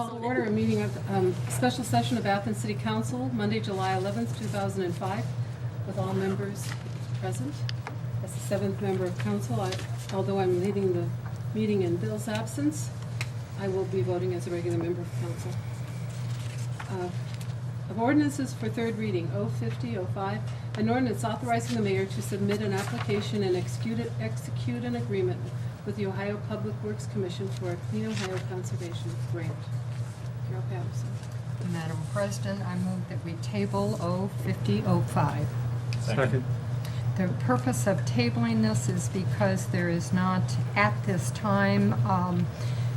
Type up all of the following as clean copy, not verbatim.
Call to order a meeting of special session of Athens City Council, Monday, July 11th, 2005, with all members present. As the seventh member of council, although I'm leading the meeting in Bill's absence, I will be voting as a regular member of council. Of ordinances for third reading, 05005, an ordinance authorizing the mayor to submit an application and execute an agreement with the Ohio Public Works Commission for a Clean Ohio Conservation Grant. Carol Patterson. Madam President, I move that we table 05005. Second. The purpose of tabling this is because there is not at this time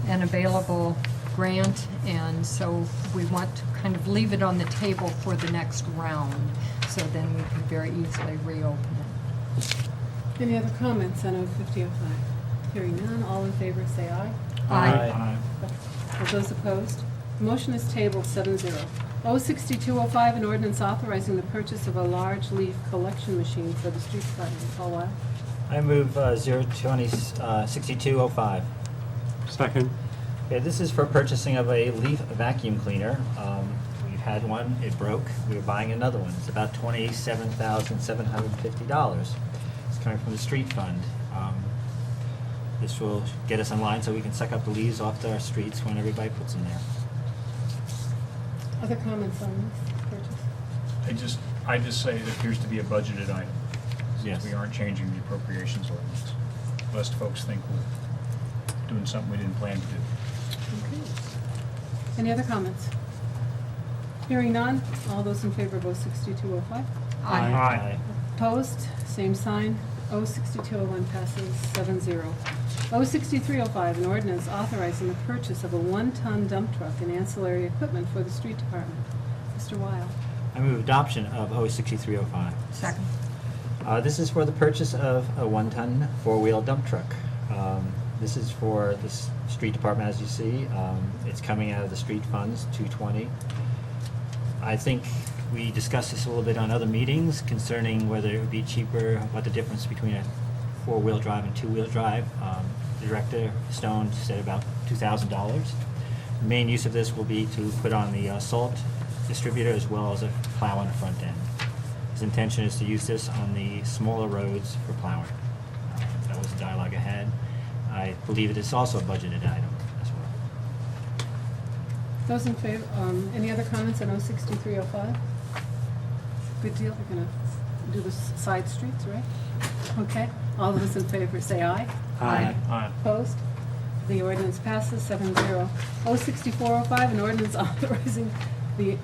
an available grant, and so we want to kind of leave it on the table for the next round, so then we can very easily reopen it. Any other comments on 05005? Hearing none, all in favor say aye. Aye. Are those opposed? The motion is tabled 7-0. 06205, an ordinance authorizing the purchase of a large leaf collection machine for the street department. Paul Weil. I move 0206205. Second. Okay, this is for purchasing of a leaf vacuum cleaner. We've had one, it broke. We were buying another one. It's about $27,750. It's coming from the street fund. This will get us in line so we can suck up the leaves off our streets when everybody puts them there. Other comments on this purchase? I just say it appears to be a budgeted item. Yes. We aren't changing the appropriations ordinance, lest folks think we're doing something we didn't plan to do. Okay. Any other comments? Hearing none, all those in favor of 06205? Aye. Opposed? Same sign. 06201 passes 7-0. 06305, an ordinance authorizing the purchase of a one-ton dump truck and ancillary equipment for the street department. Mr. Weil. I move adoption of 06305. Second. This is for the purchase of a one-ton four-wheel dump truck. This is for the street department, as you see. It's coming out of the street funds, 220. I think we discussed this a little bit on other meetings concerning whether it would be cheaper, what the difference between a four-wheel drive and two-wheel drive. The director, Stone, said about $2,000. The main use of this will be to put on the salt distributor as well as a plow on the front end. His intention is to use this on the smaller roads for plowing. That was the dialogue I had. I believe it is also a budgeted item as well. Those in favor, any other comments on 06305? Good deal, we're going to do the side streets, right? Okay, all those in favor say aye. Aye. Aye. Opposed? The ordinance passes 7-0. 06405, an ordinance authorizing the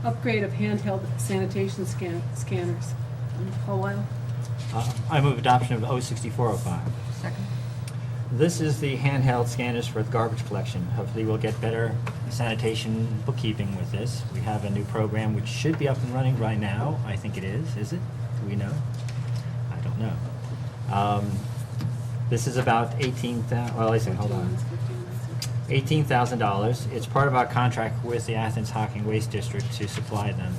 upgrade of handheld sanitation scanners. Paul Weil. I move adoption of 06405. Second. This is the handheld scanners for the garbage collection. Hopefully we'll get better sanitation bookkeeping with this. We have a new program which should be up and running right now. I think it is. Is it? Do we know? I don't know. This is about $18,000. Well, listen, hold on. $18,000. It's part of our contract with the Athens Hocking Waste District to supply them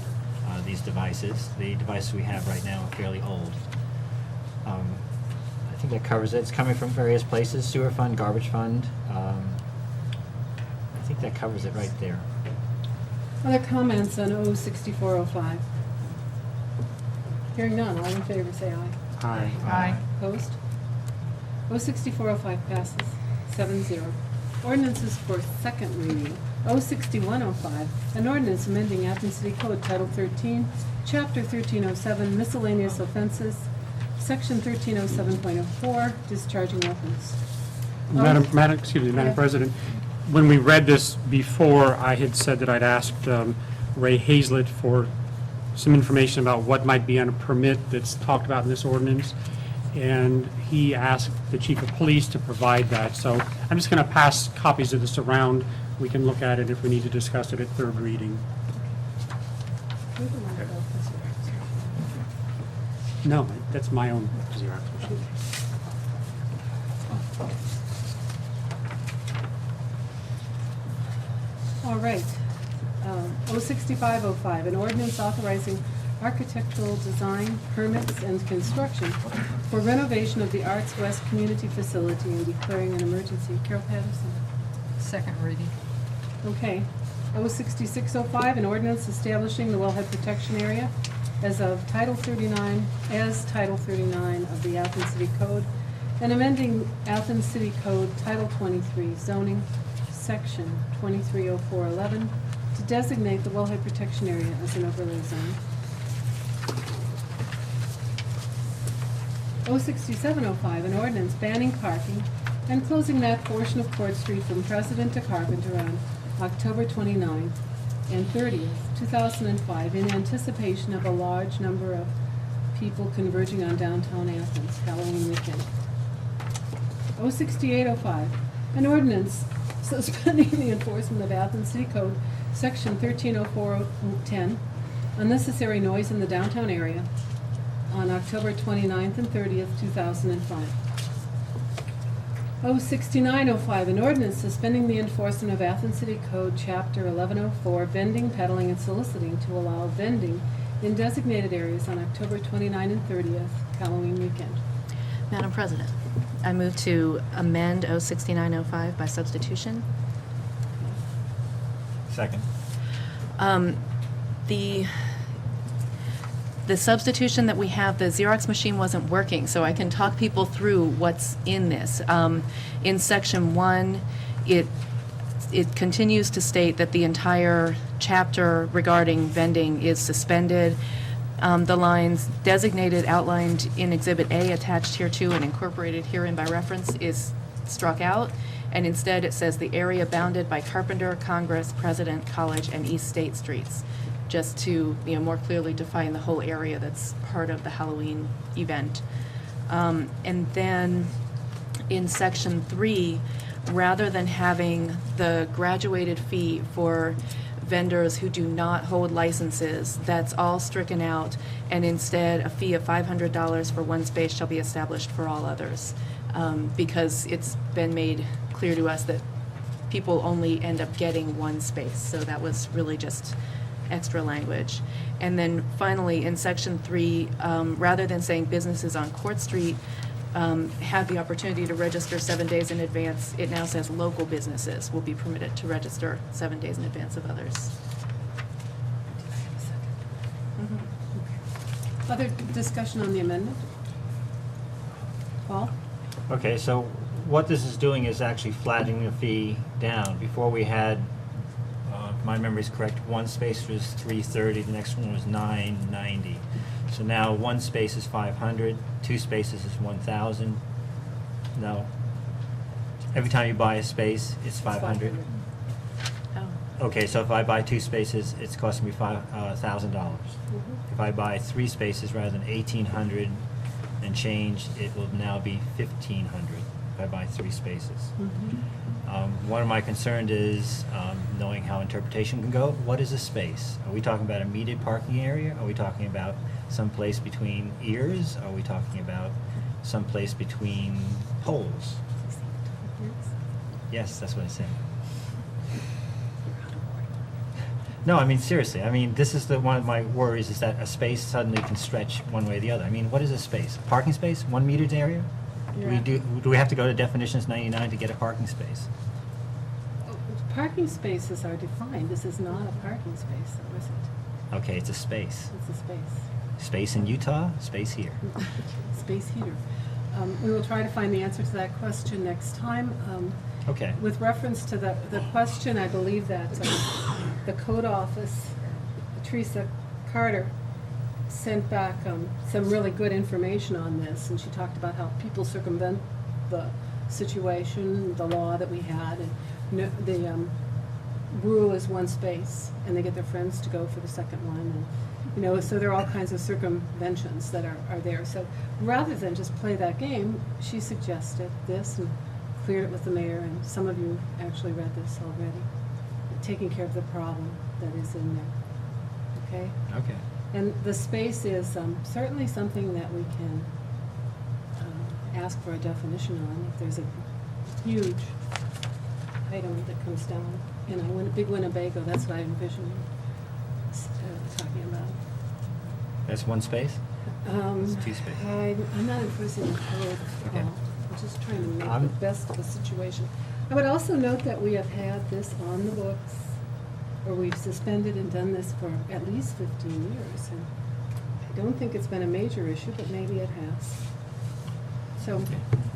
these devices. The devices we have right now are fairly old. I think that covers it. It's coming from various places, sewer fund, garbage fund. I think that covers it right there. Other comments on 06405? Hearing none, all in favor say aye. Aye. Aye. Opposed? 06405 passes 7-0. Ordinances for second reading. 06105, an ordinance amending Athens City Code Title 13, Chapter 1307, miscellaneous offenses, Section 1307.04, discharging weapons. Madam Yeah. President, when we read this before, I had said that I'd asked Ray Hazlett for some information about what might be on a permit that's talked about in this ordinance, and he asked the chief of police to provide that. So I'm just going to pass copies of this around. We can look at it if we need to discuss it at third reading. No, that's my own Xerox machine. All right. 06505, an ordinance authorizing architectural design, permits, and construction for renovation of the Arts West Community Facility and declaring an emergency. Carol Patterson. Second reading. Okay. 06605, an ordinance establishing the wellhead protection area as Title 39 of the Athens City Code, and amending Athens City Code Title 23 zoning, Section 230411, to designate the wellhead protection area as an overlay zone. 06705, an ordinance banning parking and closing that portion of Court Street from President to Carpenter on October 29th and 30th, 2005, in anticipation of a large number of people converging on downtown Athens Halloween weekend. 06805, an ordinance suspending the enforcement of Athens City Code, Section 130410, unnecessary noise in the downtown area, on October 29th and 30th, 2005. 06905, an ordinance suspending the enforcement of Athens City Code, Chapter 1104, vending, peddling, and soliciting to allow vending in designated areas on October 29th and 30th, Halloween weekend. Madam President, I move to amend 06905 by substitution. Second. The substitution that we have, the Xerox machine wasn't working, so I can talk people through what's in this. In Section 1, it continues to state that the entire chapter regarding vending is suspended. The lines designated, outlined in Exhibit A, attached hereto and incorporated herein by reference is struck out, and instead it says the area bounded by Carpenter, Congress, President, College, and East State Streets, just to more clearly define the whole area that's part of the Halloween event. And then in Section 3, rather than having the graduated fee for vendors who do not hold licenses, that's all stricken out, and instead a fee of $500 for one space shall be established for all others, because it's been made clear to us that people only end up getting one space, so that was really just extra language. And then finally, in Section 3, rather than saying businesses on Court Street have the opportunity to register 7 days in advance, it now says local businesses will be permitted to register 7 days in advance of others. Other discussion on the amendment? Paul? Okay, so what this is doing is actually flattening the fee down. Before we had, if my memory is correct, one space was $330, the next one was $990. So now one space is $500, two spaces is $1,000. No. Every time you buy a space, it's $500. Oh. Okay, so if I buy two spaces, it's costing me $1,000. If I buy three spaces rather than $1,800 and change, it will now be $1,500 if I buy three spaces. One of my concerns is knowing how interpretation can go. What is a space? Are we talking about a metered parking area? Are we talking about some place between ears? Are we talking about some place between poles? Yes, that's what I said. No, I mean, seriously. I mean, this is one of my worries, is that a space suddenly can stretch one way or the other. I mean, what is a space? A parking space? 1 metered area? Yeah. Do we have to go to definitions 99 to get a parking space? Parking spaces are defined. This is not a parking space, though, is it? Okay, it's a space. It's a space. Space in Utah, space here. Space heater. We will try to find the answer to that question next time. Okay. With reference to the question, I believe that the code office, Teresa Carter, sent back some really good information on this, and she talked about how people circumvent the situation, the law that we had, and the rule is one space, and they get their friends to go for the second one, and so there are all kinds of circumventions that are there. So rather than just play that game, she suggested this and cleared it with the mayor, and some of you actually read this already, taking care of the problem that is in there. Okay? Okay. And the space is certainly something that we can ask for a definition on. If there's a huge item that comes down, big Winnebago, that's what I envision talking about. That's one space? It's two spaces. I'm not enforcing the code. Okay. Paul. I'm just trying to make the I'm- best of the situation. I would also note that we have had this on the books, or we've suspended and done this for at least 15 years. And I don't think it's been a major issue, but maybe it has. So,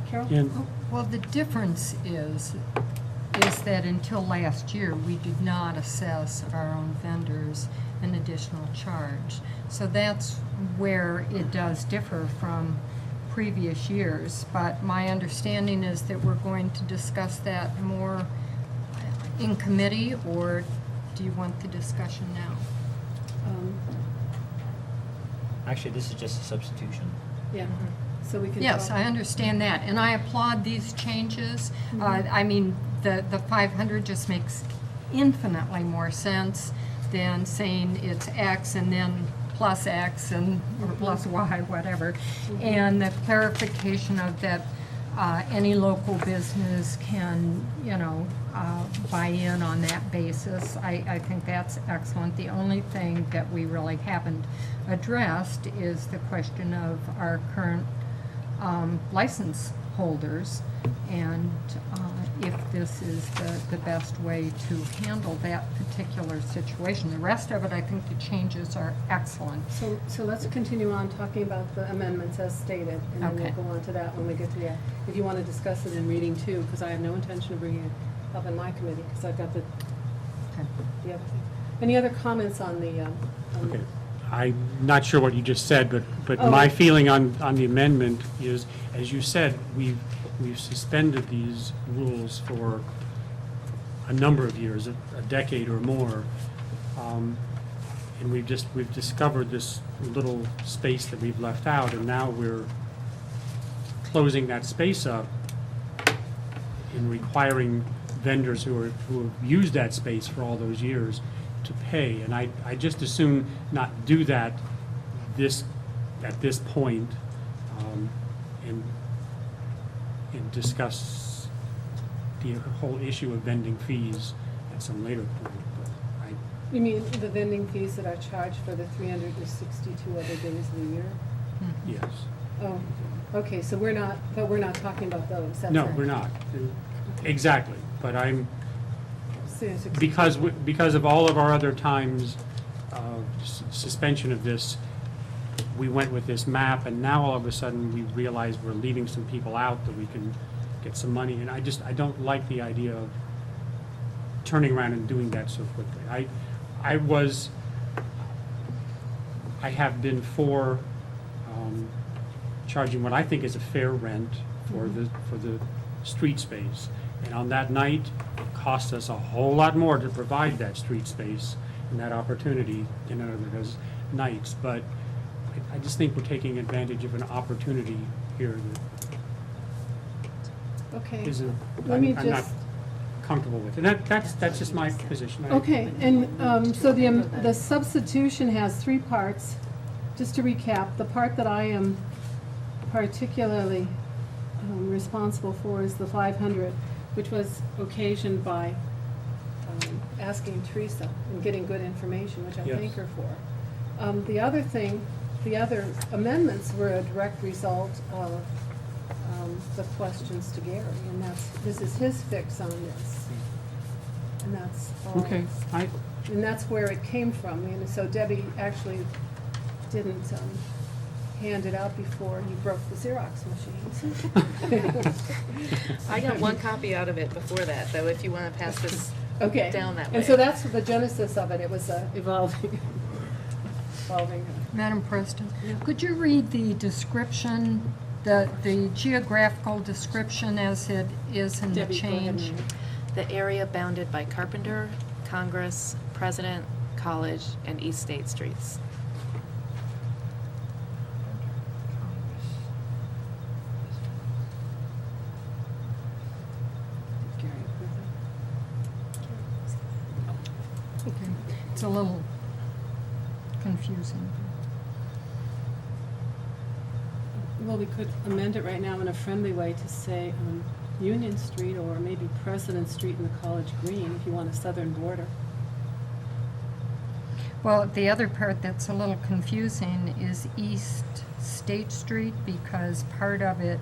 Carol? And Well, the difference is that until last year, we did not assess our own vendors an additional charge. So that's where it does differ from previous years. But my understanding is that we're going to discuss that more in committee, or do you want the discussion now? Actually, this is just a substitution. Yeah, so we can. Yes, talk. I understand that, and I applaud these changes. I mean, the 500 just makes infinitely more sense than saying it's X and then plus X and, or plus Y, whatever. And the clarification of that any local business can, buy in on that basis, I think that's excellent. The only thing that we really haven't addressed is the question of our current license holders, and if this is the best way to handle that particular situation. The rest of it, I think the changes are excellent. So let's continue on talking about the amendments as stated, and then Okay. we'll go on to that when we get to that. If you want to discuss it in reading too, because I have no intention of bringing it up in my committee, because I've got the other thing. Any other comments on the, okay. I'm not sure what you just said, but Oh. my feeling on the amendment is, as you said, we've suspended these rules for a number of years, a decade or more. And we've discovered this little space that we've left out, and now we're closing that space up and requiring vendors who have used that space for all those years to pay. And I just assume not do that at this point, and discuss the whole issue of vending fees at some later point. But you mean the vending fees that are charged for the 362 other days of the year? yes. Oh, okay, so we're not talking about those. That's No, right. we're not. Exactly. But I'm, Seriously. because of all of our other times of suspension of this, we went with this map, and now all of a sudden we realize we're leaving some people out that we can get some money. And I don't like the idea of turning around and doing that so quickly. I have been for charging what I think is a fair rent for the street space. And on that night, it cost us a whole lot more to provide that street space and that opportunity than it does nights. But I just think we're taking advantage of an opportunity here that Okay. isn't, Let me I'm not just- comfortable with. And that's just my position. Okay, and so the substitution has three parts. Just to recap, the part that I am particularly responsible for is the 500, which was occasioned by asking Teresa and getting good information, which I Yes. thank her for. The other thing, the other amendments were a direct result of the questions to Gary, and this is his fix on this. And that's all. Okay, And that's where it came from. And so Debbie actually didn't hand it out before you broke the Xerox machines. I got one copy out of it before that, though, if you want to pass this Okay. down that way. And so that's the genesis of it. It was evolving. Madam President, could you read the description, the geographical description as it is in the Debbie, go ahead, change? Mary. The area bounded by Carpenter, Congress, President, College, and East State Streets. Okay. It's a little confusing. Well, we could amend it right now in a friendly way to say Union Street or maybe President Street in the College Green if you want a southern border. Well, the other part that's a little confusing is East State Street, because part of it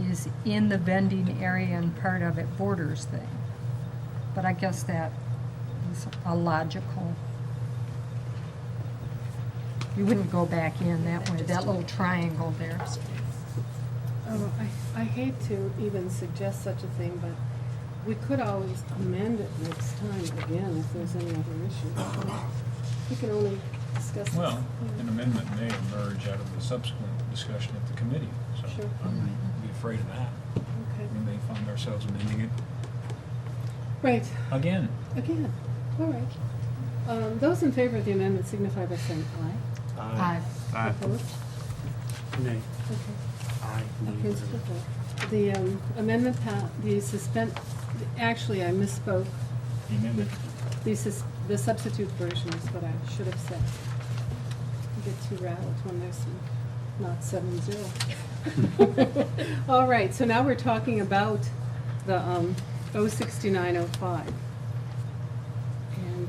is in the vending area and part of it borders thing. But I guess that is a logical. You wouldn't go back in that way, that little triangle there. Oh, I hate to even suggest such a thing, but we could always amend it next time again if there's any other issues. We can only discuss this. Well, an amendment may emerge out of the subsequent discussion at the committee, so Sure. I wouldn't be afraid of that. Okay. We may find ourselves amending it Right, again. again, all right. Those in favor of the amendment signify by saying aye. Aye. Opposed? Nay. Okay. Aye. Nay. Against the vote. The amendment, the actually, I misspoke. The amendment. The substitute version is what I should have said. I get too rattled when there's not 7-0. All right, so now we're talking about the 06905. And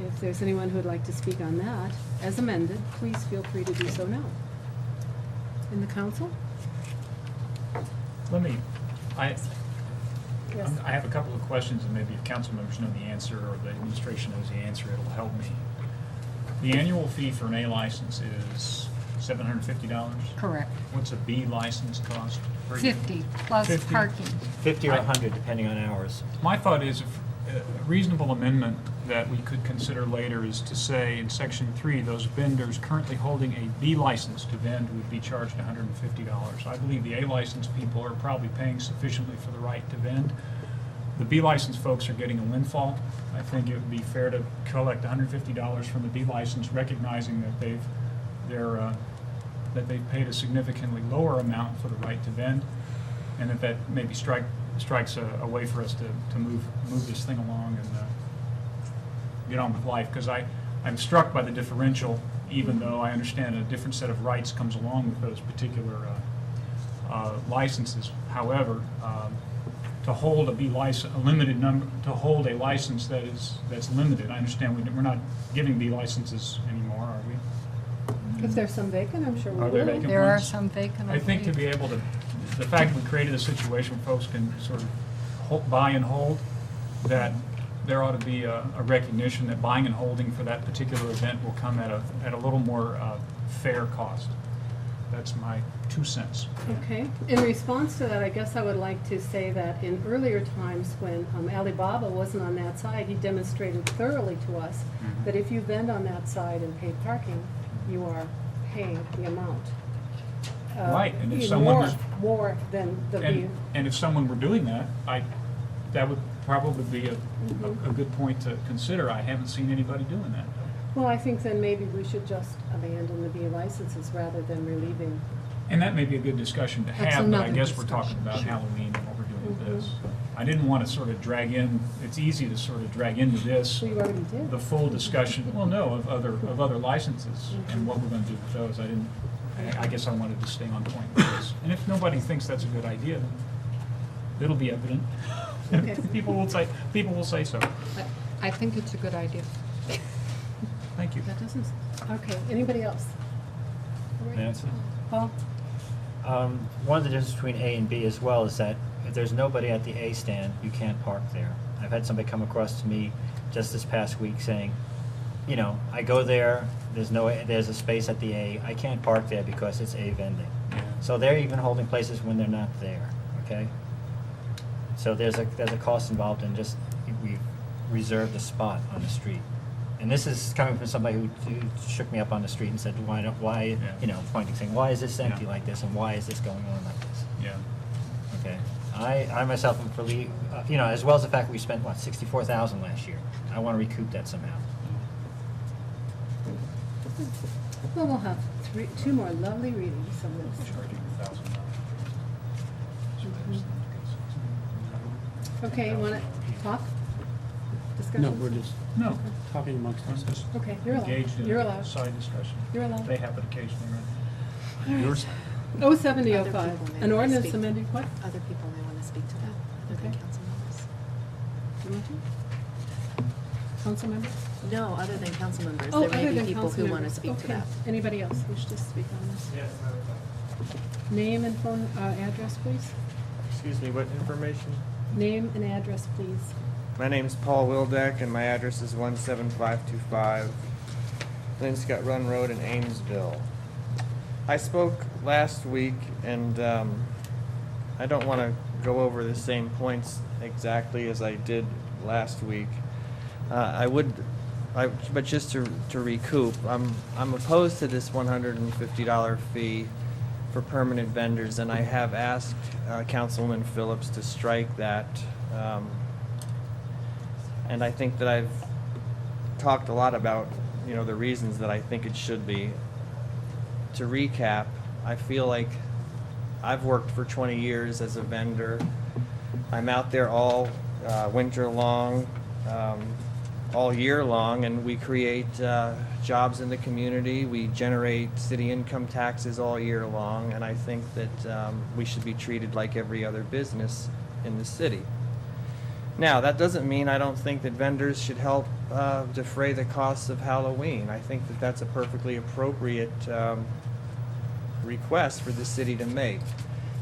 if there's anyone who would like to speak on that, as amended, please feel free to do so now. In the council? Let me, Yes. I have a couple of questions, and maybe if council members know the answer or the administration knows the answer, it'll help me. The annual fee for an A license is $750? Correct. What's a B license cost per year? 50 plus 50? parking. 50 or 100, depending on hours. My thought is a reasonable amendment that we could consider later is to say in section 3, those vendors currently holding a B license to vend would be charged $150. I believe the A license people are probably paying sufficiently for the right to vend. The B license folks are getting a windfall. I think it would be fair to collect $150 from the B license, recognizing that they've paid a significantly lower amount for the right to vend, and that maybe strikes a way for us to move this thing along and get on with life. Because I'm struck by the differential, even though I understand a different set of rights comes along with those particular licenses. However, to hold a B license, a limited number, to hold a license that's limited, I understand we're not giving B licenses anymore, are we? If there's some vacant, I'm sure we Are there will. vacant There are ones? some vacant. I think to be able to, the fact that we created a situation where folks can sort of buy and hold, that there ought to be a recognition that buying and holding for that particular event will come at a little more fair cost. That's my 2 cents. Okay. In response to that, I guess I would like to say that in earlier times when Alibaba wasn't on that side, he demonstrated thoroughly to us Mhm. that if you vend on that side and pay parking, you are paying the amount. Right, and if someone was- More than the view. And if someone were doing that, that would probably be a good point to consider. I haven't seen anybody doing that. Well, I think then maybe we should just abandon the B licenses rather than relieving. And that may be a good discussion to That's have, but I another guess we're talking discussion, about sure. Halloween and what we're doing with this. Mhm. I didn't want to sort of drag in, it's easy to sort of drag into this We already did. the full discussion, well, no, of other licenses and what we're going to do with those. I guess I wanted to stay on point with this. And if nobody thinks that's a good idea, then it'll be evident. Okay. People will say so. I think it's a good idea. Thank you. That doesn't, okay, anybody else? All right. Nancy? Paul? One of the differences between A and B as well is that if there's nobody at the A stand, you can't park there. I've had somebody come across to me just this past week saying, you know, I go there, there's a space at the A, I can't park there because it's A vending. So they're even holding places when they're not there, okay? So there's a cost involved in just, we reserved a spot on the street. And this is coming from somebody who shook me up on the street and said, Yeah. you know, pointing, saying, why is this empty Yeah. like this, and why is this going on like this? Yeah. Okay, I myself am fully, you know, as well as the fact that we spent, what, $64,000 last year. I want to recoup that somehow. Well, we'll have two more lovely readings of this. Charging $1,000. Okay, you want to talk? Discussion? No, we're just No. talking amongst ourselves. Okay, you're allowed. Engaged in You're allowed. side discussion. You're allowed. They happen occasionally, right? Yours? 07005, Other people may an wanna ordinance speak. amending what? Other people may want to speak to that, other than Okay. council members. You want to? Council members? No, other than council members. Oh, There may other be than people council who want to members. speak to Okay. that. Anybody else wish to speak on this? Name and phone, address, please. Excuse me, what information? Name and address, please. My name's Paul Wildeck, and my address is 17525 Linscott Run Road in Amesville. I spoke last week, and I don't want to go over the same points exactly as I did last week. But just to recoup, I'm opposed to this $150 fee for permanent vendors, and I have asked Councilman Phillips to strike that. And I think that I've talked a lot about, the reasons that I think it should be. To recap, I feel like I've worked for 20 years as a vendor. I'm out there all winter long, all year long, and we create jobs in the community. We generate city income taxes all year long, and I think that we should be treated like every other business in the city. Now, that doesn't mean I don't think that vendors should help defray the costs of Halloween. I think that that's a perfectly appropriate request for the city to make.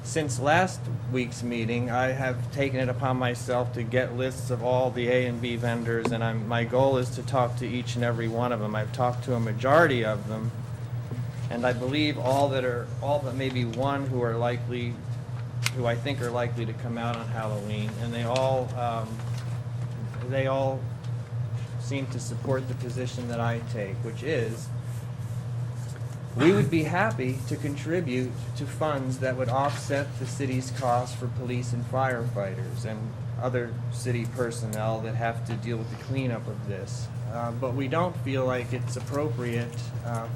Since last week's meeting, I have taken it upon myself to get lists of all the A and B vendors, and my goal is to talk to each and every one of them. I've talked to a majority of them, and I believe all but maybe one who I think are likely to come out on Halloween, and they all seem to support the position that I take, which is we would be happy to contribute to funds that would offset the city's costs for police and firefighters and other city personnel that have to deal with the cleanup of this. But we don't feel like it's appropriate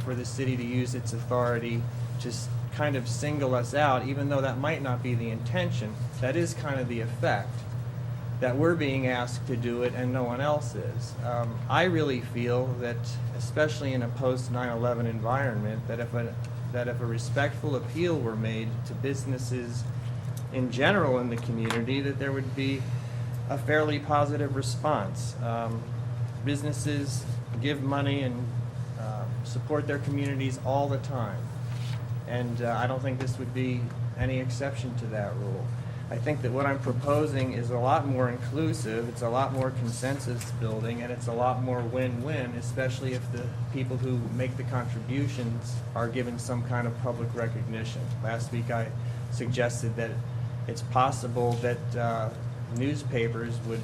for the city to use its authority to kind of single us out, even though that might not be the intention. That is kind of the effect, that we're being asked to do it and no one else is. I really feel that, especially in a post-9/11 environment, that if a respectful appeal were made to businesses in general in the community, that there would be a fairly positive response. Businesses give money and support their communities all the time. And I don't think this would be any exception to that rule. I think that what I'm proposing is a lot more inclusive, it's a lot more consensus building, and it's a lot more win-win, especially if the people who make the contributions are given some kind of public recognition. Last week I suggested that it's possible that newspapers would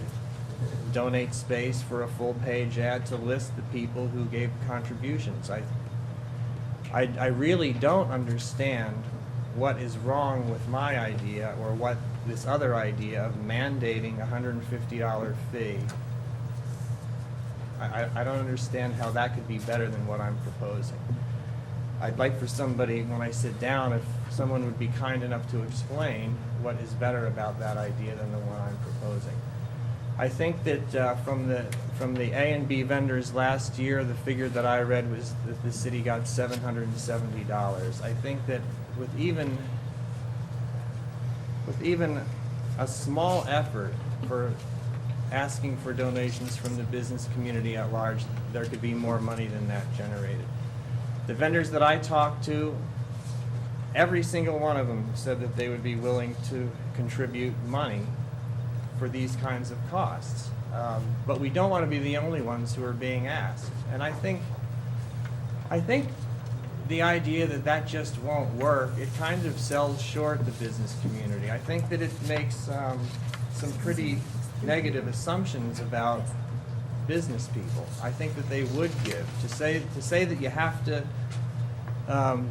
donate space for a full-page ad to list the people who gave contributions. I really don't understand what is wrong with my idea or what this other idea of mandating a $150 fee. I don't understand how that could be better than what I'm proposing. I'd like for somebody, when I sit down, if someone would be kind enough to explain what is better about that idea than the one I'm proposing. I think that from the A and B vendors last year, the figure that I read was that the city got $770. I think that with even a small effort for asking for donations from the business community at large, there could be more money than that generated. The vendors that I talked to, every single one of them said that they would be willing to contribute money for these kinds of costs. But we don't want to be the only ones who are being asked. And I think the idea that that just won't work, it kind of sells short the business community. I think that it makes some pretty negative assumptions about business people. I think that they would give. To say that you have to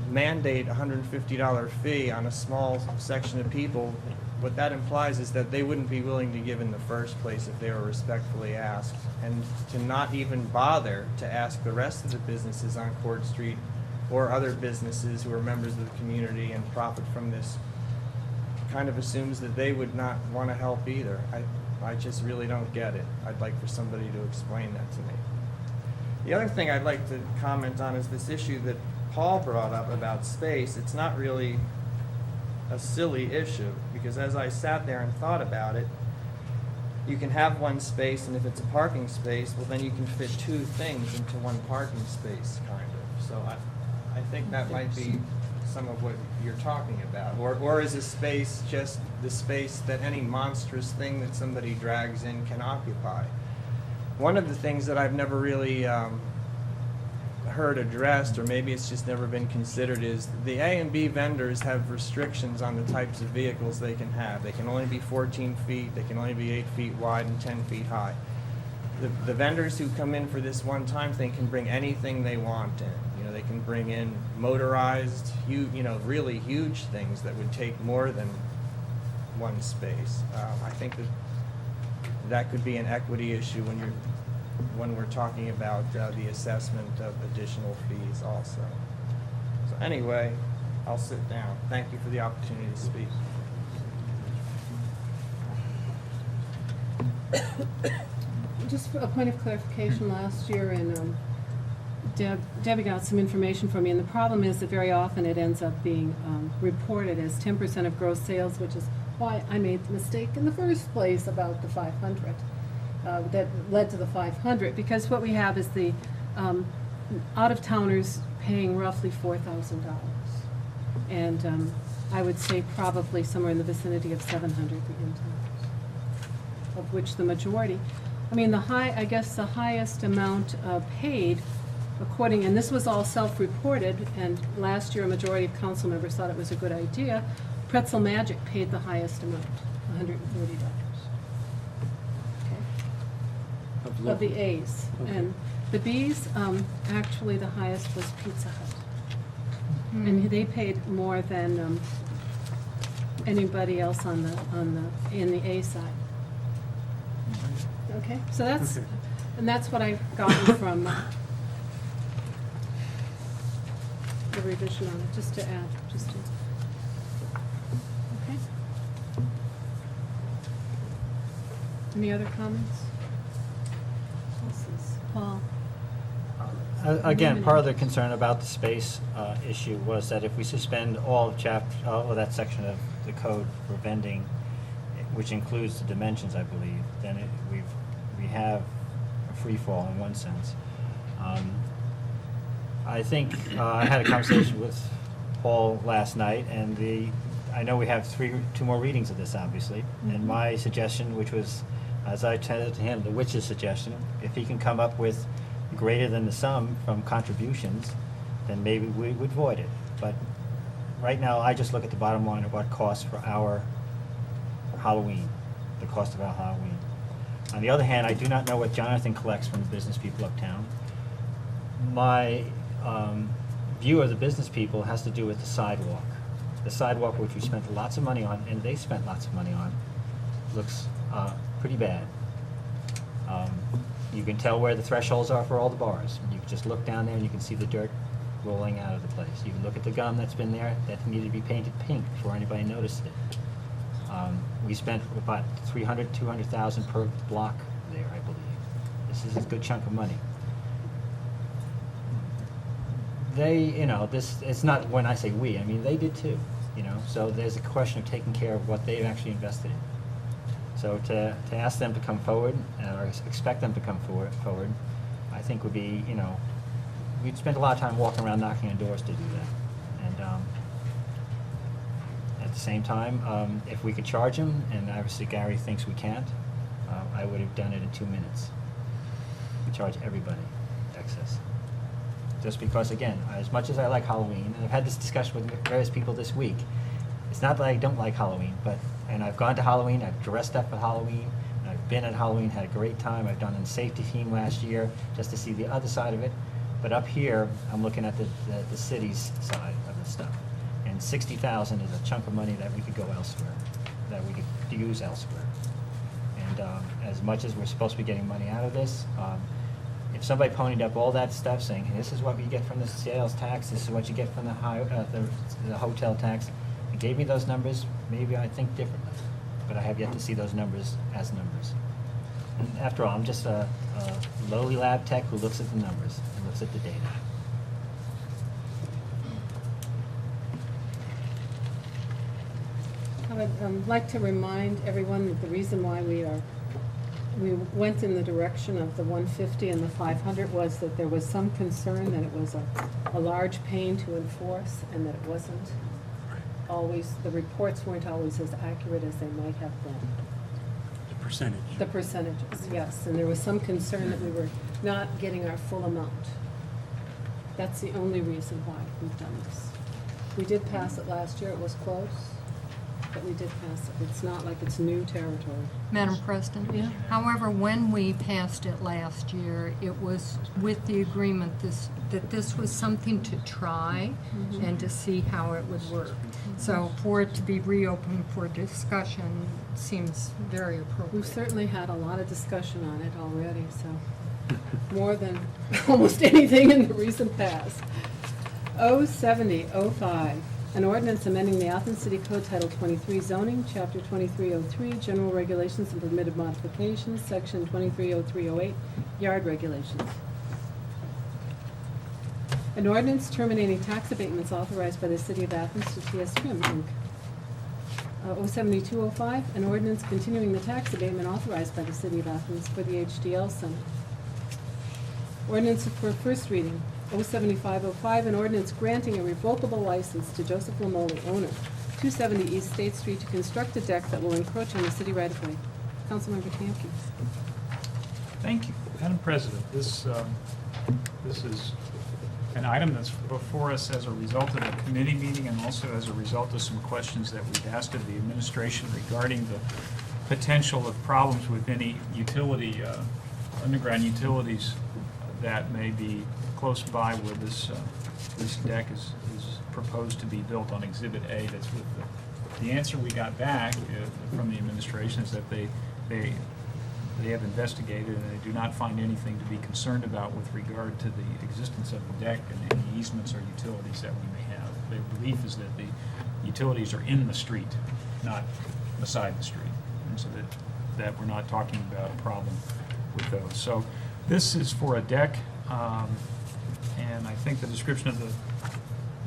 mandate a $150 fee on a small section of people, what that implies is that they wouldn't be willing to give in the first place if they were respectfully asked, and to not even bother to ask the rest of the businesses on Court Street or other businesses who are members of the community and profit from this kind of assumes that they would not want to help either. I just really don't get it. I'd like for somebody to explain that to me. The other thing I'd like to comment on is this issue that Paul brought up about space. It's not really a silly issue, because as I sat there and thought about it, you can have one space, and if it's a parking space, well, then you can fit two things into one parking space, kind of. So I think that might be some of what you're talking about? Or is a space just the space that any monstrous thing that somebody drags in can occupy? One of the things that I've never really heard addressed, or maybe it's just never been considered, is the A and B vendors have restrictions on the types of vehicles they can have. They can only be 14 feet, they can only be 8 feet wide and 10 feet high. The vendors who come in for this one-time thing can bring anything they want in. You know, they can bring in motorized, really huge things that would take more than one space. I think that could be an equity issue when we're talking about the assessment of additional fees also. So anyway, I'll sit down. Thank you for the opportunity to speak. Just for a point of clarification, last year, and Debbie got some information from me, and the problem is that very often it ends up being reported as 10% of gross sales, which is why I made the mistake in the first place about the 500. That led to the 500, because what we have is the out-of-towners paying roughly $4,000. And I would say probably somewhere in the vicinity of 700 the in-towners, of which the majority, I mean, I guess the highest amount paid, according, and this was all self-reported, and last year a majority of council members thought it was a good idea, Pretzel Magic paid the highest amount, $130. Of the A's. Okay. And the B's, actually the highest was Pizza Hut. And they paid more than anybody else in the A side. Okay, so that's, Okay. and that's what I've gotten from the revision on it, just to add, okay? Any other comments? Paul? Again, part of the concern about the space issue was that if we suspend all of that section of the code for vending, which includes the dimensions, I believe, then we have a free fall in one sense. I think I had a conversation with Paul last night, and I know we have two more readings of this, obviously, and my suggestion, which was, as I said to him, the witch's suggestion, if he can come up with greater than the sum from contributions, then maybe we would void it. But right now, I just look at the bottom line of what costs for our Halloween, the cost of our Halloween. On the other hand, I do not know what Jonathan collects from the business people uptown. My view of the business people has to do with the sidewalk. The sidewalk, which we spent lots of money on, and they spent lots of money on, looks pretty bad. You can tell where the thresholds are for all the bars. You can just look down there and you can see the dirt rolling out of the place. You can look at the gum that's been there that needed to be painted pink before anybody noticed it. We spent about $200,000 per block there, I believe. This is a good chunk of money. It's not when I say we, I mean they did too, so there's a question of taking care of what they've actually invested in. So to ask them to come forward, or expect them to come forward, I think would be, we'd spend a lot of time walking around knocking on doors to do that. And at the same time, if we could charge them, and obviously Gary thinks we can't, I would have done it in 2 minutes. We charge everybody excess. Just because, again, as much as I like Halloween, and I've had this discussion with various people this week, it's not that I don't like Halloween, and I've gone to Halloween, I've dressed up for Halloween, and I've been at Halloween, had a great time. I've done a safety team last year just to see the other side of it. But up here, I'm looking at the city's side of the stuff. And $60,000 is a chunk of money that we could go elsewhere, that we could use elsewhere. And as much as we're supposed to be getting money out of this, if somebody ponied up all that stuff saying, hey, this is what you get from the sales tax, this is what you get from the hotel tax, and gave me those numbers, maybe I'd think differently. But I have yet to see those numbers as numbers. And after all, I'm just a lowly lab tech who looks at the numbers and looks at the data. I would like to remind everyone that the reason why we are we went in the direction of the 150 and the 500 was that there was some concern that it was a large pain to enforce and that it wasn't always, the reports weren't always as accurate as they might have been. The percentage. The percentages, yes, and there was some concern that we were not getting our full amount. That's the only reason why we've done this. We did pass it last year, it was close, but we did pass it. It's not like it's new territory. Madam President? Yeah. However, when we passed it last year, it was with the agreement that this was something to try and to see how it would work. So for it to be reopened for discussion seems very appropriate. We've certainly had a lot of discussion on it already, so more than almost anything in the recent past. 07005, an ordinance amending the Athens City Code Title 23 zoning, Chapter 2303, general regulations and permitted modifications, Section 230308, yard regulations. An ordinance terminating tax abatements authorized by the City of Athens to TS Trim, Inc. 07205, an ordinance continuing the tax abatement authorized by the City of Athens for the HDL Center. Ordinance for first reading. 07505, an ordinance granting a revocable license to Joseph Lamoli, owner, 270 East State Street, to construct a deck that will encroach on the city right-of-way. Councilmember Tamke. Thank you. Madam President, this is an item that's before us as a result of a committee meeting and also as a result of some questions that we've asked of the administration regarding the potential of problems with any utility, underground utilities that may be close by where this deck is proposed to be built on Exhibit A that's with the answer we got back from the administration is that they have investigated and they do not find anything to be concerned about with regard to the existence of the deck and any easements or utilities that we may have. Their belief is that the utilities are in the street, not beside the street, and so that we're not talking about a problem with those. So this is for a deck, and I think the description of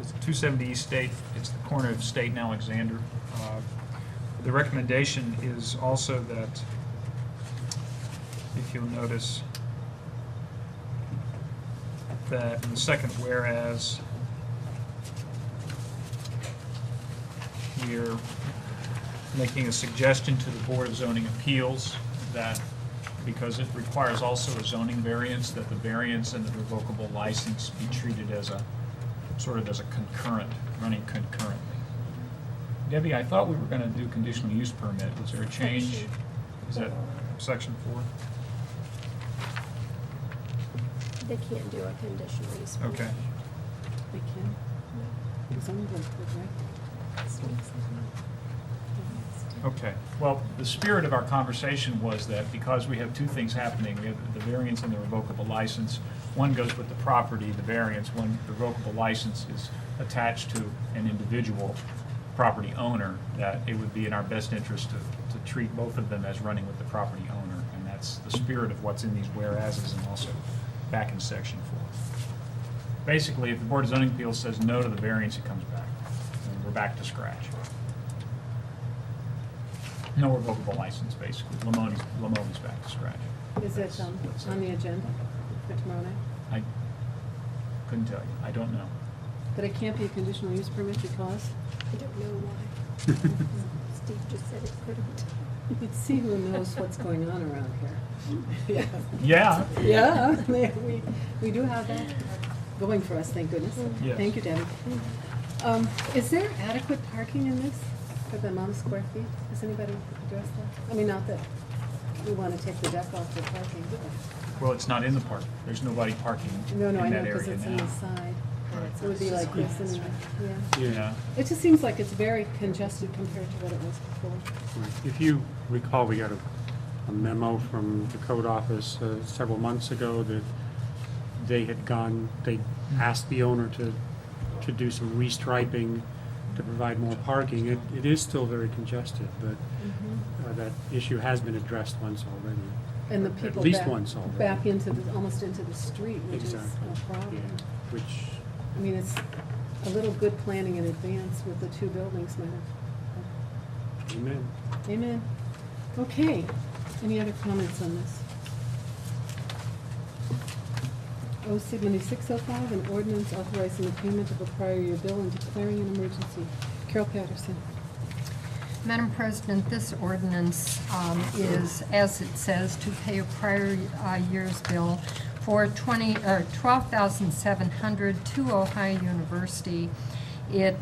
it's 270 East State, it's the corner of State and Alexander. The recommendation is also that, if you'll notice, that in the second whereas, we're making a suggestion to the Board of Zoning Appeals that, because it requires also a zoning variance, that the variance and the revocable license be treated as a, sort of as a concurrent, running concurrently. Debbie, I thought we were going to do conditional use permit. Was there a change? Is that section 4? They can't do a conditional use permit. Okay. They can. Some of them could, right? Okay. Well, the spirit of our conversation was that because we have two things happening, we have the variance and the revocable license. One goes with the property, the variance. One, the revocable license is attached to an individual property owner, that it would be in our best interest to treat both of them as running with the property owner. And that's the spirit of what's in these whereases and also back in section 4. Basically, if the Board of Zoning Appeals says no to the variance, it comes back. And we're back to scratch. No revocable license, basically. Lamoni's back to scratch. Is it on the agenda for tomorrow night? I couldn't tell you. I don't know. But it can't be a conditional use permit because I don't know why. Steve just said it couldn't. you could see who knows what's going on around here. Yeah. Yeah, we do have that going for us, thank goodness. Yes. Thank you, Debbie. Is there adequate parking in this for the amount of square feet? Has anybody addressed that? I mean, not that we want to take the deck off for parking. Well, it's not in the park. There's nobody parking No, in I know, that because area it's on the now. side. It would be like this anyway, yeah. Yeah. It just seems like it's very congested compared to what it was before. If you recall, we got a memo from the code office several months ago that they asked the owner to do some restriping to provide more parking. It is still very congested, but that issue has been addressed once already. And the At people least once already. back into almost into the street, which Exactly. is a problem. Yeah. Which, I mean, it's a little good planning in advance with the two buildings might have. amen. Amen. Okay. Any other comments on this? 07605, an ordinance authorizing the payment of a prior year bill and declaring an emergency. Carol Patterson. Madam President, this ordinance is, as it says, to pay a prior year's bill for $12,700 to Ohio University. It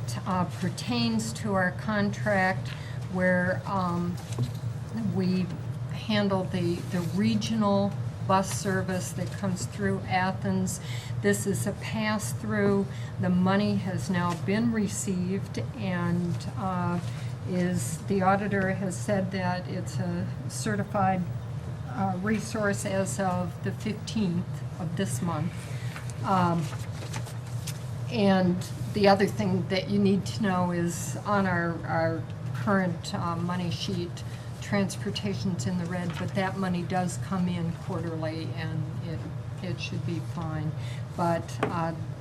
pertains to our contract where we handle the regional bus service that comes through Athens. This is a pass-through. The money has now been received, and the auditor has said that it's a certified resource as of the 15th of this month. And the other thing that you need to know is on our current money sheet, transportation's in the red, but that money does come in quarterly, and it should be fine. But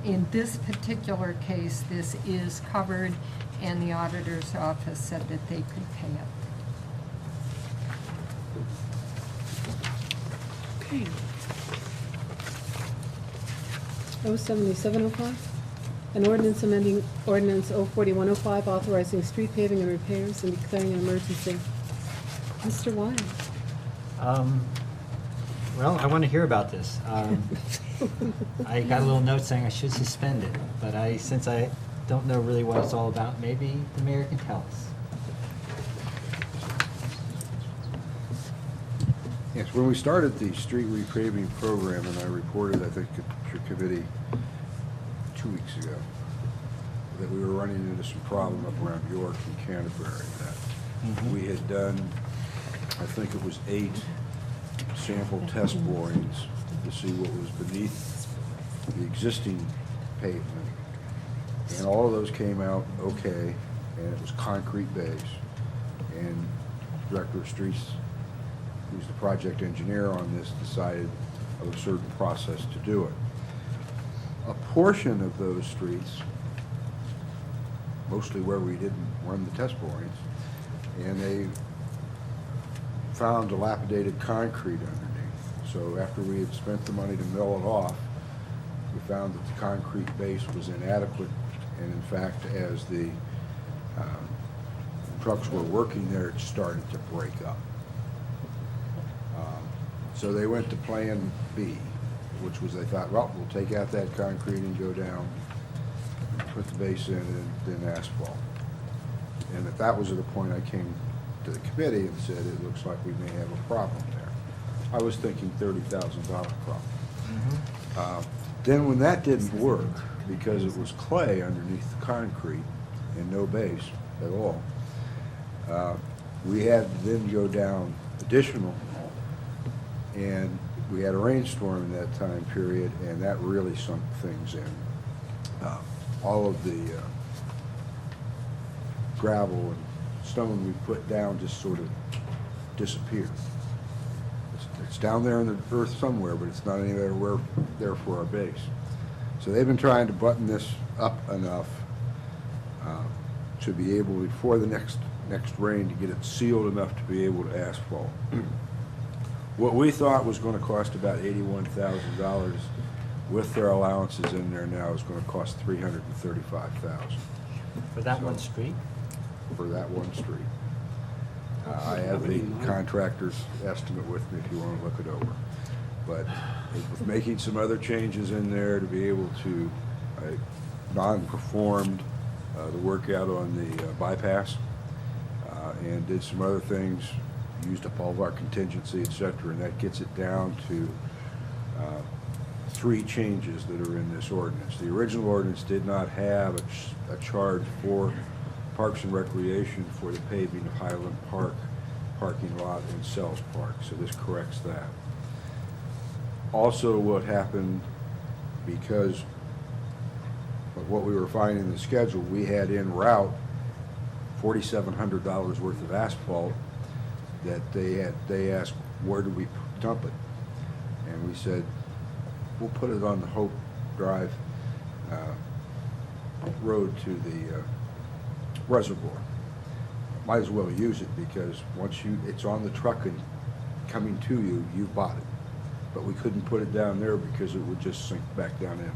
in this particular case, this is covered, and the auditor's office said that they could pay it. Okay. 07705, an ordinance amending ordinance 04105, authorizing street paving and repairs and declaring an emergency. Mr. Wyatt. Well, I want to hear about this. I got a little note saying I should suspend it, but since I don't know really what it's all about, maybe the mayor can tell us. Yes, when we started the street repaving program, and I reported, I think, at your committee 2 weeks ago, that we were running into some problem up around York and Canterbury, that we had done, I think it was 8 sample test borings to see what was beneath the existing pavement. And all of those came out okay, and it was concrete base. And Director of Streets, who's the project engineer on this, decided of a certain process to do it. A portion of those streets, mostly where we didn't run the test borings, and they found dilapidated concrete underneath. So after we had spent the money to mill it off, we found that the concrete base was inadequate, and in fact, as the trucks were working there, it started to break up. So they went to Plan B, which was they thought, well, we'll take out that concrete and go down, put the base in, and then asphalt. And at that was at the point I came to the committee and said, it looks like we may have a problem there. I was thinking $30,000 problem. Then when that didn't work, because it was clay underneath the concrete and no base at all, we had to then go down additional, and we had a rainstorm in that time period, and that really sunk things in. All of the gravel and stone we put down just sort of disappeared. It's down there in the earth somewhere, but it's not anywhere there for our base. So they've been trying to button this up enough to be able, before the next rain, to get it sealed enough to be able to asphalt. What we thought was going to cost about $81,000 with their allowances in there now is going to cost $335,000 For that one street? for that one street. I have the contractor's estimate with me if you want to look it over. But with making some other changes in there to be able to, non-performed the work out on the bypass, and did some other things, used up all of our contingency, et cetera, and that gets it down to 3 changes that are in this ordinance. The original ordinance did not have a charge for Parks and Recreation for the paving of Highland Park parking lot and Sells Park, so this corrects that. Also, what happened, because of what we were finding in the schedule, we had en route $4,700 worth of asphalt that they asked, where do we dump it? And we said, we'll put it on the Hope Drive road to the reservoir. Might as well use it, because once it's on the truck and coming to you, you bought it. But we couldn't put it down there because it would just sink back down in.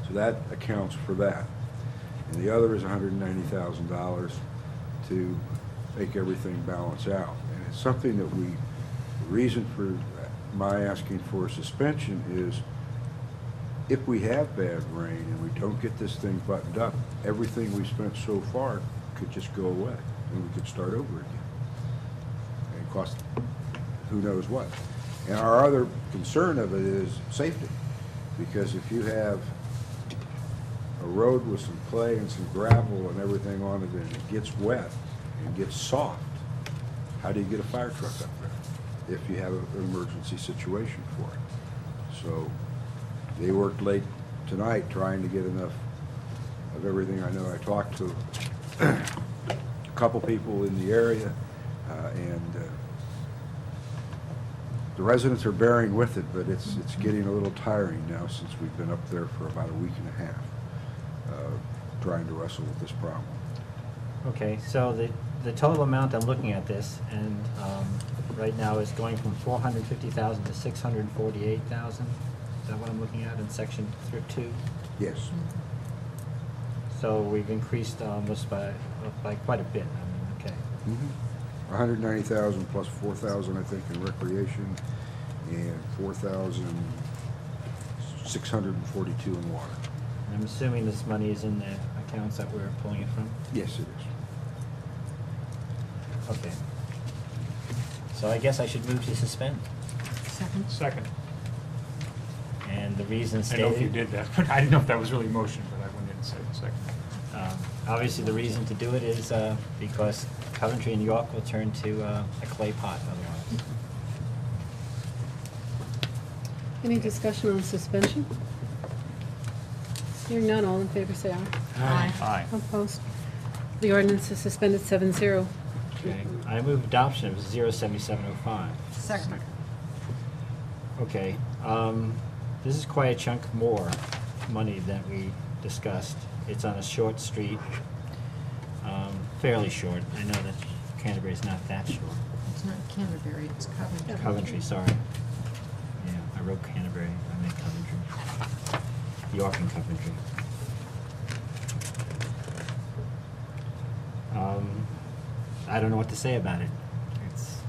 So that accounts for that. And the other is $190,000 to make everything balance out. And it's something that the reason for my asking for a suspension is if we have bad rain and we don't get this thing buttoned up, everything we've spent so far could just go away and we could start over again. And it cost who knows what. And our other concern of it is safety. Because if you have a road with some clay and some gravel and everything on it and it gets wet and gets soft, how do you get a fire truck up there if you have an emergency situation for it? So they worked late tonight trying to get enough of everything. I know I talked to a couple people in the area, and the residents are bearing with it, but it's getting a little tiring now since we've been up there for about a week and a half trying to wrestle with this problem. Okay, so the total amount I'm looking at this, and right now is going from 450,000 to 648,000. Is that what I'm looking at in section 2? Yes. So we've increased almost by quite a bit. I mean, okay. 190,000 plus 4,000, I think, in recreation, and 4,642 in water. I'm assuming this money is in the accounts that we're pulling it from? Yes, it is. Okay. So I guess I should move to suspend. Second. Second. And the reason I stated... know if you did that, but I didn't know if that was really motion, but I went in and said second. Obviously, the reason to do it is because Coventry and York will turn to a clay pot otherwise. Any discussion on suspension? Hearing none, all in favor say aye. Aye. Aye. Opposed? The ordinance is suspended 7-0. Okay. I move adoption of 07705. Second. Okay. This is quite a chunk more money than we discussed. It's on a short street, fairly short. I know that Canterbury's not that short. It's not Canterbury, it's Coventry. Coventry, sorry. Yeah, I wrote Canterbury, I meant Coventry. York and Coventry. I don't know what to say about it. It's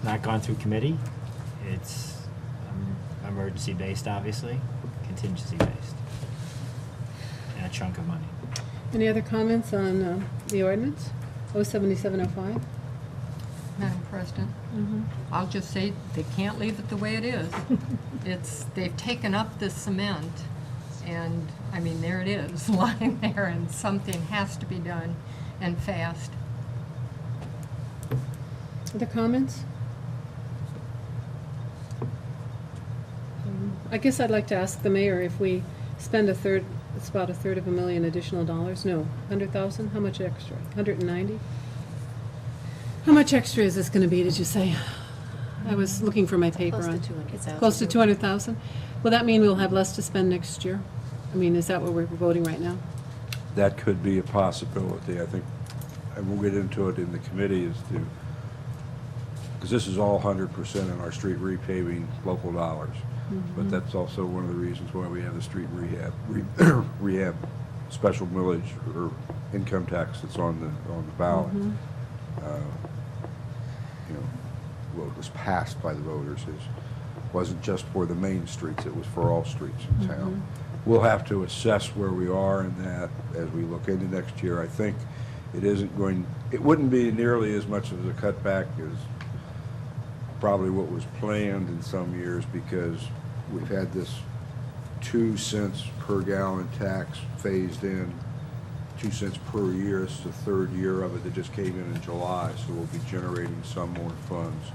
not gone through committee. It's emergency-based, obviously, contingency-based, and a chunk of money. Any other comments on the ordinance? 07705? Madam President, I'll just say they can't leave it the way it is. They've taken up the cement, and, I mean, there it is, lying there, and something has to be done, and fast. Other comments? I guess I'd like to ask the mayor if we spend it's about $250,000 additional dollars. No, 100,000? How much extra? 190? How much extra is this going to be, did you say? I was looking for my paper Close to on. 200,000. Close to 200,000? Will that mean we'll have less to spend next year? I mean, is that what we're voting right now? That could be a possibility, I think, and we'll get into it in the committee because this is all 100% in our street repaving local dollars. But that's also one of the reasons why we have the street rehab special millage or income tax that's on the ballot. What was passed by the voters wasn't just for the main streets, it was for all streets in town. We'll have to assess where we are in that as we look into next year. I think it wouldn't be nearly as much of a cutback as probably what was planned in some years, because we've had this 2 cents per gallon tax phased in, 2 cents per year. It's the third year of it that just came in July, so we'll be generating some more funds.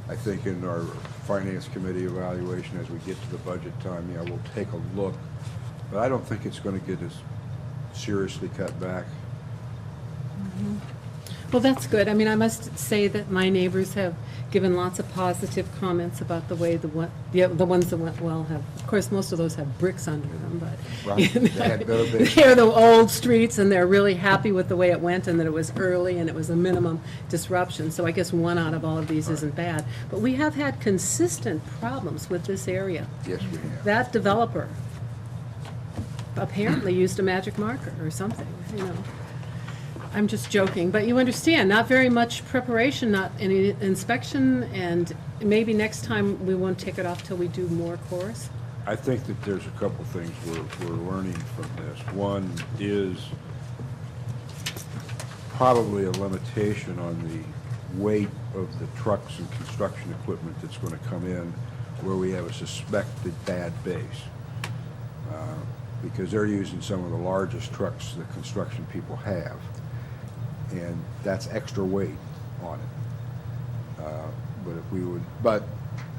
I think in our finance committee evaluation, as we get to the budget time, we'll take a look, but I don't think it's going to get as seriously cut back. Well, that's good. I mean, I must say that my neighbors have given lots of positive comments about the way the ones that went well have, of course, most of those have bricks under them, but. Right. They had better basements. They're the old streets, and they're really happy with the way it went, and that it was early, and it was a minimum disruption. So I guess one out of all of these isn't bad. But we have had consistent problems with this area. Yes, we have. That developer apparently used a magic marker or something, you know. I'm just joking, but you understand, not very much preparation, not any inspection, and maybe next time we won't take it off till we do more course. I think that there's a couple things we're learning from this. One is probably a limitation on the weight of the trucks and construction equipment that's going to come in where we have a suspected bad base. Because they're using some of the largest trucks that construction people have. And that's extra weight on it. But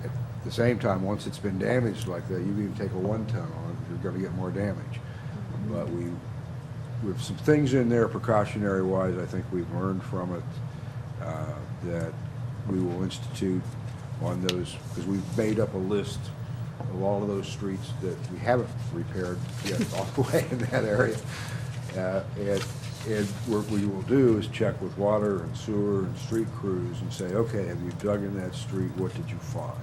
at the same time, once it's been damaged like that, you even take a 1 ton on it, you're gonna get more damage. But with some things in there precautionary wise, I think we've learned from it, that we will institute on those, because we've made up a list of all of those streets that we haven't repaired yet all the way in that area. And what we will do is check with water and sewer and street crews and say, okay, have you dug in that street? What did you find?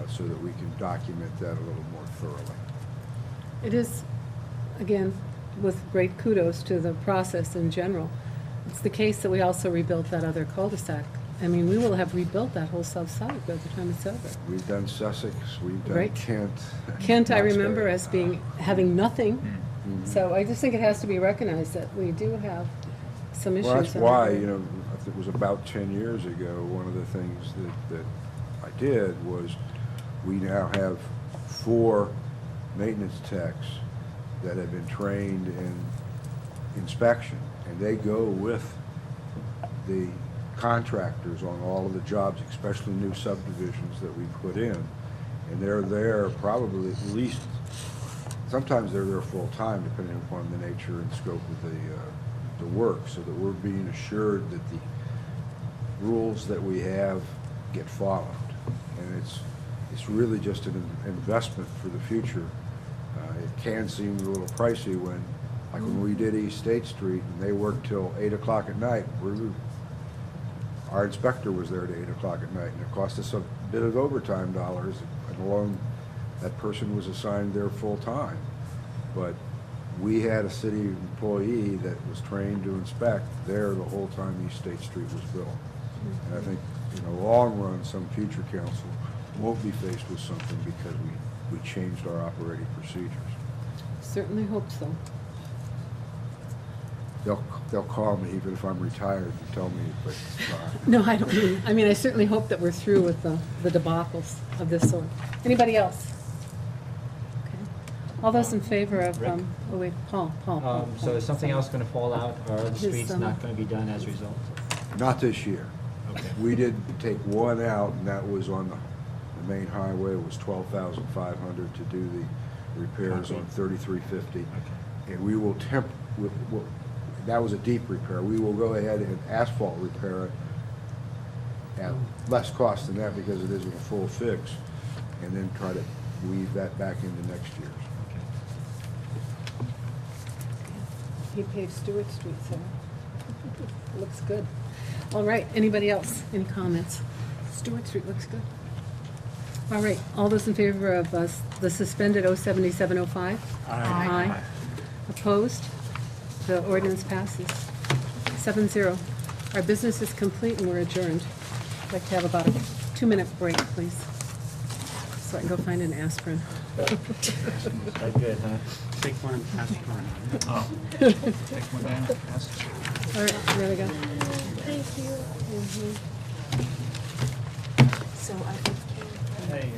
So that we can document that a little more thoroughly. It is, again, with great kudos to the process in general. It's the case that we also rebuilt that other cul-de-sac. I mean, we will have rebuilt that whole south side by the time it's over. We've done Sussex, we've done Right. Kent. Kent, I Knoxbury. remember as having nothing. Mhm. So I just think it has to be recognized that we do have some issues. Well, that's on why, our- you know, I think it was about 10 years ago, one of the things that I did was we now have 4 maintenance techs that have been trained in inspection, and they go with the contractors on all of the jobs, especially new subdivisions that we put in. And they're there probably at least, sometimes they're there full-time, depending upon the nature and scope of the work, so that we're being assured that the rules that we have get followed. And it's really just an investment for the future. It can seem a little pricey like when we did East State Street, and they worked till 8 o'clock at night. Our inspector was there at 8 o'clock at night, and it cost us a bit of overtime dollars, and alone that person was assigned there full-time. But we had a city employee that was trained to inspect there the whole time East State Street was built. And I think in the long run, some future council won't be faced with something because we changed our operating procedures. Certainly hope so. They'll call me even if I'm retired and tell me, but No, I don't mean, I mean, I certainly hope that we're through with the debacles of this sort. Anybody else? Okay. All those in favor of, Rick? oh wait, Paul. So is something else going to fall out, or are the His, streets not going to be done as a result? not this year. Okay. We did take one out, and that was on the main highway. It was $12,500 to do the repairs on Concrete. 3350. Okay. And we will that was a deep repair. We will go ahead and asphalt repair it at less cost than that because it isn't a full fix, and then try to weave that back into next year's. He paved Stewart Street, so looks good. All right, anybody else? Any comments? Stewart Street looks good. All right, all those in favor of the suspended 07705? Aye. Opposed? The ordinance passes 7-0. Our business is complete and we're adjourned. I'd like to have about a 2-minute break, please, so I can go find an aspirin. That good, huh? Take one and pass it on. Oh, take one down, pass it. All right, there we go. Thank you. So I think. Hey,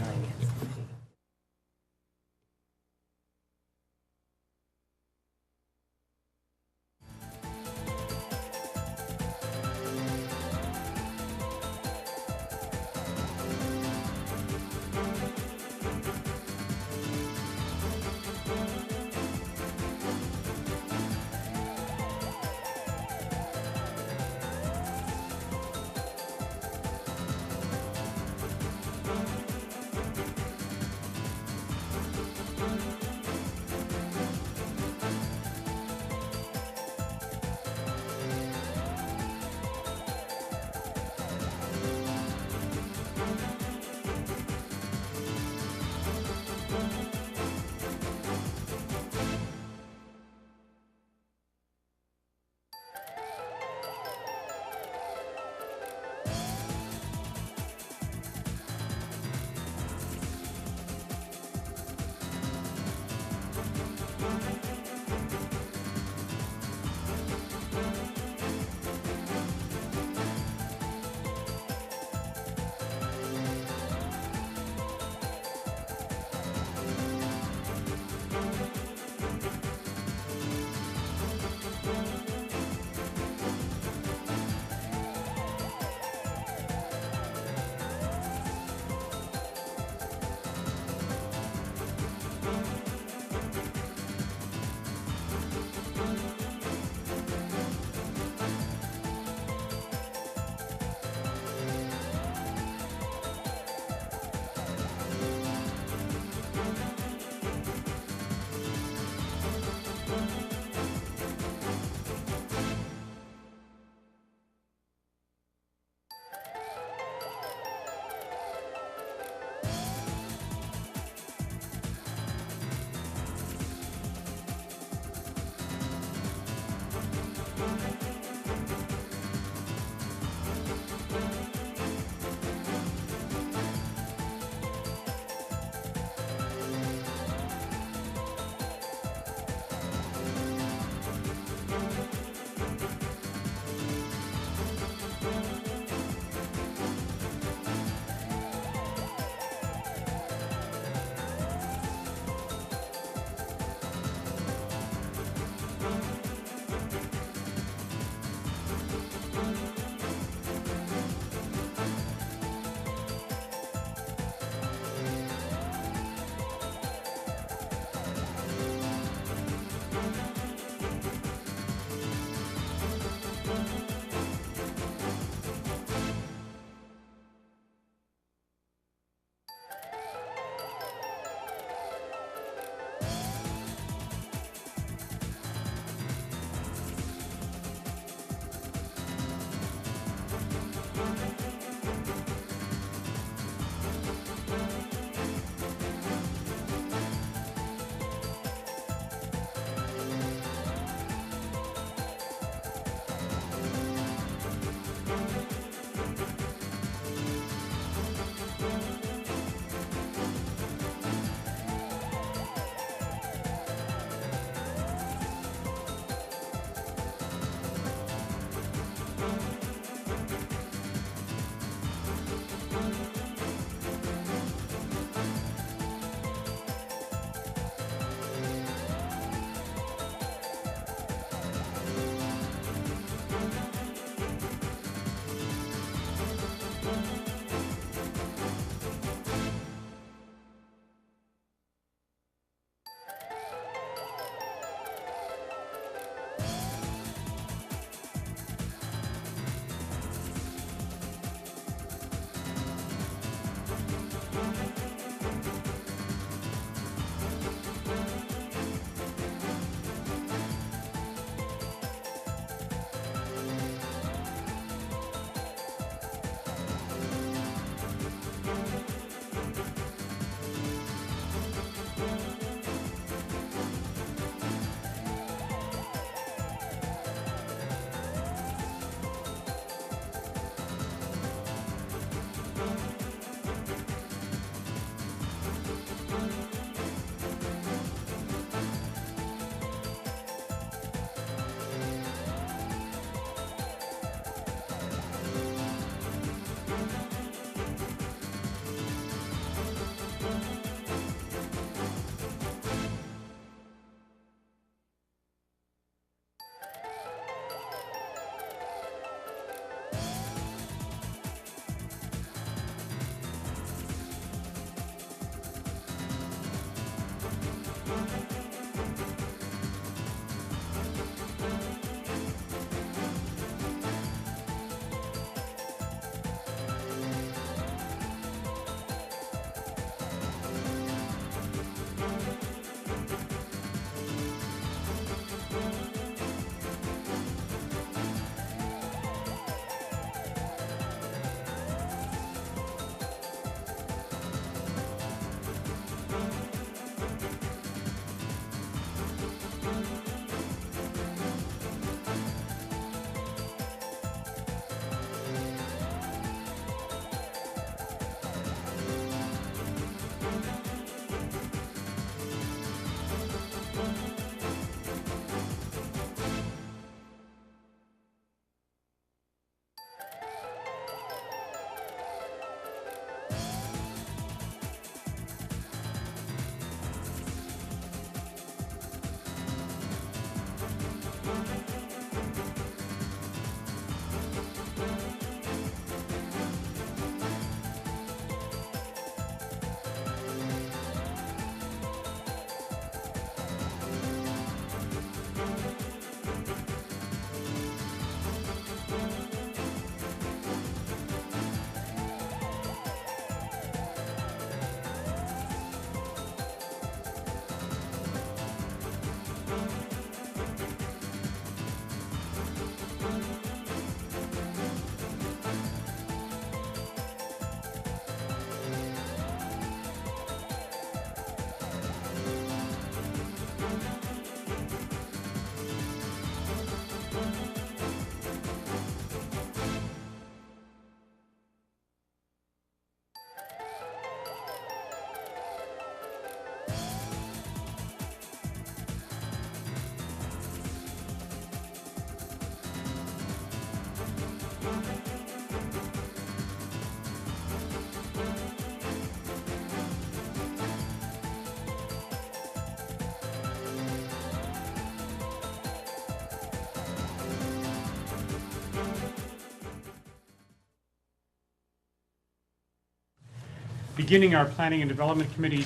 beginning our Planning and Development Committee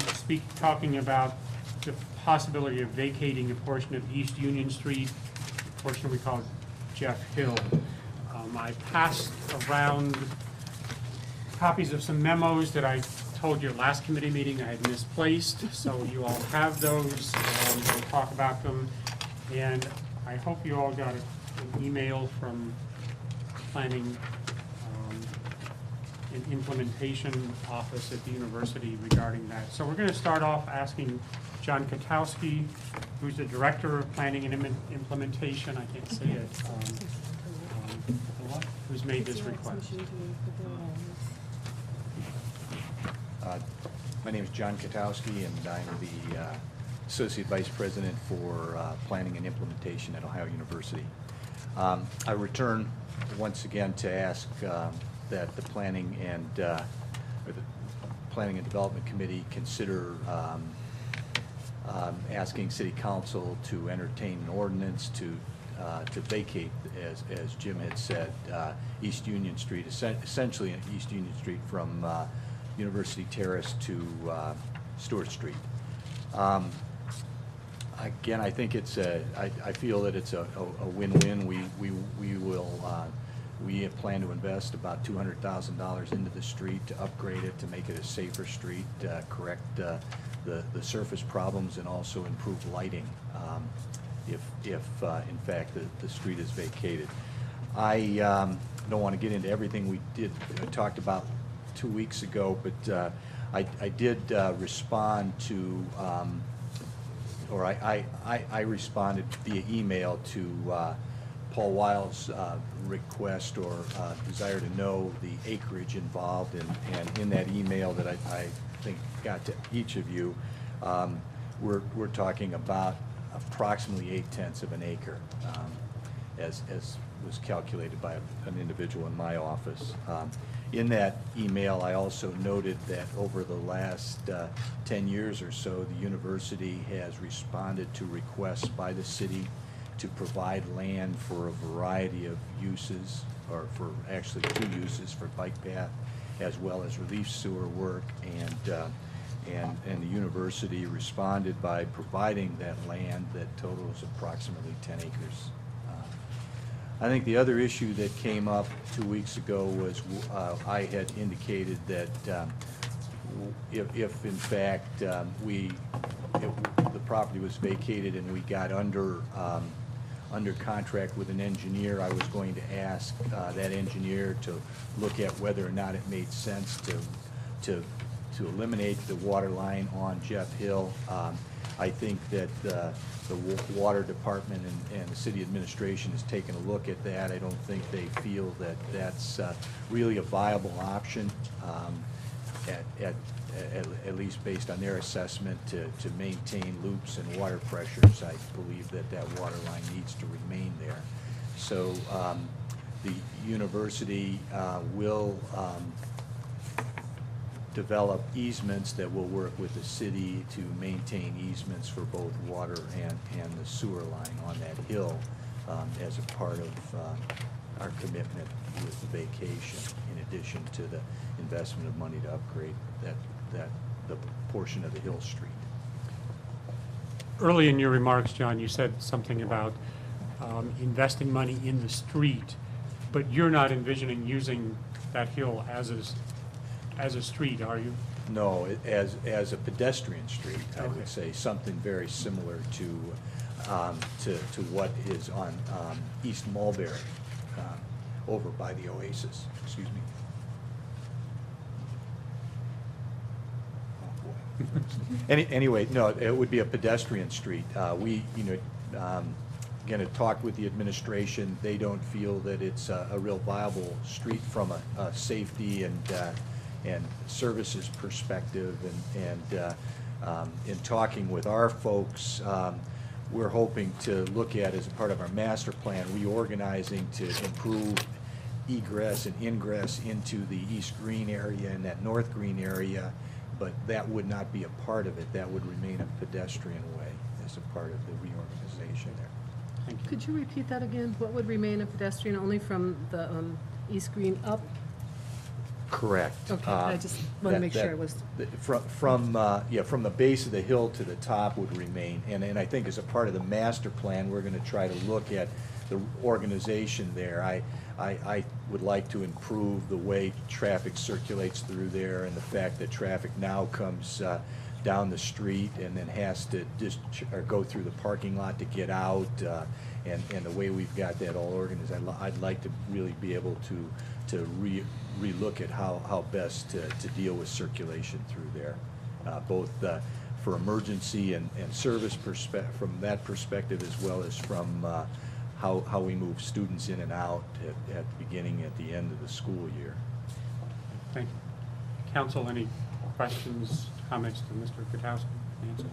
talking about the possibility of vacating a portion of East Union Street, a portion we call Jeff Hill. I passed around copies of some memos that I told your last committee meeting I had misplaced, so you all have those. We'll talk about them. And I hope you all got an email from Planning and Implementation Office at the university regarding that. So we're going to start off asking John Katowski, who's the Director of Planning and Implementation, I can't say it, who's made this request. My name is John Katowski, and I'm the Associate Vice President for Planning and Implementation at Ohio University. I return once again to ask that the Planning and Development Committee consider asking City Council to entertain an ordinance to vacate, as Jim had said, East Union Street, essentially East Union Street from University Terrace to Stewart Street. Again, I think it's I feel that it's a win-win. We plan to invest about $200,000 into the street to upgrade it, to make it a safer street, correct the surface problems, and also improve lighting if in fact the street is vacated. I don't want to get into everything we talked about 2 weeks ago, but I did respond to, or I responded via email to Paul Weil's request or desire to know the acreage involved, and in that email that I think got to each of you, we're talking about approximately 0.8 of an acre, as was calculated by an individual in my office. In that email, I also noted that over the last 10 years or so, the university has responded to requests by the city to provide land for a variety of uses, or for actually 2 uses, for bike path as well as relief sewer work, and the university responded by providing that land that totals approximately 10 acres. I think the other issue that came up 2 weeks ago was I had indicated that if in fact the property was vacated and we got under contract with an engineer, I was going to ask that engineer to look at whether or not it made sense to eliminate the water line on Jeff Hill. I think that the water department and the city administration has taken a look at that. I don't think they feel that that's really a viable option, at least based on their assessment, to maintain loops and water pressures. I believe that water line needs to remain there. So the university will develop easements that will work with the city to maintain easements for both water and the sewer line on that hill, as a part of our commitment with the vacation, in addition to the investment of money to upgrade the portion of the Hill Street. Early in your remarks, John, you said something about investing money in the street, but you're not envisioning using that hill as a street, are you? No, as a pedestrian street, I would Okay. say, something very similar to what is on East Mulberry, over by the Oasis. Excuse me. Oh, boy. Anyway, no, it would be a pedestrian street. Again, I talked with the administration. They don't feel that it's a real viable street from a safety and services perspective, and in talking with our folks, we're hoping to look at, as a part of our master plan, reorganizing to improve egress and ingress into the East Green area and that North Green area, but that would not be a part of it. That would remain a pedestrian way as a part of the reorganization there. Thank you. Could you repeat that again? What would remain a pedestrian only from the East Green up? Correct. Okay, I just want to make sure I was, From the base of the hill to the top would remain. And I think as a part of the master plan, we're going to try to look at the organization there. I would like to improve the way traffic circulates through there, and the fact that traffic now comes down the street and then has to or go through the parking lot to get out, and the way we've got that all organized. I'd like to really be able to relook at how best to deal with circulation through there, both for emergency and service from that perspective, as well as from how we move students in and out at the beginning, at the end of the school year. Thank you. Council, any questions, comments to Mr. Kutowski? Nancy?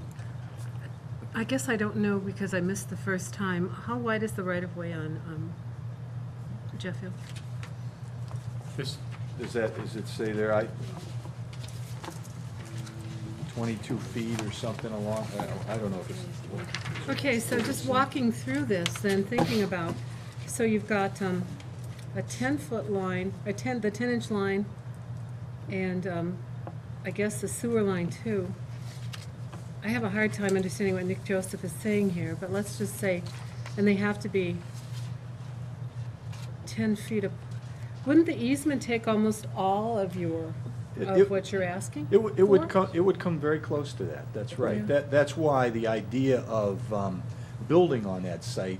I guess I don't know because I missed the first time. How wide is the right-of-way on Jeff Hill? Does it say there, 22 feet or something along, I don't know if it's. Okay, so just walking through this, then thinking about, so you've got a 10-foot line, the 10-inch line, and I guess the sewer line too. I have a hard time understanding what Nick Joseph is saying here, but let's just say, and they have to be 10 feet up. Wouldn't the easement take almost all of what you're asking? It would come very close to that, that's right. Yeah. That's why the idea of building on that site,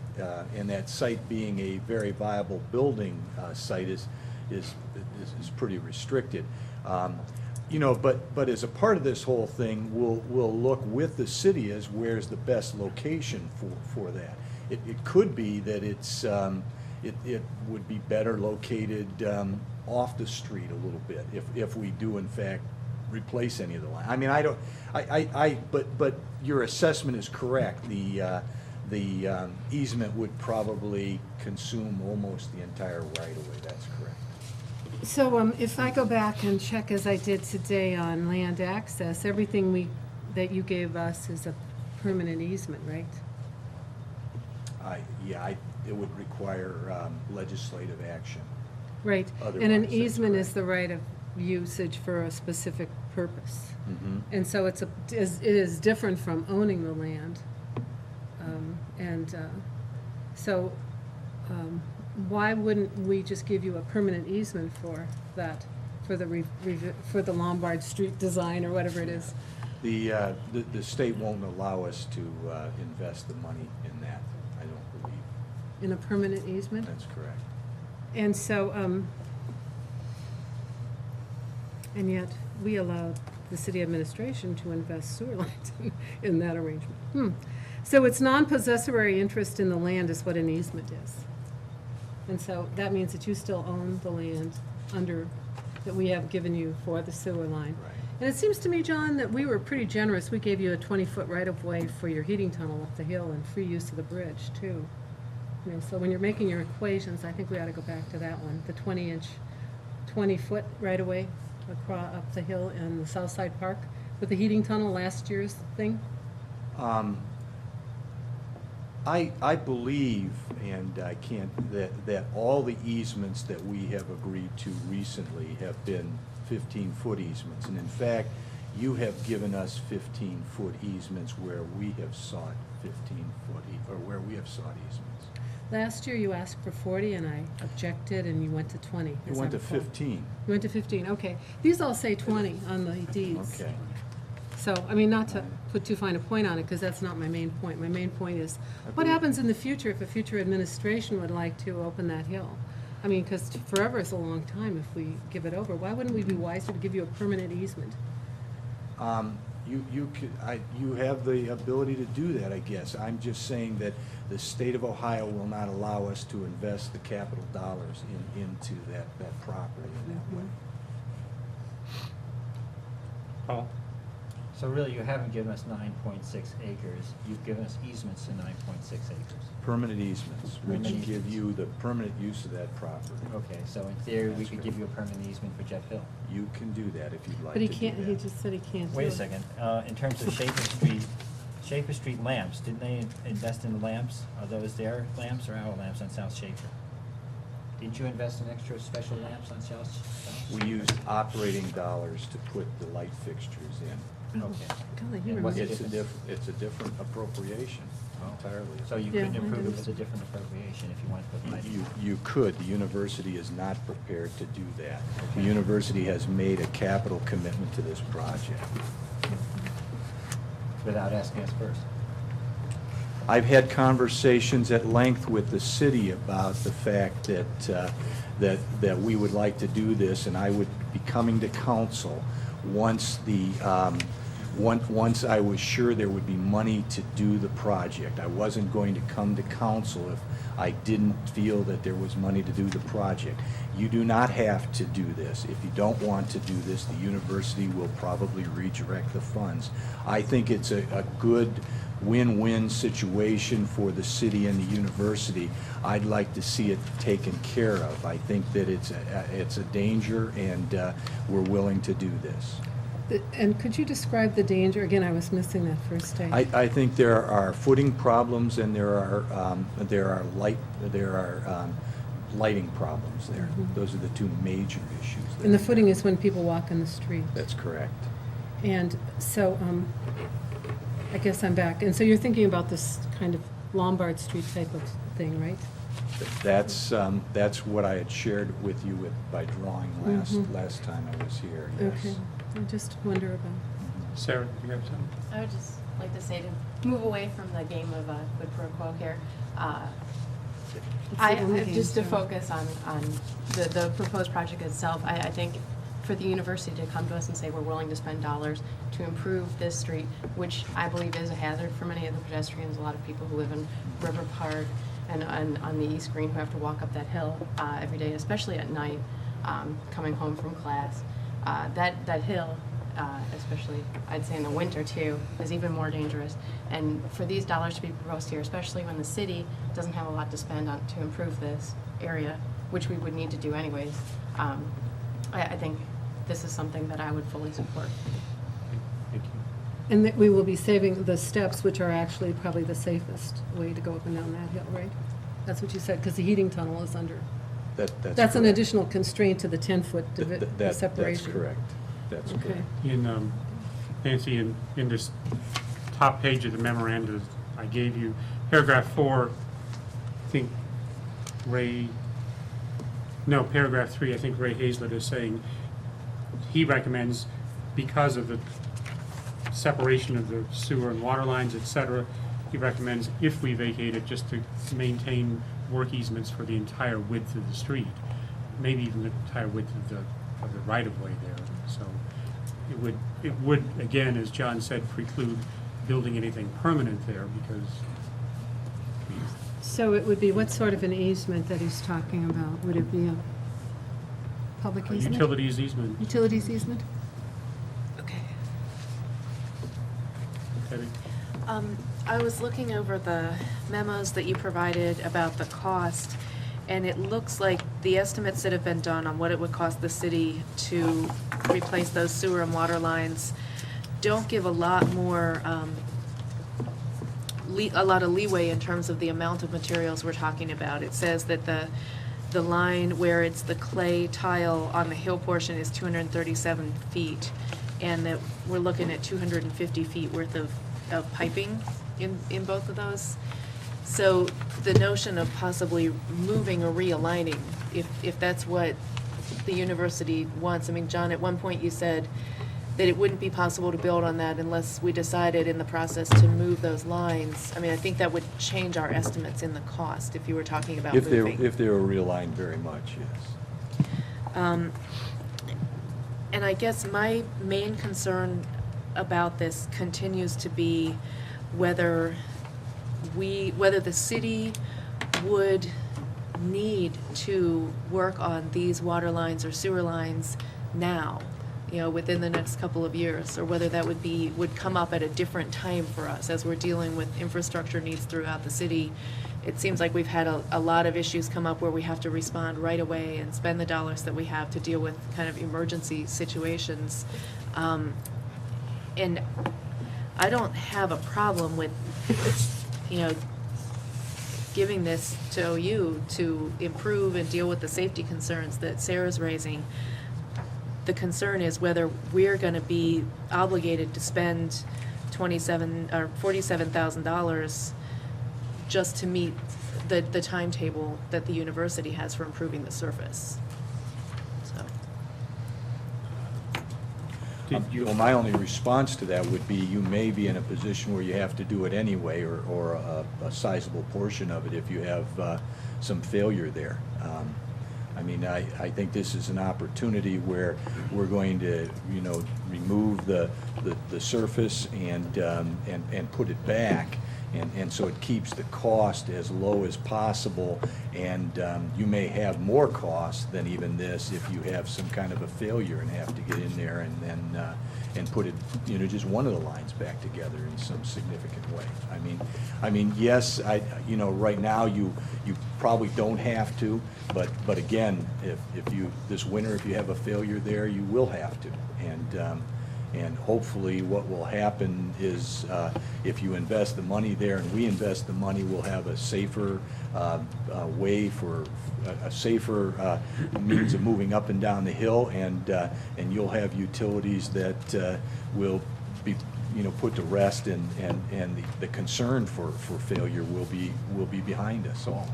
and that site being a very viable building site is pretty restricted. But as a part of this whole thing, we'll look with the city as where's the best location for that. It could be that it would be better located off the street a little bit if we do in fact replace any of the line. I mean, but your assessment is correct. The easement would probably consume almost the entire right-of-way, that's correct. So if I go back and check as I did today on land access, everything that you gave us is a permanent easement, right? It would require legislative action. Right, Otherwise, and an that's easement is correct. the right of usage for a specific purpose. Mhm. And so it is different from owning the land. Why wouldn't we just give you a permanent easement for that, for the Lombard Street design or whatever it is? The state won't allow us to invest the money in that, I don't believe. In a permanent easement? That's correct. And so, and yet, we allowed the city administration to invest sewer lines in that arrangement. So it's non-possessory interest in the land is what an easement is. And so that means that you still own the land that we have given you for the sewer line. Right. And it seems to me, John, that we were pretty generous. We gave you a 20-foot right-of-way for your heating tunnel up the hill and free use of the bridge, too. So when you're making your equations, I think we ought to go back to that one, the 20-foot right-of-way across up the hill in the South Side Park with the heating tunnel, last year's thing. I believe, and I can't, that all the easements that we have agreed to recently have been 15-foot easements. And in fact, you have given us 15-foot easements where we have sought 15-foot, or where we have sought easements. Last year, you asked for 40, and I objected, and you went to 20. You as I went to recall. 15. You went to 15, okay. These all say 20 on the deeds. Okay. So, I mean, not to put too fine a point on it, because that's not my main point. My main point is, what believe- happens in the future if a future administration would like to open that hill? I mean, because forever is a long time if we give it over. Why wouldn't we be wiser to give you a permanent easement? You have the ability to do that, I guess. I'm just saying that the state of Ohio will not allow us to invest the capital dollars into that property in that way. Paul? So really, you haven't given us 9.6 acres, you've given us easements to 9.6 acres. Permanent easements, which Permanent give you the permanent use of that property. Okay, so in theory, we That's could right. give you a permanent easement for Jeff Hill. You can do that if you'd like But he to do can't, he that. just said he can't do it. Wait a second, in terms of Schaefer Street lamps, didn't they invest in the lamps? Are those their lamps or our lamps on South Schaefer? Didn't you invest in extra special lamps on South? We used operating dollars to put the light fixtures in. Okay. Golly, you And what's remember. the difference? It's a different appropriation entirely. So you Yeah, couldn't I approve it didn't. with a different appropriation if you wanted to put lighting? You could. The university is not prepared to do that. The university has made a capital commitment to this project. Without asking us first? I've had conversations at length with the city about the fact that we would like to do this, and I would be coming to council once once I was sure there would be money to do the project. I wasn't going to come to council if I didn't feel that there was money to do the project. You do not have to do this. If you don't want to do this, the university will probably redirect the funds. I think it's a good win-win situation for the city and the university. I'd like to see it taken care of. I think that it's a danger, and we're willing to do this. And could you describe the danger? Again, I was missing that first day. I think there are footing problems, and there are lighting problems there. Those are the two major issues there. And the footing is when people walk in the street. That's correct. And so, I guess I'm back. And so you're thinking about this kind of Lombard Street type of thing, right? That's what I had shared with you by drawing last time I was here, yes. Okay. I just wonder about. Sarah, you have something? I would just like to say to move away from the game of quid pro quo here. It's the only game, Just to so- focus on the proposed project itself, I think for the university to come to us and say we're willing to spend dollars to improve this street, which I believe is a hazard for many of the pedestrians, a lot of people who live in River Park and on the East Green who have to walk up that hill every day, especially at night, coming home from class. That hill, especially I'd say in the winter too, is even more dangerous. And for these dollars to be proposed here, especially when the city doesn't have a lot to spend on to improve this area, which we would need to do anyways, I think this is something that I would fully support. Thank you. And that we will be saving the steps, which are actually probably the safest way to go up and down that hill, right? That's what you said, because the heating tunnel is under. That's an correct. additional constraint to the 10-foot separation. That's correct. That's Okay. correct. In, Nancy, in this top page of the memorandum I gave you, paragraph 4, I think paragraph 3, I think Ray Hazlett is saying he recommends, because of the separation of the sewer and water lines, et cetera, he recommends, if we vacate it, just to maintain work easements for the entire width of the street, maybe even the entire width of the right-of-way there. So it would, again, as John said, preclude building anything permanent there, because So it would be what sort of an easement that he's talking about? Would it be a public a easement? utilities easement. Utilities easement? Okay. Debbie? I was looking over the memos that you provided about the cost, and it looks like the estimates that have been done on what it would cost the city to replace those sewer and water lines don't give a lot more, a lot of leeway in terms of the amount of materials we're talking about. It says that the line where it's the clay tile on the hill portion is 237 feet, and that we're looking at 250 feet worth of piping in both of those. So the notion of possibly moving or realigning, if that's what the university wants. I mean, John, at one point you said that it wouldn't be possible to build on that unless we decided in the process to move those lines. I mean, I think that would change our estimates in the cost if you were talking about moving. If they were realigned very much, yes. And I guess my main concern about this continues to be whether the city would need to work on these water lines or sewer lines now, within the next couple of years, or whether that would come up at a different time for us as we're dealing with infrastructure needs throughout the city. It seems like we've had a lot of issues come up where we have to respond right away and spend the dollars that we have to deal with kind of emergency situations. And I don't have a problem with, giving this to OU to improve and deal with the safety concerns that Sarah's raising. The concern is whether we're gonna be obligated to spend $47,000 just to meet the timetable that the university has for improving the surface. So, Did you- Well, my only response to that would be you may be in a position where you have to do it anyway, or a sizable portion of it if you have some failure there. I mean, I think this is an opportunity where we're going to, remove the surface and put it back. And so it keeps the cost as low as possible, and you may have more cost than even this if you have some kind of a failure and have to get in there and put it, just one of the lines back together in some significant way. I mean, yes, right now you probably don't have to, but again, if you this winter if you have a failure there, you will have to, and hopefully what will happen is if you invest the money there and we invest the money, we'll have a safer way for a safer means of moving up and down the hill, and you'll have utilities that will be put to rest, and the concern for failure will be behind us all.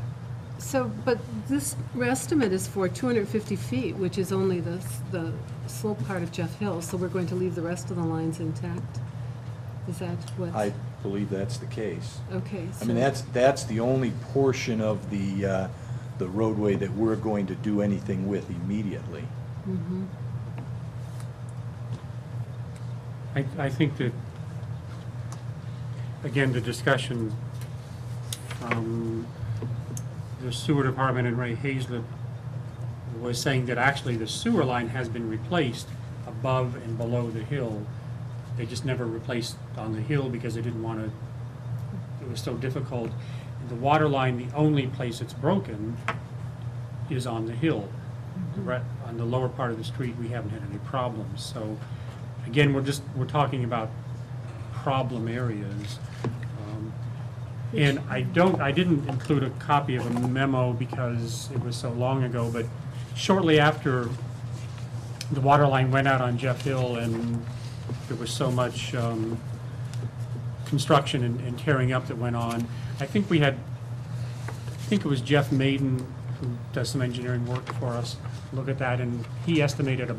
So, but this estimate is for 250 feet, which is only the slope part of Jeff Hill, so we're going to leave the rest of the lines intact? Is that what? I believe that's the case. Okay. I mean, that's the only portion of the roadway that we're going to do anything with immediately. Mm-hmm. I think that, again, the discussion from the sewer department and Ray Hazlett was saying that actually the sewer line has been replaced above and below the hill. They just never replaced on the hill because they didn't want to, it was so difficult. The water line, the only place it's broken is on the hill. On the lower part of the street, we haven't had any problems. So again, we're talking about problem areas. And I didn't include a copy of a memo because it was so long ago, but shortly after the water line went out on Jeff Hill and there was so much construction and tearing up that went on, I think it was Jeff Maiden, who does some engineering work for us, look at that, and he estimated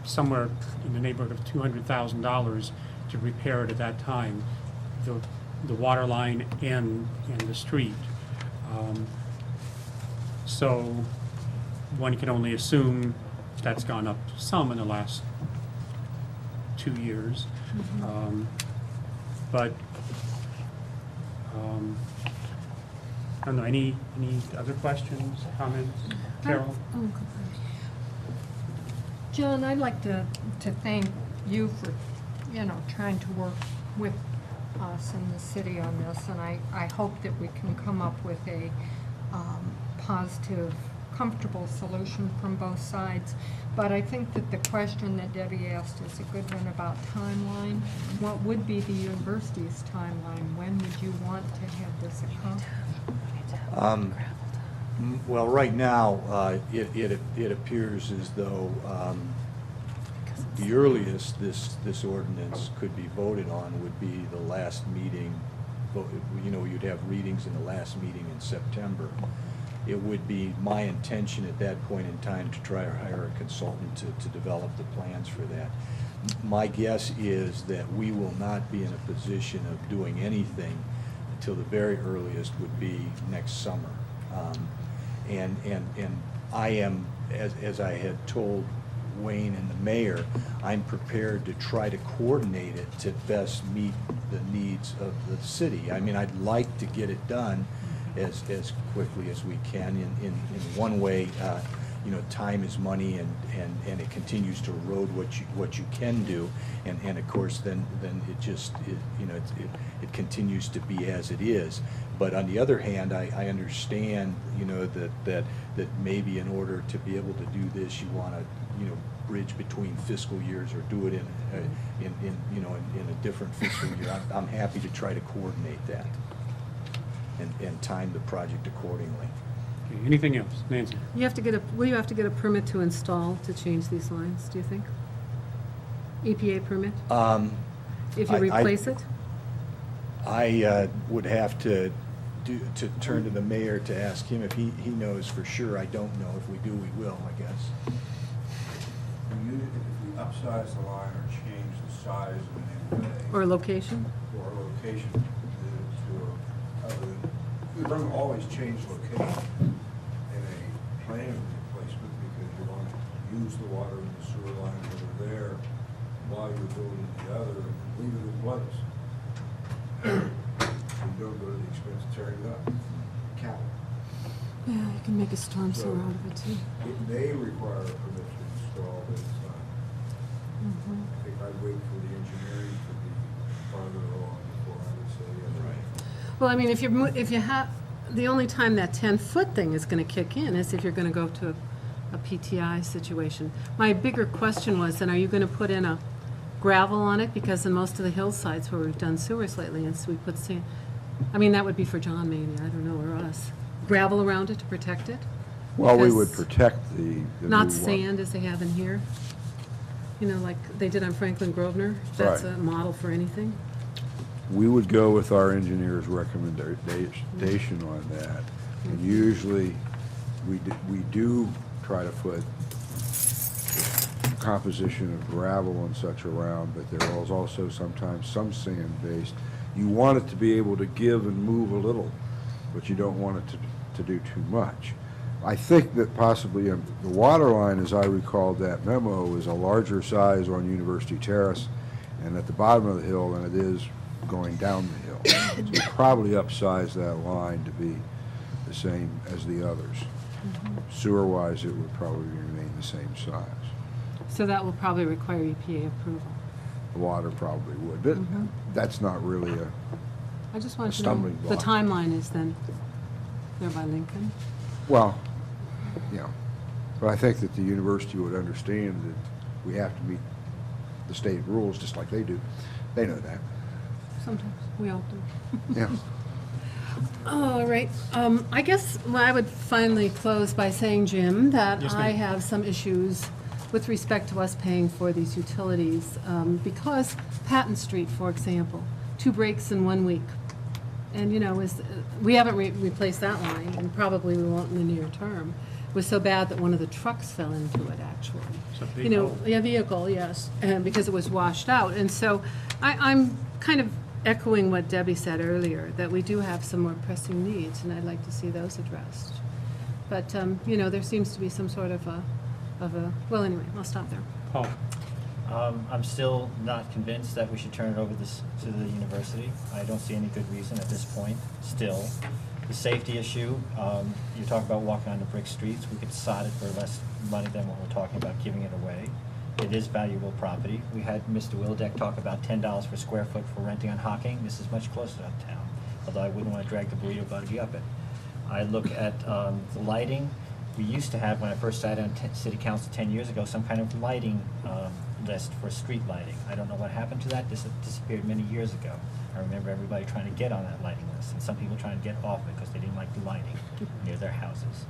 somewhere in the neighborhood of $200,000 to repair it at that time. The water line and the street. So one can only assume that's gone up some in the last 2 years. But I don't know, any other questions, comments? Carol? John, I'd like to thank you for, trying to work with us in the city on this, and I hope that we can come up with a positive, comfortable solution from both sides. But I think that the question that Debbie asked is a good one about timeline. What would be the university's timeline? When would you want to have this accomplished? Well, right now, it appears as though the earliest this ordinance could be voted on would be the last meeting. You'd have readings in the last meeting in September. It would be my intention at that point in time to try to hire a consultant to develop the plans for that. My guess is that we will not be in a position of doing anything until the very earliest would be next summer. And I am, as I had told Wayne and the mayor, I'm prepared to try to coordinate it to best meet the needs of the city. I mean, I'd like to get it done as quickly as we can. In one way, time is money, and it continues to erode what you can do, and of course then it just it continues to be as it is. But on the other hand, I understand that maybe in order to be able to do this, you want to bridge between fiscal years or do it in a different fiscal year. I'm happy to try to coordinate that. and time the project accordingly. Okay, anything else? Nancy? You have to get will you have to get a permit to install, to change these lines, do you think? EPA permit, if you I- replace it? I would have to turn to the mayor to ask him if he knows for sure. I don't know. If we do, we will, I guess. If we upsize the line or change the size of an way, Or location? or location we don't always change location in a plan replacement because you want to use the water and the sewer lines that are there while you're building the other and leave it in place. You don't go to the expense of tearing it up. Capital. Yeah, you can make a storm So- sewer out of it too. It may require a permit to install, but it's not. I think I'd wait for the engineering to be farther along before I would say yes. Well, I mean, if you have, the only time that 10-foot thing is going to kick in is if you're going to go to a PTI situation. My bigger question was, then are you going to put in a gravel on it? Because in most of the hillsides where we've done sewers lately, and so we put sand, I mean, that would be for John maybe, I don't know, or us. Gravel around it to protect it? Well, we would Because protect the new not one. sand as they have in here. You know, like they did on Franklin Grosvenor. That's Right. a model for anything. We would go with our engineer's recommendation on that. And usually, we do try to put composition of gravel and such around, but there is also sometimes some sand-based. You want it to be able to give and move a little, but you don't want it to do too much. I think that possibly the water line, as I recalled that memo, is a larger size on University Terrace and at the bottom of the hill than it is going down the hill. So you probably upsize that line to be the same as the others. Sewer-wise, it would probably remain the same size. So that will probably require EPA approval. The water probably would, but that's not really a, I just want A to know, stumbling the block. timeline is then there by Lincoln. well, you know, but I think that the university would understand that we have to meet the state rules just like they do. They know that. Sometimes, we all do. Yeah. All right, I guess I would finally close by saying, Jim, that Yes, I ma'am. have some issues with respect to us paying for these utilities, because Patton Street, for example, 2 breaks in 1 week. And, you know, we haven't replaced that line, and probably we won't in the near term. It was so bad that one of the trucks fell into it, actually. It's a big You know, hole. yeah, vehicle, yes, because it was washed out. And so I'm kind of echoing what Debbie said earlier, that we do have some more pressing needs, and I'd like to see those addressed. But, you know, there seems to be some sort of a, well, anyway, I'll stop there. Paul? I'm still not convinced that we should turn it over to the university. I don't see any good reason at this point, still. The safety issue, you talk about walking on the brick streets, we could sod it for less money than what we're talking about giving it away. It is valuable property. We had Mr. Wildeck talk about $10 per square foot for renting on Hocking. This is much closer uptown, although I wouldn't want to drag the burrito buggy up it. I look at the lighting. We used to have, when I first sat on city council 10 years ago, some kind of lighting list for street lighting. I don't know what happened to that. This disappeared many years ago. I remember everybody trying to get on that lighting list, and some people trying to get off it because they didn't like the lighting near their houses.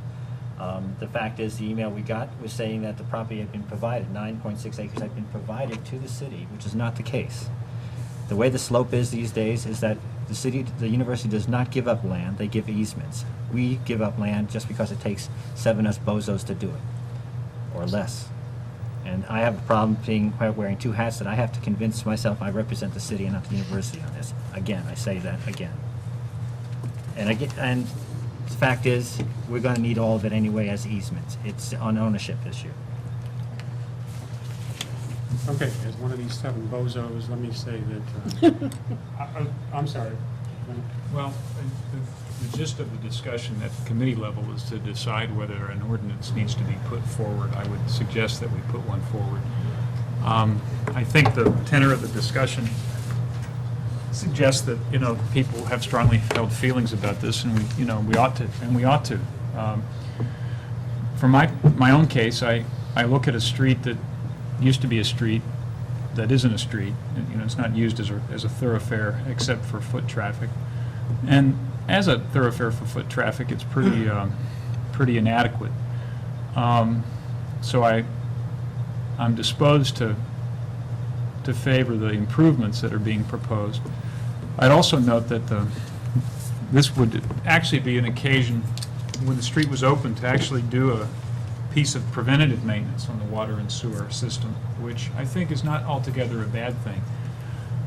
The fact is, the email we got was saying that the property had been provided, 9.6 acres had been provided to the city, which is not the case. The way the slope is these days is that the university does not give up land, they give easements. We give up land just because it takes 7 us bozos to do it, or less. And I have a problem wearing 2 hats, that I have to convince myself I represent the city and not the university on this. Again, I say that again. And the fact is, we're going to need all of it anyway as easements. It's an ownership issue. Okay, as one of these 7 bozos, let me say that, I'm sorry. Well, the gist of the discussion at the committee level is to decide whether an ordinance needs to be put forward. I would suggest that we put one forward. I think the tenor of the discussion suggests that, you know, people have strongly held feelings about this, and we ought to. For my own case, I look at a street that used to be a street that isn't a street. You know, it's not used as a thoroughfare except for foot traffic. And as a thoroughfare for foot traffic, it's pretty inadequate. So I'm disposed to favor the improvements that are being proposed. I'd also note that this would actually be an occasion, when the street was open, to actually do a piece of preventative maintenance on the water and sewer system, which I think is not altogether a bad thing.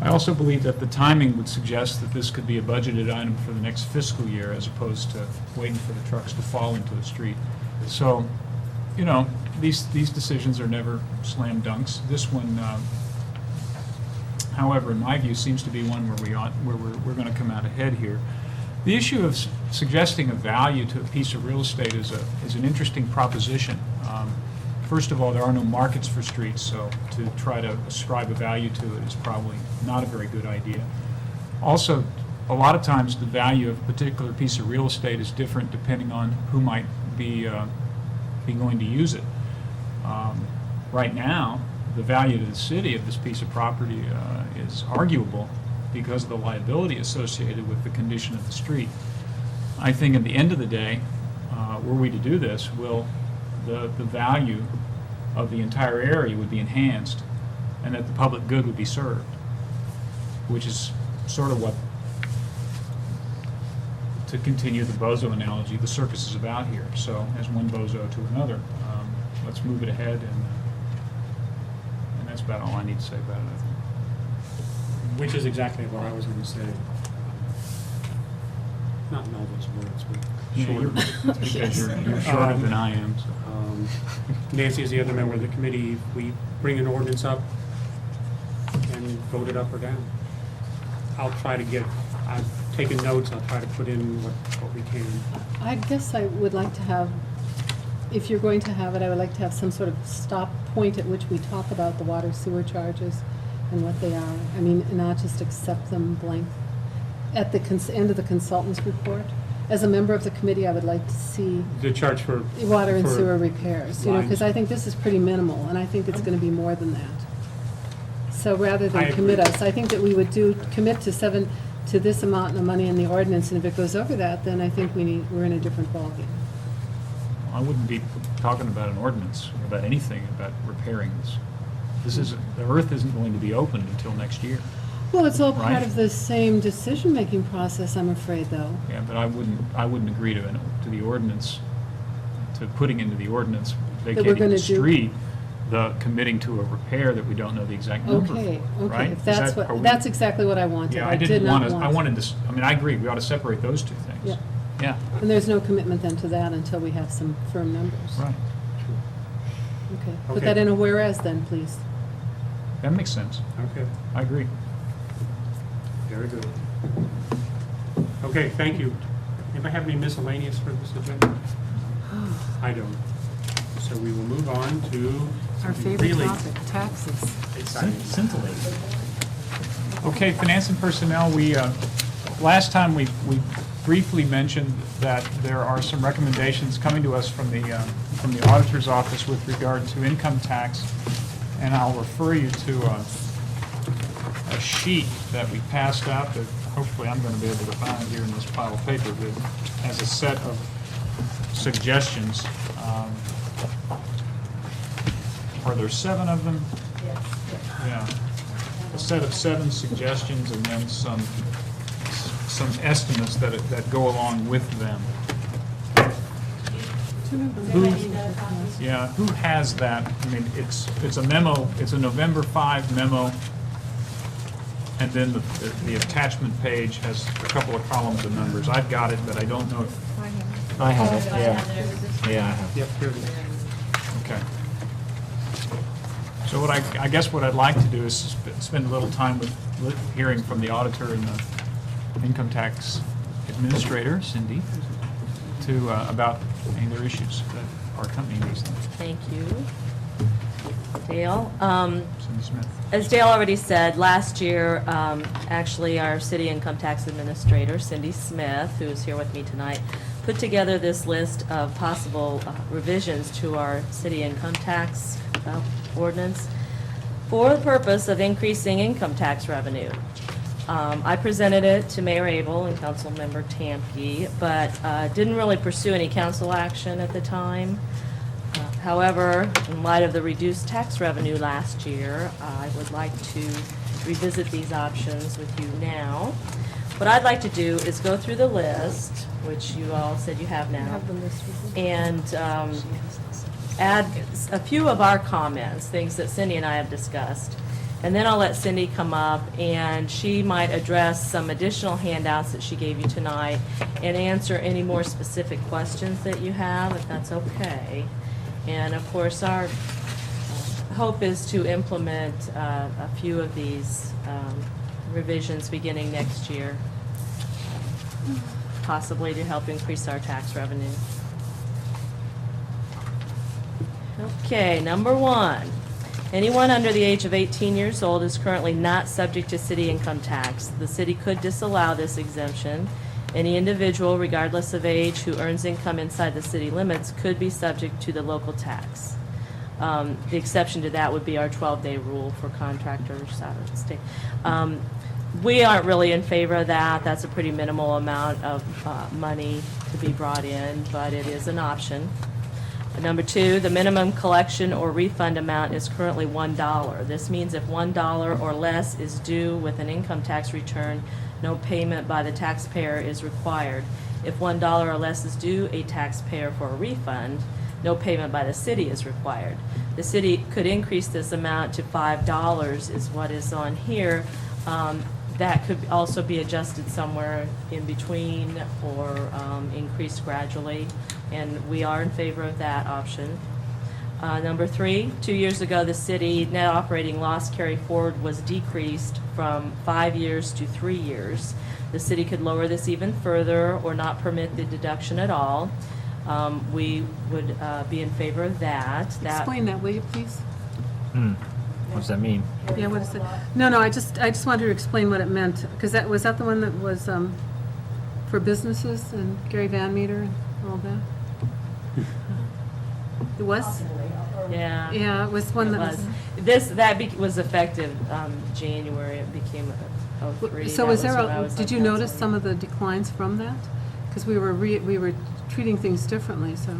I also believe that the timing would suggest that this could be a budgeted item for the next fiscal year, as opposed to waiting for the trucks to fall into the street. So, you know, these decisions are never slam dunks. This one, however, in my view, seems to be one where we're going to come out ahead here. The issue of suggesting a value to a piece of real estate is an interesting proposition. First of all, there are no markets for streets, so to try to ascribe a value to it is probably not a very good idea. Also, a lot of times the value of a particular piece of real estate is different depending on who might be going to use it. Right now, the value to the city of this piece of property is arguable because of the liability associated with the condition of the street. I think at the end of the day, were we to do this, the value of the entire area would be enhanced, and that the public good would be served, which is sort of what, to continue the bozo analogy, the circus is about here. So as one bozo to another, let's move it ahead, and that's about all I need to say about it, I think. Which is exactly what I was going to say. Not in all those words, but Yeah, shorter. because you're shorter than I am, so. Nancy is the other member of the committee. We bring an ordinance up and vote it up or down. I've taken notes, I'll try to put in what we can. I guess I would like to have, if you're going to have it, I would like to have some sort of stop point at which we talk about the water sewer charges and what they are. I mean, not just accept them blank. At the end of the consultant's report, as a member of the committee, I would like to see The charge for... water and for sewer repairs, you know, because lines. I think this is pretty minimal, and I think it's going to be more than that. So rather I than commit agree. us, I think that we would commit to this amount of money in the ordinance, and if it goes over that, then I think we're in a different ballgame. I wouldn't be talking about an ordinance, or about anything about repairing this. The earth isn't going to be opened until next year. Well, it's all part Right. of the same decision-making process, I'm afraid, though. Yeah, but I wouldn't agree to the ordinance, to putting into the ordinance we're vacating gonna the do- street, the committing to a repair that we don't know the exact number for, Okay, right? okay, Is that- are we- that's exactly what I wanted. Yeah, I did not want. I wanted this, I mean, I agree, we ought to separate those two things. Yeah. Yeah, And there's no commitment then to that until we have some firm numbers. right. Okay, put Okay. that in a whereas then, please. That makes sense. Okay, I agree. very good. Okay, thank you. Anybody have any miscellaneous for this agenda? I don't. So we will move on to Our something favorite really topic, taxes. exciting. Scintillating. Okay, finance and personnel, last time we briefly mentioned that there are some recommendations coming to us from the auditor's office with regard to income tax, and I'll refer you to a sheet that we passed out that hopefully I'm going to be able to find here in this pile of paper that has a set of suggestions. Are there 7 of them? Yes. Yeah. A set of 7 suggestions and then some estimates that go along with them. Yeah, who has that? I mean, it's a memo, it's a November 5 memo, and then the attachment page has a couple of columns of numbers. I've got it, but I don't know if, I have it, yeah. Yeah, I have. Yep, here it is. okay. So what I guess what I'd like to do is spend a little time with hearing from the auditor and the income tax administrator, Cindy, about any of their issues that are accompanying these things. Thank you. Dale. Cindy Smith. As Dale already said, last year, actually, our city income tax administrator, Cindy Smith, who is here with me tonight, put together this list of possible revisions to our city income tax ordinance for the purpose of increasing income tax revenue. I presented it to Mayor Abel and Councilmember Tamke, but didn't really pursue any council action at the time. However, in light of the reduced tax revenue last year, I would like to revisit these options with you now. What I'd like to do is go through the list, which you all said you have now, and add a few of our comments, things that Cindy and I have discussed. And then I'll let Cindy come up, and she might address some additional handouts that she gave you tonight and answer any more specific questions that you have, if that's okay. And of course, our hope is to implement a few of these revisions beginning next year, possibly to help increase our tax revenue. Okay, number one. Anyone under the age of 18 years old is currently not subject to city income tax. The city could disallow this exemption. Any individual, regardless of age, who earns income inside the city limits could be subject to the local tax. The exception to that would be our 12-day rule for contractors out of the state. We aren't really in favor of that. That's a pretty minimal amount of money to be brought in, but it is an option. Number two, the minimum collection or refund amount is currently $1. This means if $1 or less is due with an income tax return, no payment by the taxpayer is required. If $1 or less is due a taxpayer for a refund, no payment by the city is required. The city could increase this amount to $5 is what is on here. That could also be adjusted somewhere in between or increased gradually, and we are in favor of that option. Number three, 2 years ago, the city net operating loss carry forward was decreased from 5 years to 3 years. The city could lower this even further or not permit the deduction at all. We would be in favor of that. Explain that, will you, please? What does that mean? Yeah, what is it? No, I just wanted to explain what it meant, because was that the one that was for businesses and Gary Van Meter and all that? It was? Yeah. Yeah, it was one It that was. was. Was effective January. It became 03. So That was there, when I was did on you notice council. some of the declines from that? Because we were treating things differently, so,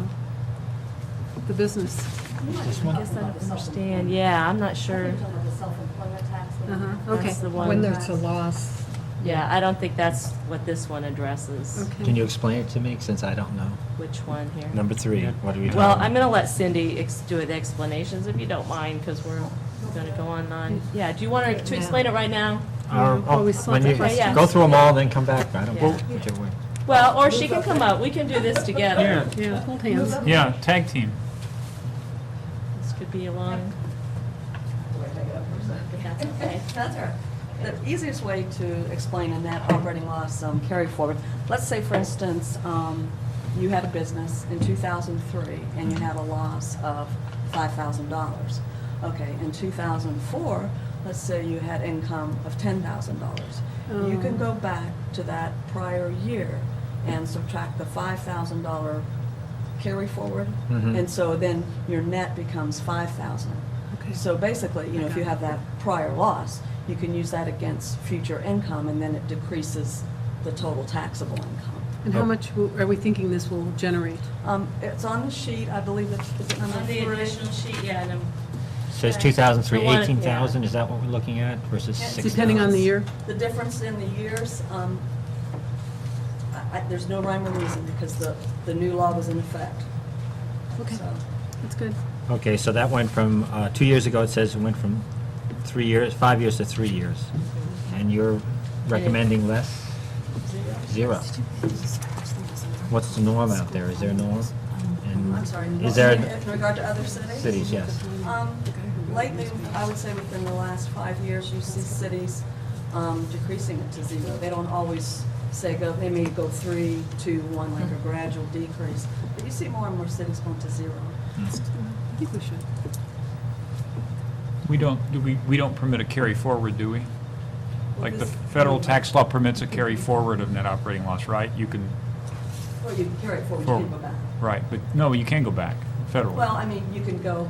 the business. I guess I don't understand. Yeah, I'm not sure. Okay. That's the one. When there's a loss. Yeah, I don't think that's what this one addresses. Okay. Can you explain it to me, since I don't know? Which one here? Number three, what are we talking Well, about? I'm going to let Cindy do the explanations, if you don't mind, because we're going to go on. Yeah, do you want her to explain it right now? Oh, we still have When you the questions. Yeah. go through them all, then come back. I don't Yeah. care whichever way. Well, or she can come up. We can do this together. Yeah, hold hands. Yeah, tag team. This could be a long. That's okay. That's all right. The easiest way to explain a net operating loss carry forward, let's say, for instance, you had a business in 2003 and you had a loss of $5,000. Okay, in 2004, let's say you had income of $10,000. You can go back to that prior year and subtract the $5,000 carry forward, and so then your net becomes $5,000. Okay. So basically, if you have that prior loss, you can use that against future income, and then it decreases the total taxable income. And how much are we thinking this will generate? It's on the sheet, I believe it's, is it number On the 3? additional sheet, yeah, and Says 2003, The one- 18,000, is that what we're looking at, versus Yeah. 6,000? Depending on the year? The difference in the years, there's no rhyme or reason, because the new law was in effect. Okay, So, that's good. Okay, so that went from, 2 years ago, it says it went from 5 years to 3 years. And you're recommending less? Zero. What's the norm out there? Is there a norm? And I'm sorry. Is there In regard to other cities? cities, yes. Lately, I would say within the last 5 years, you see cities decreasing it to zero. They don't always they may go 3, 2, 1, like a gradual decrease. But you see more and more cities going to zero. I think we should. We don't permit a carry forward, do we? Like the federal tax law permits a carry forward of net operating loss, right? You can, Well, you can carry it forward, you can go back. right, but no, you can go back, federal. Well, I mean, you can go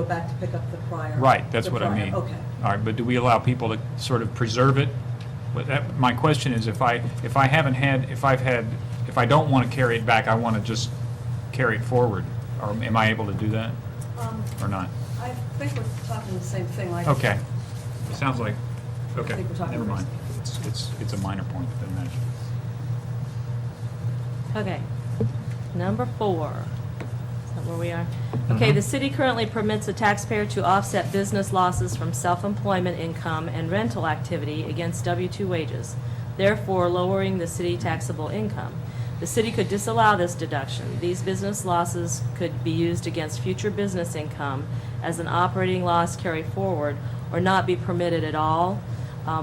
back to pick up the prior. Right, that's the what I prior. mean. Okay. All right, but do we allow people to sort of preserve it But that, my question is, if I don't want to carry it back, I want to just carry it forward, or am I able to do that, or not? I think we're talking the same thing, like. Okay. It sounds like, okay, I think we're talking never mind. about- It's a minor point, doesn't matter. Okay. Number 4. Is that where we are? Okay, the city currently permits a taxpayer to offset business losses from self-employment income and rental activity against W-2 wages, therefore lowering the city taxable income. The city could disallow this deduction. These business losses could be used against future business income as an operating loss carry forward or not be permitted at all.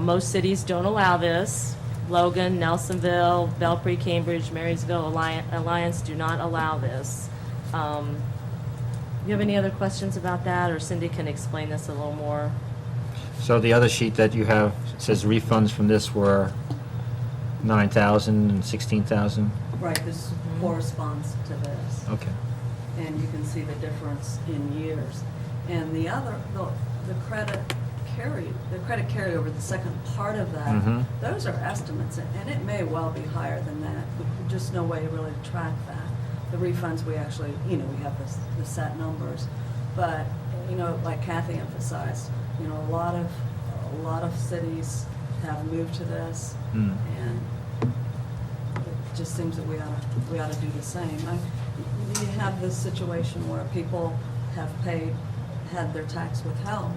Most cities don't allow this. Logan, Nelsonville, Belpre, Cambridge, Marysville, Alliance do not allow this. You have any other questions about that, or Cindy can explain this a little more? So the other sheet that you have says refunds from this were 9,000 and 16,000? Right, this corresponds to this. Okay. And you can see the difference in years. And the other, the credit carryover, the second part of that, Mhm. those are estimates, and it may well be higher than that. Just no way really to track that. The refunds, we actually, we have the set numbers. But, like Kathy emphasized, a lot of cities have moved to this, Mm. and it just seems that we ought to do the same. You have this situation where people have had their tax withheld,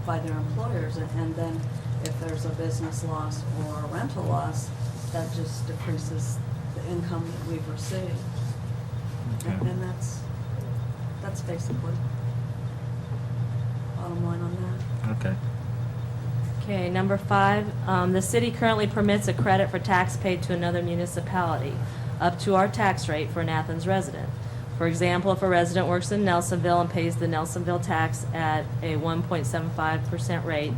by their employers, and then if there's a business loss or a rental loss, that just decreases the income that we've received. Okay. And that's basically bottom line on that. Okay. Okay, number 5, the city currently permits a credit for tax paid to another municipality up to our tax rate for an Athens resident. For example, if a resident works in Nelsonville and pays the Nelsonville tax at a 1.75% rate,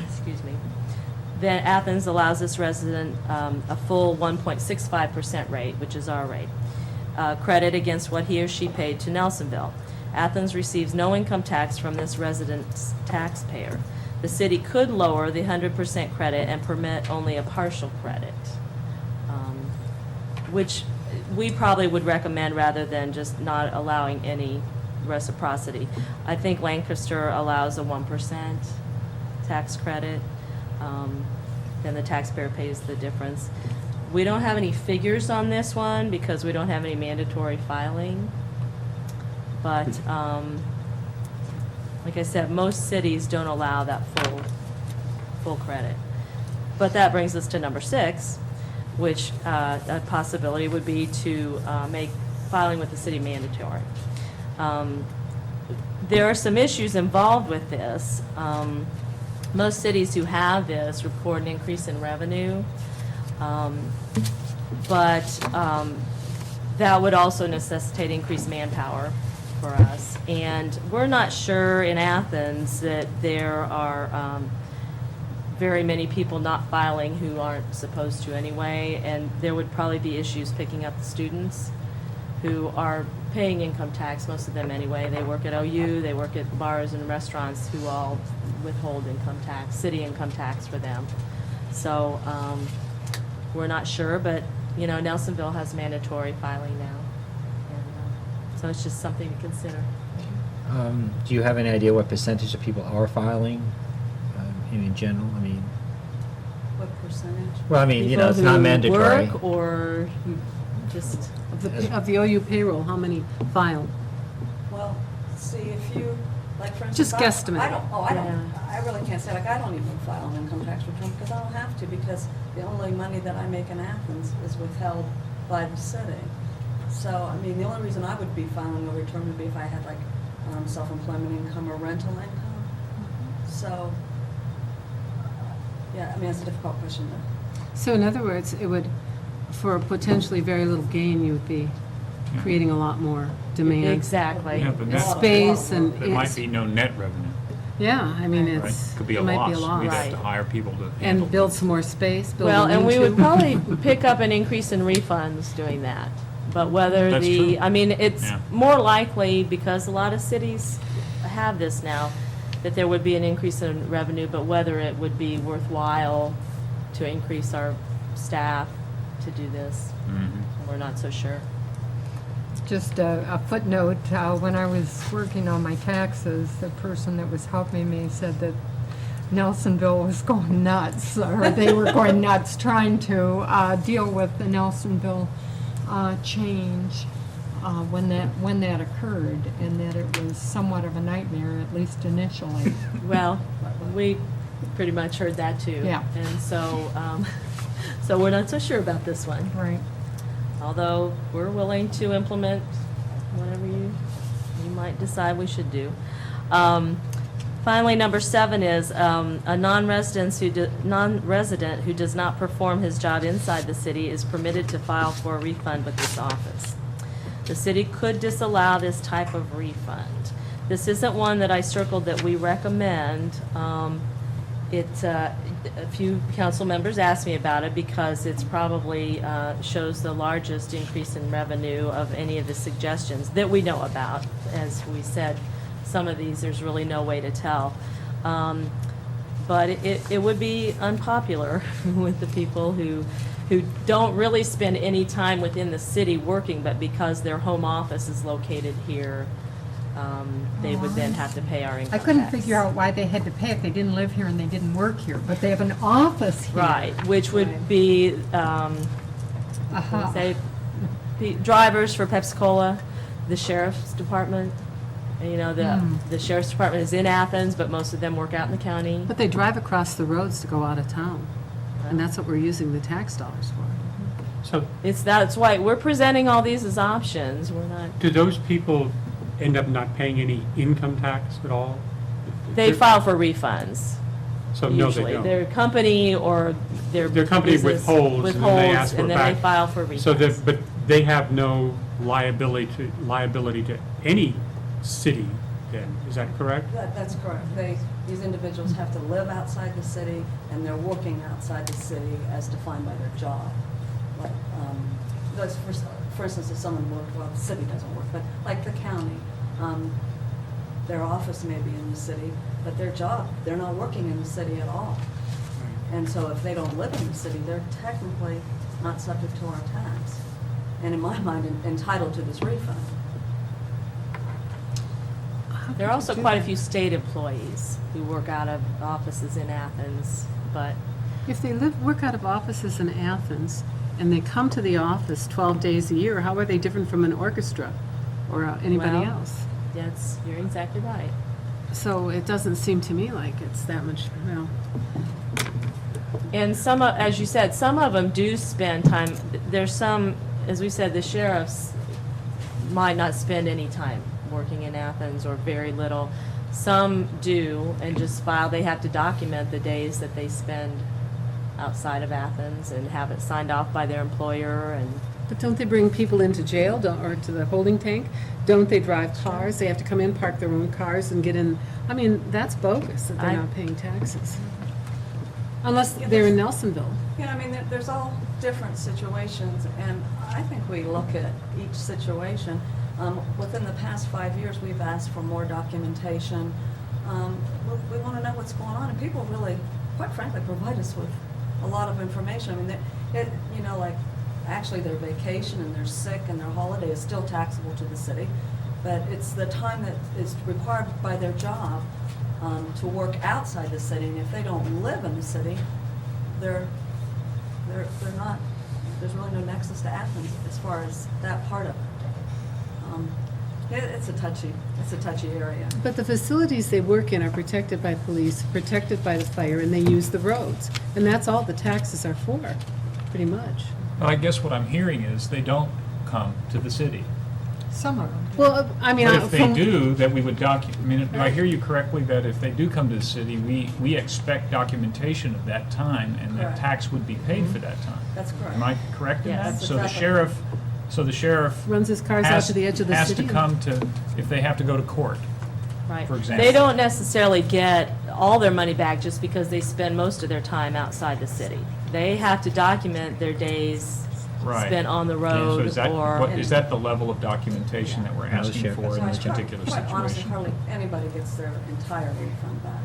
excuse me, then Athens allows this resident a full 1.65% rate, which is our rate, credit against what he or she paid to Nelsonville. Athens receives no income tax from this resident's taxpayer. The city could lower the 100% credit and permit only a partial credit, which we probably would recommend rather than just not allowing any reciprocity. I think Lancaster allows a 1% tax credit, then the taxpayer pays the difference. We don't have any figures on this one because we don't have any mandatory filing, but like I said, most cities don't allow that full credit. But that brings us to number 6, which a possibility would be to make filing with the city mandatory. There are some issues involved with this. Most cities who have this report an increase in revenue, but that would also necessitate increased manpower for us. And we're not sure in Athens that there are very many people not filing who aren't supposed to anyway, and there would probably be issues picking up the students who are paying income tax, most of them anyway. They work at OU, they work at bars and restaurants who all withhold income tax, city income tax for them. So we're not sure, but Nelsonville has mandatory filing now. And, so it's just something to consider. Do you have any idea what percentage of people are filing in general? I mean, What percentage? well, I mean, People it's not who mandatory. work or just, Of the OU payroll, how many file? Well, see, if you, like, for instance. Just I guesstimate. I really can't say, I don't even file an income tax return because I don't have to, because the only money that I make in Athens is withheld by the city. So, I mean, the only reason I would be filing a return would be if I had like self-employment income or rental income. So, yeah, I mean, it's a difficult question to. So in other words, it would, for potentially very little gain, you would be creating a lot more demand. exactly. Yeah, but that- Space and. There might be no net revenue, Yeah, I mean, right? it's, Could be it a might be a loss. loss. We'd have to Right. hire people to handle And build some more space, build Well, a and we would lean-to. probably pick up an increase in refunds doing that. But whether That's true. I mean, it's Yeah. more likely, because a lot of cities have this now, that there would be an increase in revenue, but whether it would be worthwhile to increase our staff to do this, we're not so sure. Just a footnote, when I was working on my taxes, the person that was helping me said that Nelsonville was going nuts, or they were going nuts trying to deal with the Nelsonville change when that occurred, and that it was somewhat of a nightmare, at least initially. Well, we pretty much heard that too. Yeah. And so, so we're not so sure about this one. Right. Although we're willing to implement whatever you might decide we should do. Finally, number 7 is a non-resident who does not perform his job inside the city is permitted to file for a refund with this office. The city could disallow this type of refund. This isn't one that I circled that we recommend. A few council members asked me about it because it's probably shows the largest increase in revenue of any of the suggestions that we know about. As we said, some of these, there's really no way to tell. But it would be unpopular with the people who don't really spend any time within the city working, but because their home office is located here, they would then have to pay our income I couldn't tax. figure out why they had to pay if they didn't live here and they didn't work here, but they have an office here. Right, which would be, say, drivers for Pepsi-Cola, the sheriff's department. You know, the sheriff's department is in Athens, but most of them work out in the county. But they drive across the roads to go out of town, and that's what we're using the tax dollars for. So That's why we're presenting all these as options. We're not. do those people end up not paying any income tax at all? They file for refunds. So no, they Usually, don't. their company or their company business withholds, and then they ask for it and then back. they file for refunds. So that, but they have no liability to any city then, is that correct? That's correct. These individuals have to live outside the city, and they're working outside the city as defined by their job. Like, that's for instance, if someone worked, well, the city doesn't work, but like the county, their office may be in the city, but their job, they're not working in the city at all. And so if they don't live in the city, they're technically not subject to our tax. And in my mind, entitled to this refund. There are also quite a few state employees who work out of offices in Athens, but If they work out of offices in Athens, and they come to the office 12 days a year, how are they different from an orchestra or anybody Well, else? you're exactly right. So it doesn't seem to me like it's that much, well, And as you said, some of them do spend time, there's some, as we said, the sheriffs might not spend any time working in Athens or very little. Some do and just file, they have to document the days that they spend outside of Athens and have it signed off by their employer and. but don't they bring people into jail or to the holding tank? Don't they drive cars? They have to come in, park their own cars and get in. I mean, that's bogus that they're not paying taxes. Unless they're in Nelsonville. Yeah, I mean, there's all different situations, and I think we look at each situation. Within the past 5 years, we've asked for more documentation. We want to know what's going on, and people really, quite frankly, provide us with a lot of information. I mean, like, actually their vacation and their sick and their holiday is still taxable to the city, but it's the time that is required by their job to work outside the city, and if they don't live in the city, they're not, there's really no nexus to Athens as far as that part of it. It's a touchy area. But the facilities they work in are protected by police, protected by the fire, and they use the roads. And that's all the taxes are for, pretty much. But I guess what I'm hearing is they don't come to the city. Some of them. Well, I mean, But if they do, that we would document, I mean, do I hear you correctly that if they do come to the city, we expect documentation of that time and that Correct. tax would be paid for that time? That's correct. Am I correct in Yes. that? That's So the exactly. sheriff runs his cars out has to the edge of the has city. to come to, if they have to go to court. Right. For example. They don't necessarily get all their money back just because they spend most of their time outside the city. They have to document their days Right. spent on the So road is that, or. is that the level of documentation that we're No, asking sure. for in Right, this particular quite honestly, situation? hardly anybody gets their entire refund back.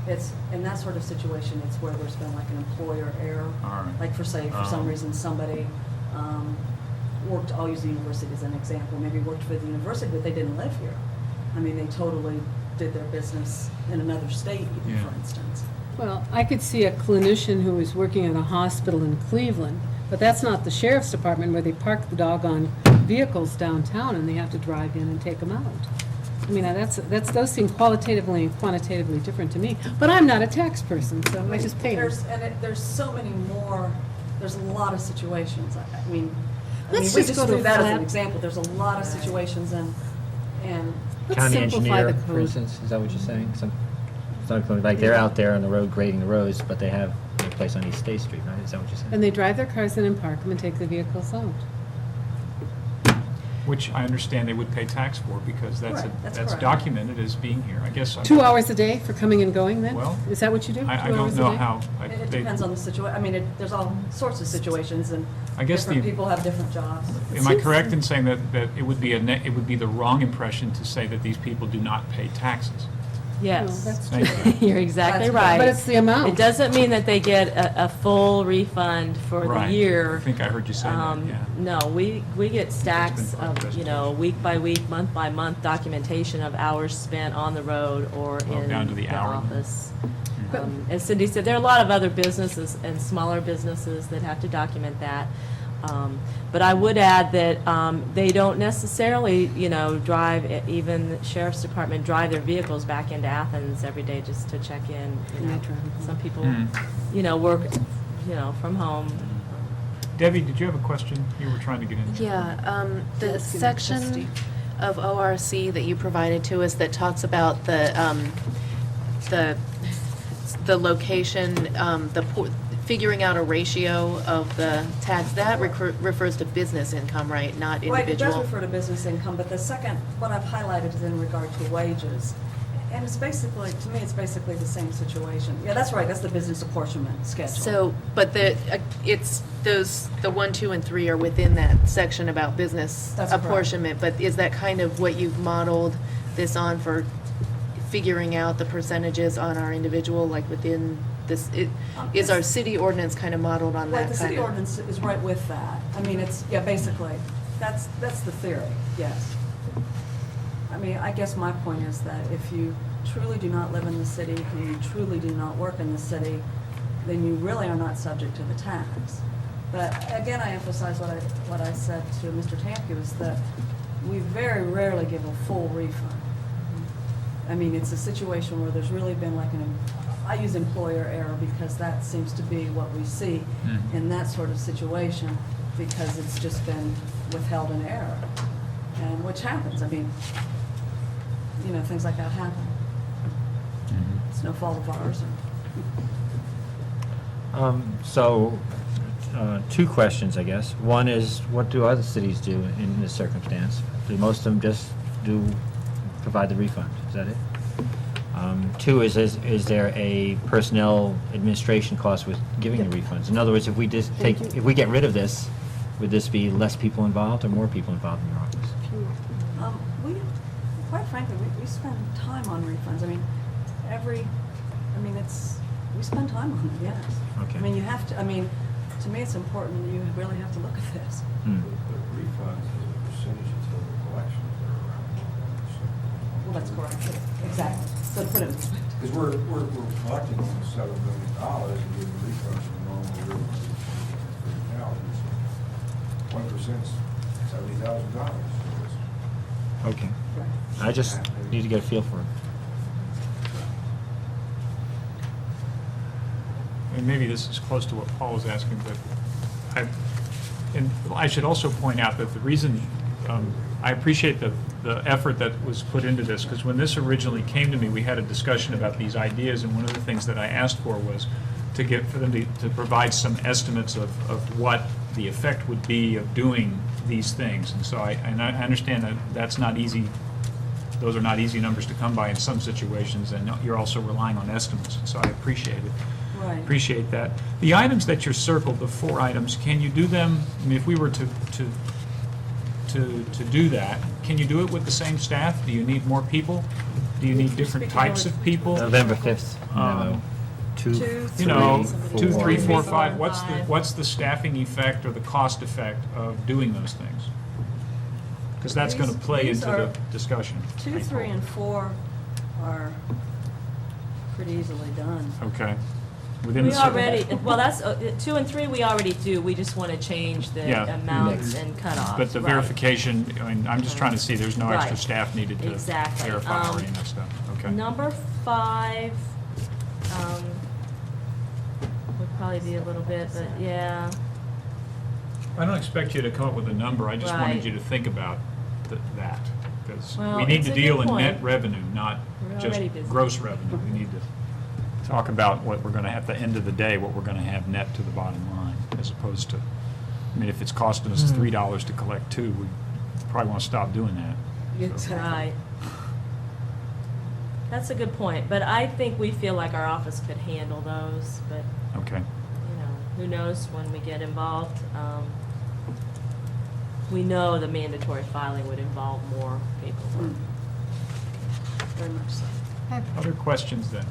It's, in that sort of situation, it's where there's been like an employer error. All right. Like for say, for some reason, somebody worked, I'll use the university as an example, maybe worked for the university, but they didn't live here. I mean, they totally did their business in another state, even, Yeah. for instance. Well, I could see a clinician who was working at a hospital in Cleveland, but that's not the sheriff's department where they park the doggone vehicles downtown and they have to drive in and take them out. I mean, those seem qualitatively and quantitatively different to me, but I'm not a tax person, so I just pay them. There's so many more, there's a lot of situations. I mean, Let's we just go to do that as flat- an example. There's a lot of situations and Let's County simplify engineer, the for code. instance, is that what you're saying? Like they're out there on the road grading the roads, but they have a place on East State Street, right? Is that what you're saying? And they drive their cars in and park them and take the vehicles out. Which I understand they would pay tax for because Right, that's correct. documented as being here. I guess. 2 hours a day for coming and going then? Well, Is that what you do? I 2 don't hours a know day? how. it depends on the situation. I mean, there's all sorts of situations and I guess different the- people have different jobs. Am I correct in saying that it would be it would be the wrong impression to say that these people do not pay taxes? Yes. that's Thank you. You're exactly That's right. But it's the amount. It doesn't mean that they get a full refund for the Right. year. I think I heard you say that, yeah. No, we get stacks part of the of, week by week, month by month documentation of hours spent on the road or Oh, in down to the the hour. office. But- As Cindy said, there are a lot of other businesses and smaller businesses that have to document that. But I would add that they don't necessarily, drive, even the sheriff's department drive their vehicles back into Athens every day just to check in. Some people, work, from home. Debbie, did you have a question you were trying to get into? Yeah, the Yes, section Christie. of ORC that you provided to us that talks about the location, figuring out a ratio of the tax, that refers to business income, right, not Right, it does individual? refer to business income, but the second, what I've highlighted is in regard to wages. And it's basically, to me, it's basically the same situation. Yeah, that's right, that's the business apportionment schedule. So, but it's the 1, 2, and 3 are within that section about business That's correct. apportionment, but is that kind of what you've modeled this on for figuring out the percentages on our individual, like within this, is our city ordinance kind of modeled on that Right, kind the of? city ordinance is right with that. I mean, it's, yeah, basically, that's the theory, yes. I mean, I guess my point is that if you truly do not live in the city and you truly do not work in the city, then you really are not subject to the tax. But again, I emphasize what I said to Mr. Tamke was that we very rarely give a full refund. I mean, it's a situation where there's really been like I use employer error because that seems to be what we see in that sort of situation because it's just been withheld in error. And which happens, I mean, things like that happen. It's no fault of ours. So, 2 questions, I guess. One is, what do other cities do in this circumstance? Do most of them just provide the refund? Is that it? 2 is there a personnel administration cost with giving the refunds? In other words, if we get rid of this, would this be less people involved or more people involved in your office? Quite frankly, we spend time on refunds. I mean, we spend time on it, yes. Okay. I mean, you have to, to me, it's important, you really have to look at this. Hmm. The refunds is a percentage of total collections that are around the corner, so. Well, that's correct, exactly. So put it in perspective. Because we're collecting almost $7 million and giving refunds from normal year of $30,000. 1% is $70,000. Okay. I just need to get a feel for it. And maybe this is close to what Paul was asking, but I should also point out that the reason, I appreciate the effort that was put into this, because when this originally came to me, we had a discussion about these ideas, and one of the things that I asked for was for them to provide some estimates of what the effect would be of doing these things. And so I understand that that's not easy. Those are not easy numbers to come by in some situations, and you're also relying on estimates, so I appreciate it. Right. Appreciate that. The items that you're circled, the 4 items, can you do them, I mean, if we were to do that, can you do it with the same staff? Do you need more people? Do you need different types of people? November 5th. Two, Two, You know, 2, 3, 4, 5, Five. what's the staffing effect or the cost effect of doing those things? Because that's going to play These into the are- discussion. 2, 3, and 4 are pretty easily done. Okay. Within We the cir- already, well, that's, 2 and 3 we already do, we just want to change the Yeah. amounts and cutoffs. But the right. verification, I mean, I'm just trying to see, there's no extra Right. staff needed to Exactly. verify or any of that stuff. Okay. Number 5, would probably be a little bit, but yeah. I don't expect you to come up with a number, I just wanted Right. you to think about that. Because Well, we need it's to a good deal in net point. revenue, not We're just already busy. gross revenue. We need to talk about what we're going to, at the end of the day, what we're going to have net to the bottom line, as opposed to, I mean, if it's costing us $3 to collect 2, we probably want to stop doing that. Right. That's a good point, but I think we feel like our office could handle those, but, Okay. you know, who knows when we get involved. We know the mandatory filing would involve more paperwork. Very much so. Other questions then?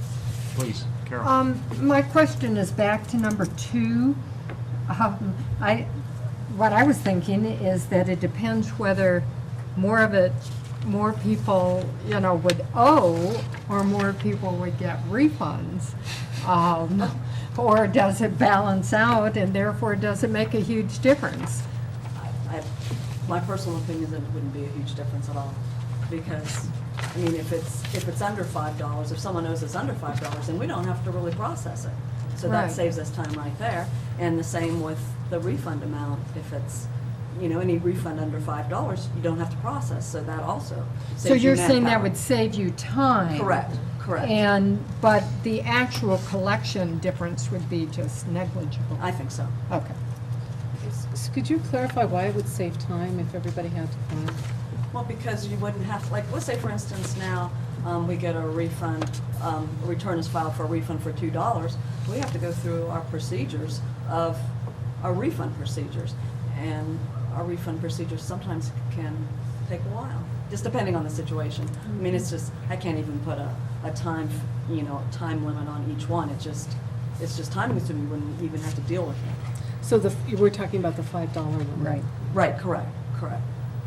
Please, Carol. My question is back to number 2. What I was thinking is that it depends whether more people, would owe, or more people would get refunds. Or does it balance out, and therefore does it make a huge difference? My personal opinion is that it wouldn't be a huge difference at all, because, I mean, if it's under $5, if someone knows it's under $5, then we don't have to really process it. So that Right. saves us time right there. And the same with the refund amount. If it's, any refund under $5, you don't have to process, so that also saves So you you're saying that manpower. would save you time? Correct, correct. But the actual collection difference would be just negligible? I think so. Okay. Could you clarify why it would save time if everybody had to file? Well, because you wouldn't have, like, let's say, for instance, now, we get a refund, a return is filed for a refund for $2. We have to go through our procedures of our refund procedures. And our refund procedures sometimes can take a while, just depending on the situation. I mean, it's just, I can't even put a time, time limit on each one. It's just time consuming. You wouldn't even have to deal with it. So we're talking about the $5 one? Right. Right, correct.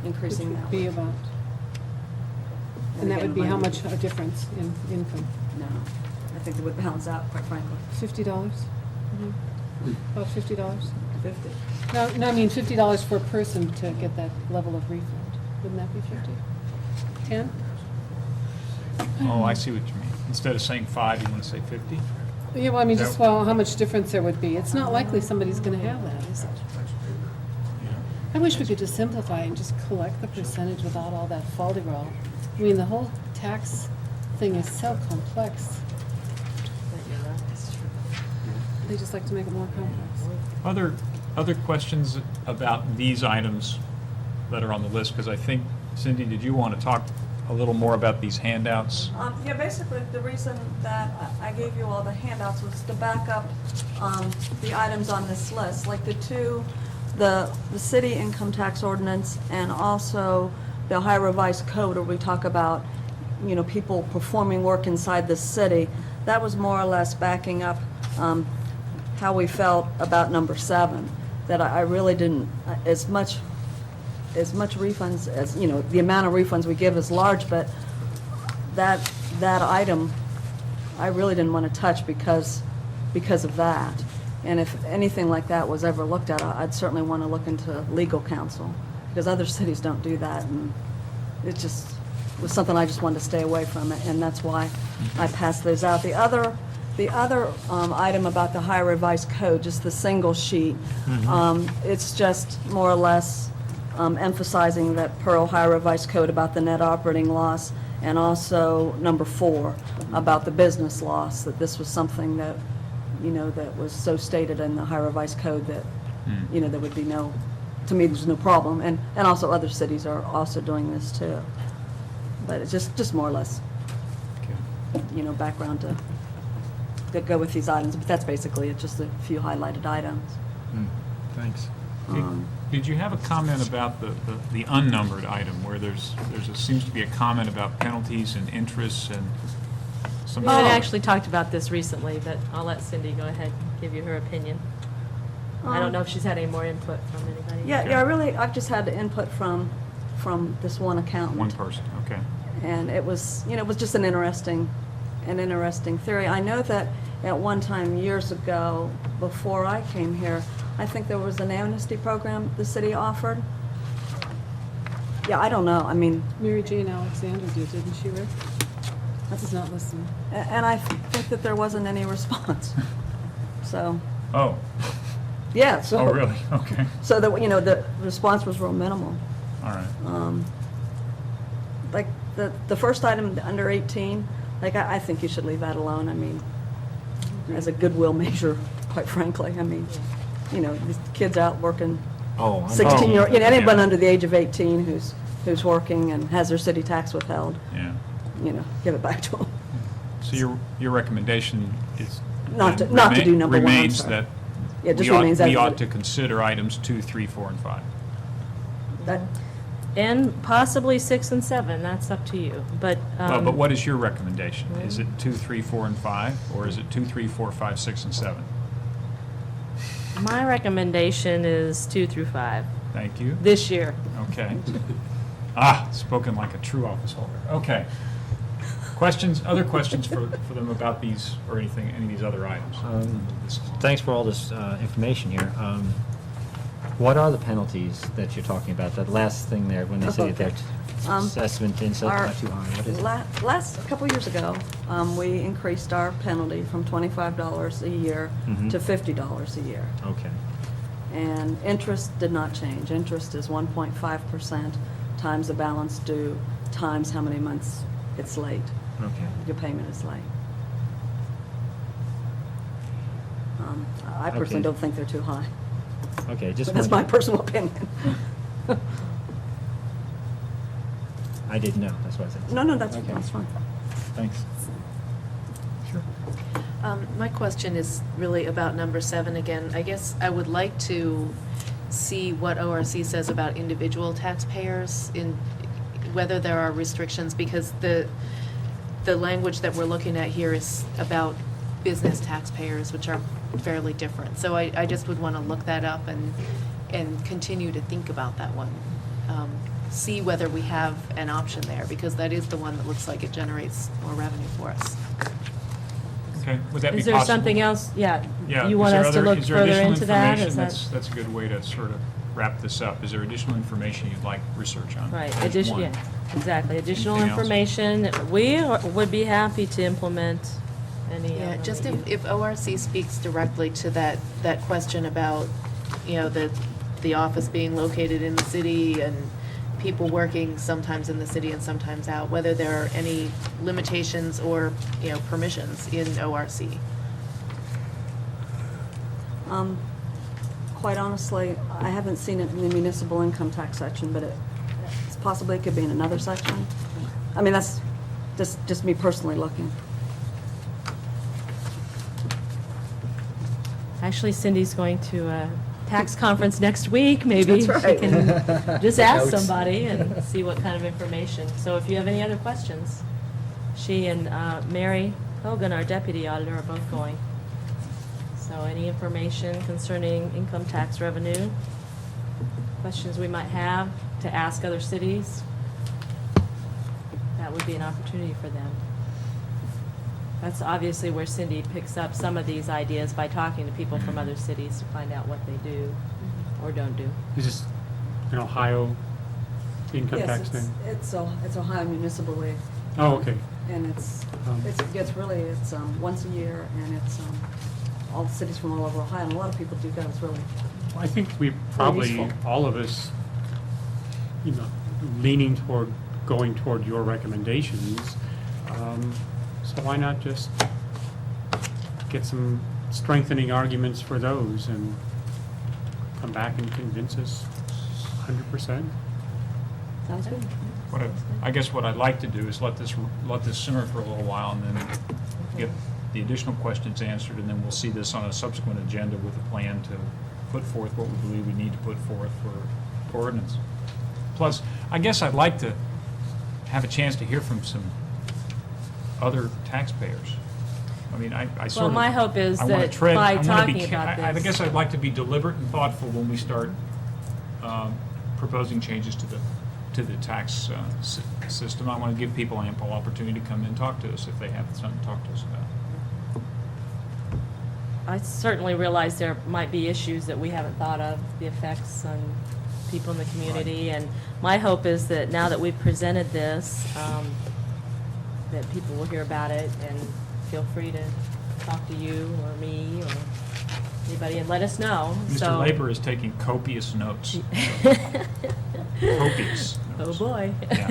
Increasing Which that. would be about, and that would be how much a difference in income? No, I think it would balance out, quite frankly. $50? About $50? 50. No, I mean $50 for a person to get that level of refund. Wouldn't that be 50? 10? Oh, I see what you mean. Instead of saying 5, you want to say 50? Yeah, well, I mean, just, Yeah. well, how much difference there would be. It's not likely somebody's gonna have that, is it? I wish we could just simplify and just collect the percentage without all that folderol. I mean, the whole tax thing is so complex. They just like to make it more complex. Other questions about these items that are on the list? Because I think, Cindy, did you want to talk a little more about these handouts? Yeah, basically, the reason that I gave you all the handouts was to back up the items on this list, like the city income tax ordinance and also the Ohio Revised Code, where we talk about, people performing work inside the city. That was more or less backing up how we felt about number 7, that I really didn't, as much refunds as, the amount of refunds we give is large, but that item, I really didn't want to touch because of that. And if anything like that was ever looked at, I'd certainly want to look into legal counsel, because other cities don't do that, and it just was something I just wanted to stay away from, and that's why I passed those out. The other item about the Ohio Revised Code, just the single sheet, it's just more or less emphasizing that per Ohio Revised Code about the net operating loss, and also number 4 about the business loss, that this was something that, that was so stated in the Ohio Revised Code that, there would be no, to me, there's no problem. And also other cities are also doing this too. But it's just more or less, background to that go with these items, but that's basically it, just a few highlighted items. Thanks. Did you have a comment about the unnumbered item, where seems to be a comment about penalties and interests and some... We had actually talked about this recently, but I'll let Cindy go ahead and give you her opinion. I don't know if she's had any more input from anybody. Yeah, I've just had the input from this one accountant. One person, okay. And it was just an interesting theory. I know that at one time, years ago, before I came here, I think there was an amnesty program the city offered. Yeah, I don't know, I mean, Mary Jane Alexander did, didn't she, Rick? She's not listening. and I think that there wasn't any response. So, Oh, yeah, so. oh, really? Okay, So that, the response was real minimal. all right. Like, the first item, under 18, like, I think you should leave that alone. I mean, as a goodwill measure, quite frankly. I mean, these kids out working, Oh, 16-year, anyone Yeah. under the age of 18 who's working and has their city tax withheld, Yeah. give it back to them. So your recommendation is... Not to do number one, I'm Remains sorry. that Yeah, just we remains that. ought to consider items 2, 3, 4, and 5. That, And possibly 6 and 7, that's up to you, but. Well, but what is your recommendation? Is it 2, 3, 4, and 5, or is it 2, 3, 4, 5, 6, and 7? My recommendation is 2 through 5, Thank you. this year. Okay. Spoken like a true office holder. Okay. Other questions for them about these, or any of these other items? Thanks for all this information here. What are the penalties that you're talking about? That last thing there, when they say that they're assessment insult not too high, what is it? Last, a couple years ago, we increased our penalty from $25 a year to $50 a year. Okay. And interest did not change. Interest is 1.5% times the balance due times how many months it's late. Okay. Your payment is late. I personally Okay. don't think they're too high. Okay, just But that's my wanted- personal opinion. I didn't know, that's what I said. No, that's Okay. fine. Thanks. My question is really about number 7 again. I guess I would like to see what ORC says about individual taxpayers, in whether there are restrictions, because the language that we're looking at here is about business taxpayers, which are fairly different. So I just would want to look that up and continue to think about that one. See whether we have an option there, because that is the one that looks like it generates more revenue for us. Okay, would that be Is possible? there something else, Yeah. you want us to look Is there further additional into that? information? Is that? That's a good way to sort of wrap this up. Is there additional information you'd like research on? Right, There's one. yeah, exactly, additional Anything else? information. We would be happy to implement any. Yeah, of just them. if ORC speaks directly to that question about, the office being located in the city and people working sometimes in the city and sometimes out, whether there are any limitations or, permissions in ORC. Quite honestly, I haven't seen it in the municipal income tax section, but it's possibly it could be in another section. I mean, that's just me personally looking. Actually, Cindy's going to a tax conference next week, maybe. That's right. She can just ask Notes. somebody and see what kind of information. So if you have any other questions, she and Mary Hogan, our deputy auditor, are both going. So any information concerning income tax revenue, questions we might have to ask other cities, that would be an opportunity for them. That's obviously where Cindy picks up some of these ideas, by talking to people from other cities to find out what they do or don't do. Is this an Ohio income Yes, tax thing? it's Ohio Municipal League, Oh, okay. and it's really once a year, and it's all the cities from all over Ohio, and a lot of people do go. It's really I think we probably, useful. all of us, leaning toward, going toward your recommendations. So why not just get some strengthening arguments for those and come back and convince us 100%? sounds good. I guess what I'd like to do is let this simmer for a little while and then the additional questions answered, and then we'll see this on a subsequent agenda with a plan to put forth what we believe we need to put forth for ordinance. Plus, I guess I'd like to have a chance to hear from some other taxpayers. I mean, I sort Well, of... my hope is I wanna that tread- by I'm gonna talking be ca- about I this- guess I'd like to be deliberate and thoughtful when we start proposing changes to the tax system. I want to give people ample opportunity to come in and talk to us if they have something to talk to us about. I certainly realize there might be issues that we haven't thought of, the effects on people in the community. And my hope is that now that we've presented this, that people will hear about it and feel free to talk to you or me or anybody and let us know. Mr. Laper is taking copious notes. Copious Oh, notes. boy. Yeah.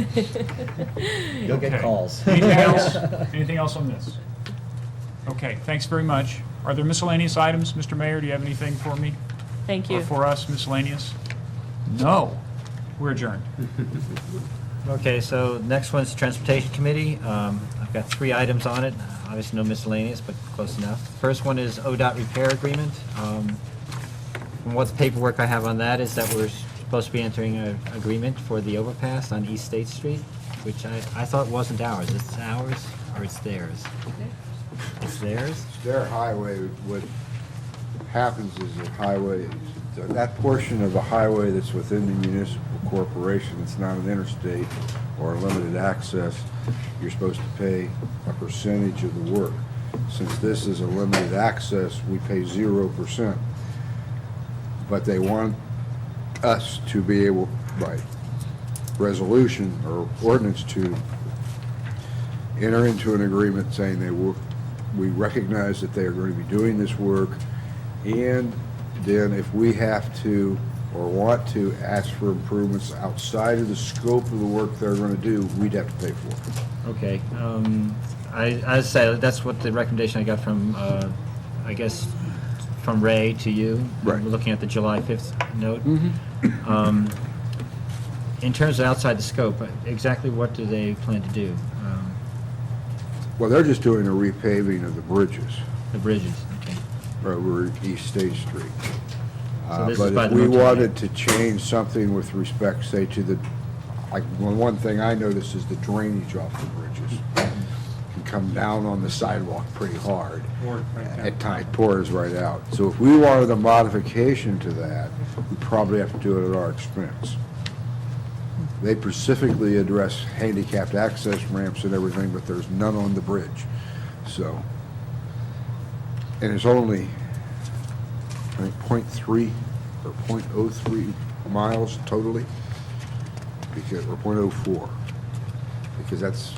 You'll get Okay. calls. Anything else? Anything else on this? Okay, thanks very much. Are there miscellaneous items? Mr. Mayor, do you have anything for me? Thank Or you. for us, miscellaneous? No. We're adjourned. Okay, so next one's Transportation Committee. I've got 3 items on it. Obviously no miscellaneous, but close enough. First one is ODOT repair agreement. From what the paperwork I have on that is that we're supposed to be entering an agreement for the overpass on East State Street, which I thought wasn't ours. It's ours or it's theirs? It's theirs? Their highway, what happens is that portion of the highway that's within the municipal corporation, it's not an interstate or limited access, you're supposed to pay a percentage of the work. Since this is a limited access, we pay 0%. But they want us to be able, by resolution or ordinance, to enter into an agreement saying we recognize that they are going to be doing this work, and then if we have to or want to ask for improvements outside of the scope of the work they're going to do, we'd have to pay for it. Okay, I say that's what the recommendation I got from, I guess, from Ray to you. Right. We're looking at the July 5th note. In terms of outside the scope, exactly what do they plan to do? Well, they're just doing a repaving of the bridges The bridges, okay. over East State Street. So this is But by if the we motel. wanted to change something with respect, say, to the, like, one thing I notice is the drainage off the bridges can come down on the sidewalk pretty hard. At times, pours right out. So if we wanted a modification to that, we'd probably have to do it at our expense. They specifically address handicapped access ramps and everything, but there's none on the bridge. So, and it's only, I think, 0.3 or 0.03 miles totally, because, or 0.04, because that's,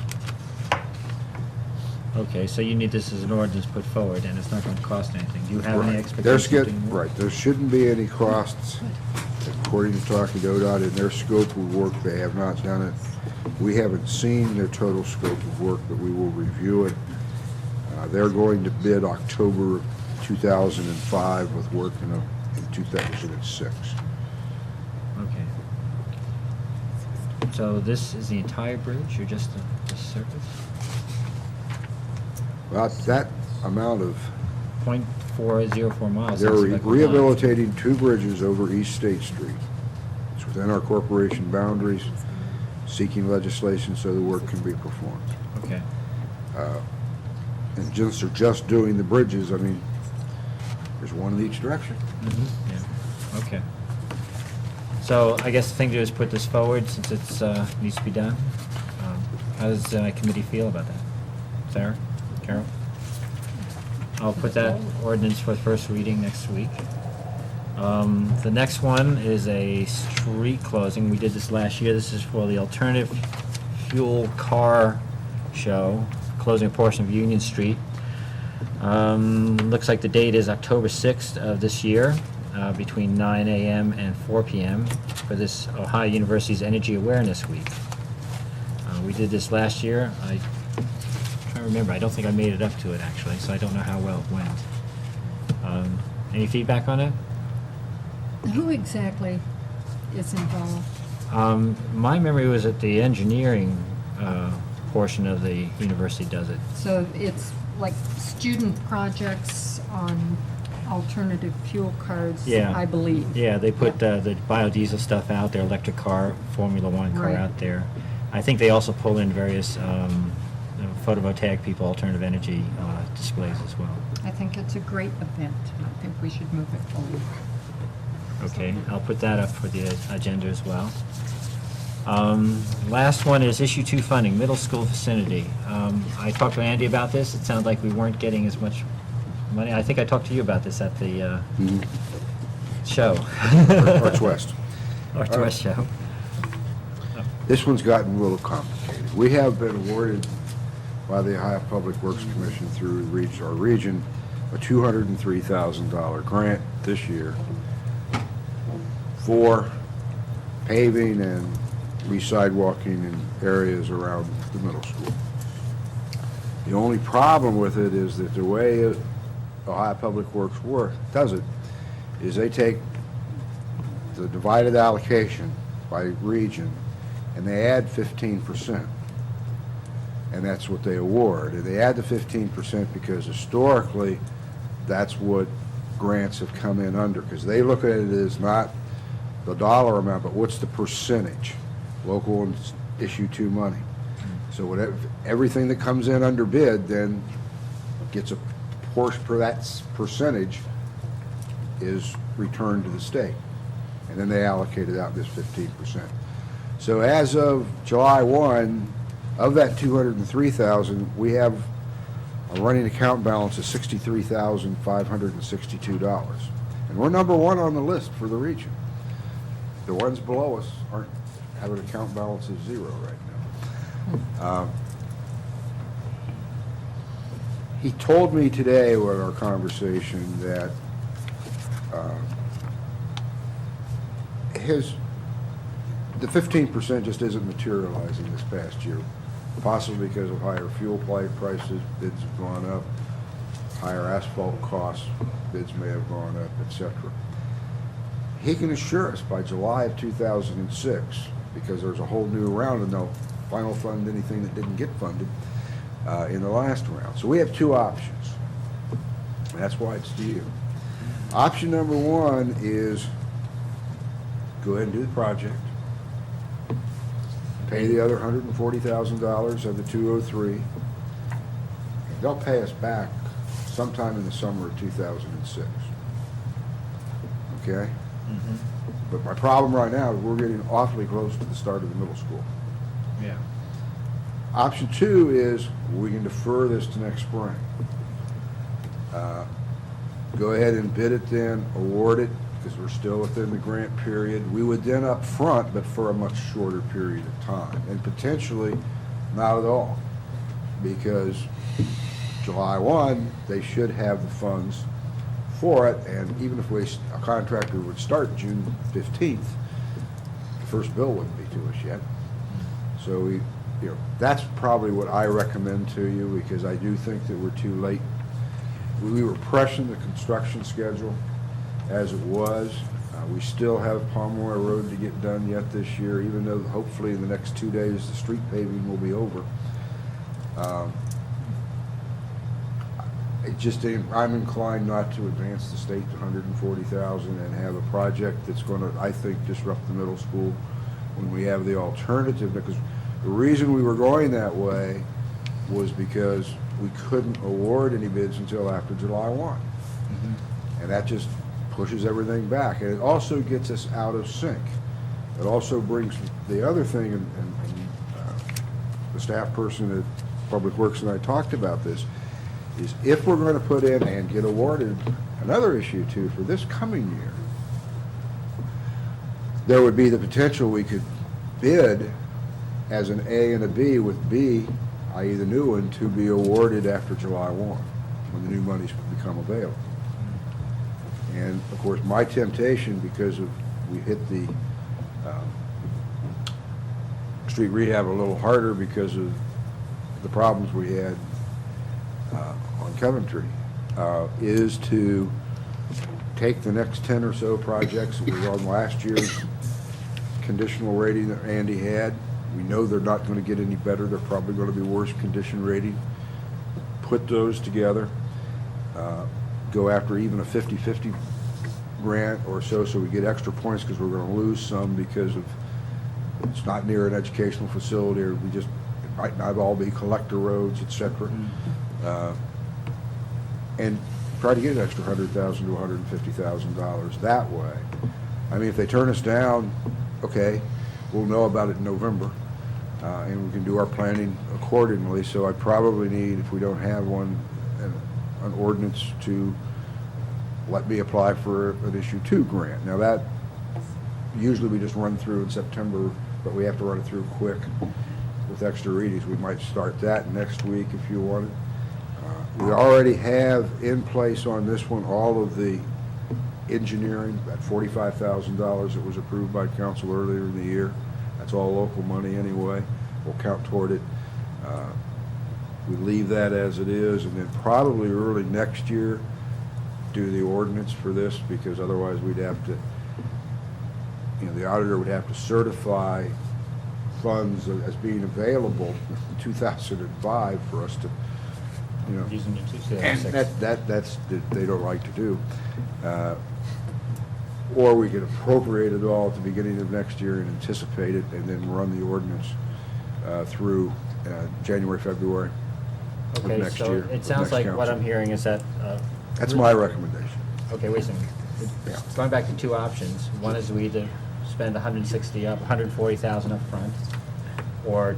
Okay, so you need this as an ordinance put forward, and it's not going to cost anything. Do you have any right. expectations? There's of doing more? right, there shouldn't be any costs, according to talking to ODOT, in their scope of work. They have not done it. We haven't seen their total scope of work, but we will review it. They're going to bid October 2005 with work in 2006. Okay. So this is the entire bridge, or just the surface? About that amount of, 0.404 miles. they're sounds like a lot. rehabilitating 2 bridges over East State Street. It's within our corporation boundaries, seeking legislation so the work can be performed. Okay. And since they're just doing the bridges, I mean, there's one in each direction. Yeah, okay. So I guess the thing to do is put this forward since it's, needs to be done. How does the committee feel about that? Sarah? Carol? I'll put that ordinance for the first reading next week. The next one is a street closing. We did this last year. This is for the Alternative Fuel Car Show, closing a portion of Union Street. Looks like the date is October 6th of this year, between 9 a.m. and 4 p.m. for this Ohio University's Energy Awareness Week. We did this last year. I'm trying to remember. I don't think I made it up to it, actually, so I don't know how well it went. Any feedback on it? Who exactly is involved? My memory was that the engineering portion of the university does it. So it's like student projects on alternative fuel cars, Yeah. I believe. Yeah, they put the biodiesel stuff out, their electric car, Formula One car Right. out there. I think they also pull in various photovoltaic people, alternative energy displays as well. I think it's a great event. I think we should move it forward. Okay, I'll put that up for the agenda as well. Last one is issue 2 funding, middle school vicinity. I talked to Andy about this. It sounded like we weren't getting as much money. I think I talked to you about this at the show. Arts West. Arts West show. This one's gotten a little complicated. We have been awarded by the Ohio Public Works Commission through our region a $203,000 grant this year for paving and re-sidewalking in areas around the middle school. The only problem with it is that the way Ohio Public Works does it is they take the divided allocation by region and they add 15%. And that's what they award. And they add the 15% because historically, that's what grants have come in under, because they look at it as not the dollar amount, but what's the percentage? Local and issue 2 money. So whatever, everything that comes in under bid then gets a portion for that percentage is returned to the state. And then they allocate it out this 15%. So as of July 1, of that 203,000, we have a running account balance of $63,562. And we're number 1 on the list for the region. The ones below us have an account balance of 0 right now. He told me today in our conversation that the 15% just isn't materializing this past year, possibly because of higher fuel prices, bids have gone up, higher asphalt costs, bids may have gone up, etc. He can assure us by July of 2006, because there's a whole new round and they'll final fund anything that didn't get funded in the last round. So we have 2 options. And that's why it's to you. Option number 1 is go ahead and do the project, pay the other $140,000 of the 203, and they'll pay us back sometime in the summer of 2006. Okay? Mm-hmm. But my problem right now is we're getting awfully close to the start of the middle school. Yeah. Option 2 is we can defer this to next spring. Go ahead and bid it then, award it, because we're still within the grant period. We would then up front, but for a much shorter period of time, and potentially not at all, because July 1, they should have the funds for it, and even if a contractor would start June 15th, the first bill wouldn't be to us yet. So that's probably what I recommend to you, because I do think that we're too late. We were pressing the construction schedule as it was. We still have Pomeroy Road to get done yet this year, even though hopefully in the next 2 days the street paving will be over. I'm inclined not to advance the state to $140,000 and have a project that's going to, I think, disrupt the middle school when we have the alternative. Because the reason we were going that way was because we couldn't award any bids until after July 1. Mm-hmm. And that just pushes everything back. And it also gets us out of sync. It also brings the other thing, and the staff person at Public Works and I talked about this, is if we're going to put in and get awarded another issue 2 for this coming year, there would be the potential we could bid as an A and a B, with B, i.e. the new one, to be awarded after July 1, when the new monies become available. And of course, my temptation, because we hit the street rehab a little harder because of the problems we had on Coventry, is to take the next 10 or so projects that were on last year's conditional rating that Andy had, We know they're not going to get any better. They're probably going to be worse condition rating. Put those together. Go after even a 50-50 grant or so we get extra points because we're going to lose some because of it's not near an educational facility, or it might not all be collector roads, et cetera. And try to get an extra $100,000 to $150,000 that way. I mean, if they turn us down, okay, we'll know about it in November, and we can do our planning accordingly. So I probably need, if we don't have one, an ordinance to let me apply for an issue 2 grant. Now that, usually we just run through in September, but we have to run it through quick with extra readings. We might start that next week if you want it. We already have in place on this one all of the engineering, that $45,000 that was approved by council earlier in the year. That's all local money anyway. We'll count toward it. We leave that as it is, and then probably early next year do the ordinance for this, because otherwise we'd have to, the auditor would have to certify funds as being available in 2005 for us to, Using it to and that's they don't like to do. Or we could appropriate it all at the beginning of next year and anticipate it, and then run the ordinance through January, February of Okay, next so year. it of sounds next like what council. I'm hearing is that. That's my recommendation. Okay, wait a second. Yeah. Going back to 2 options, one is we either spend 160 up, 140,000 up front, or,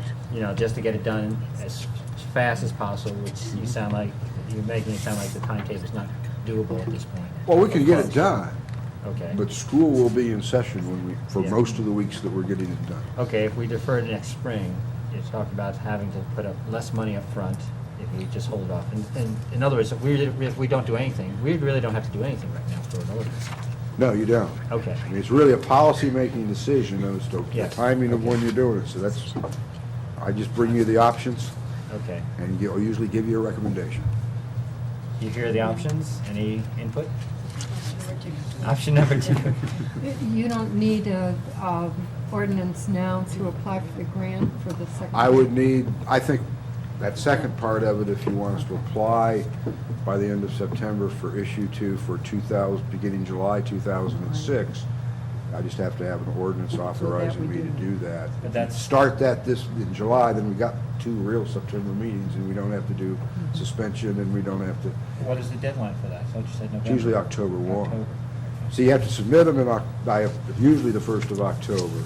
just to get it done as fast as possible, which you sound like, you're making it sound like the timetable's not doable at this point. Well, we can get it done, Okay. but school will be in session for Yeah. most of the weeks that we're getting it done. Okay, if we defer to next spring, you talked about having to put up less money up front if we just hold off. And in other words, if we don't do anything, we really don't have to do anything right now for an ordinance. No, you don't. Okay. I mean, it's really a policy-making decision as to the Yes. timing of when you're doing it. So I just bring you the options Okay. and I'll usually give you a recommendation. You hear the options? Any input? Option number 2. You don't need a ordinance now to apply for the grant for the second. I think that second part of it, if you want us to apply by the end of September for issue 2 for beginning July 2006, I just have to have an ordinance authorizing me to do that. But that's- Start that in July, then we got 2 real September meetings, and we don't have to do suspension, and we don't have to, What is the deadline for that? So you said November? it's usually October 1. October. So you have to submit them by usually the 1st of October.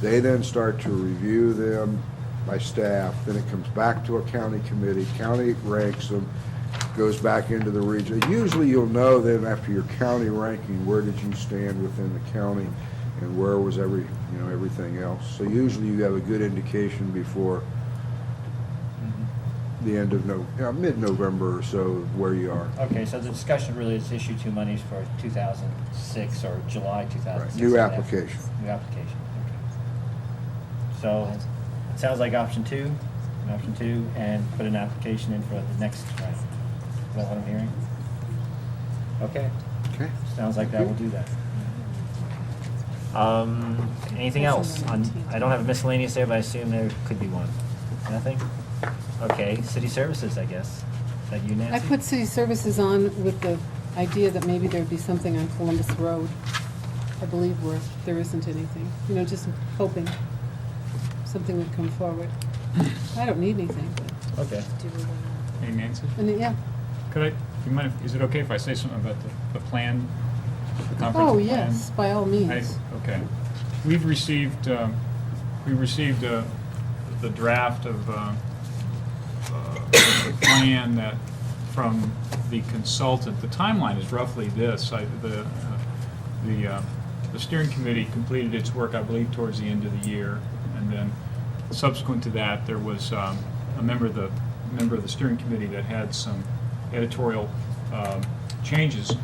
They then start to review them by staff, then it comes back to a county committee, county ranks them, goes back into the region. Usually you'll know then after your county ranking, where did you stand within the county and where was everything else. So usually you have a good indication before the end of mid-November or so where you are. Okay, so the discussion really is issue 2 monies for 2006 or July 2006. New application. New application, okay. So it sounds like option 2, and put an application in for the next round. Is that what I'm hearing? Okay, Okay? sounds like that will do that. Anything else? I don't have a miscellaneous there, but I assume there could be one. Nothing? Okay, city services, I guess. Is that you, Nancy? I put city services on with the idea that maybe there'd be something on Columbus Road, I believe, where there isn't anything. Just hoping something would come forward. I don't need anything, but, Okay. Hey, Nancy? yeah. Is it okay if I say something about the plan? The comprehensive Oh, plan? yes, by all means. Okay. We received the draft of the plan that, from the consultant. The timeline is roughly this. The steering committee completed its work, I believe, towards the end of the year. And then subsequent to that, there was a member of the steering committee that had some editorial changes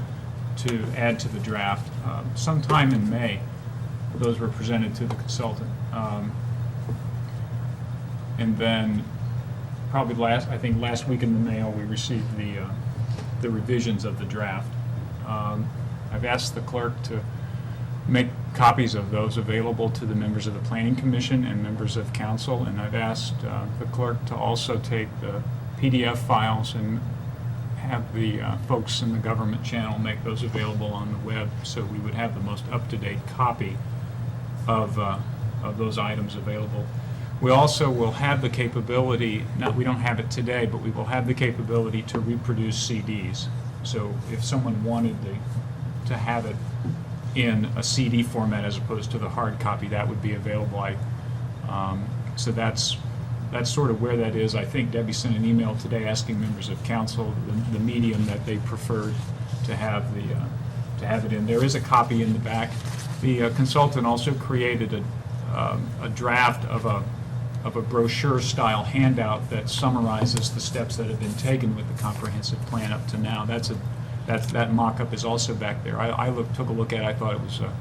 to add to the draft. Sometime in May, those were presented to the consultant. And then probably last week in the mail, we received the revisions of the draft. I've asked the clerk to make copies of those available to the members of the Planning Commission and members of council, and I've asked the clerk to also take the PDF files and have the folks in the government channel make those available on the web, so we would have the most up-to-date copy of those items available. We also will have the capability, we don't have it today, but we will have the capability to reproduce CDs. So if someone wanted to have it in a CD format as opposed to the hard copy, that would be available. So that's sort of where that is. I think Debbie sent an email today asking members of council the medium that they preferred to have it in. There is a copy in the back. The consultant also created a draft of a brochure-style handout that summarizes the steps that have been taken with the comprehensive plan up to now. That mock-up is also back there. I took a look at it. I thought it was a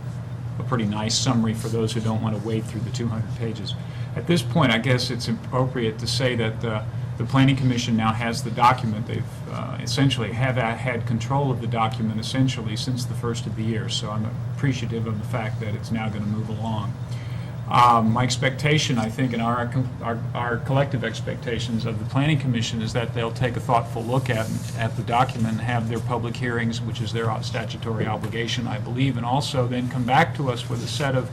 pretty nice summary for those who don't want to wade through the 200 pages. At this point, I guess it's appropriate to say that the Planning Commission now has the document. They've essentially had control of the document essentially since the first of the year, so I'm appreciative of the fact that it's now going to move along. My expectation, I think, and our collective expectations of the Planning Commission is that they'll take a thoughtful look at the document and have their public hearings, which is their statutory obligation, I believe, and also then come back to us with a set of,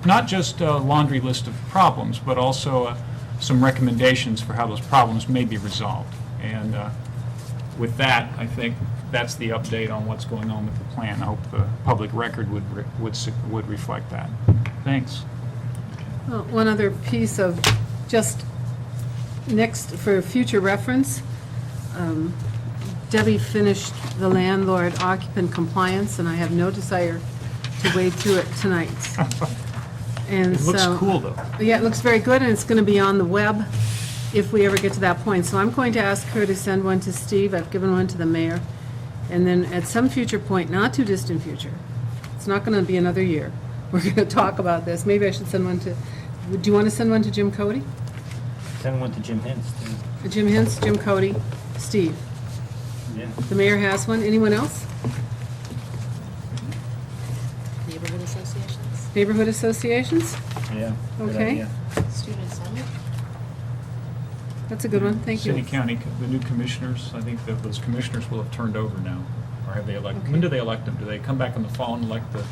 not just a laundry list of problems, but also some recommendations for how those problems may be resolved. And with that, I think that's the update on what's going on with the plan. I hope the public record would reflect that. Thanks. Well, one other piece of just next for future reference, Debbie finished the landlord occupant compliance, and I have no desire to wade through it tonight. And It looks so, cool, though. Yeah, it looks very good, and it's going to be on the web if we ever get to that point. So I'm going to ask her to send one to Steve. I've given one to the mayor. And then at some future point, not too distant future, it's not going to be another year, we're going to talk about this. Maybe I should send one to, do you want to send one to Jim Cody? Send one to Jim Hintz, too. Jim Hintz, Jim Cody, Steve. Yeah. The mayor has one. Anyone else? Neighborhood associations, Neighborhood associations? Yeah. good Okay. idea. student senate. That's a good one. Thank you. City, county, the new commissioners, I think that those commissioners will have turned over now, or have they elected? When do they elect them? Do they come back in the fall and elect the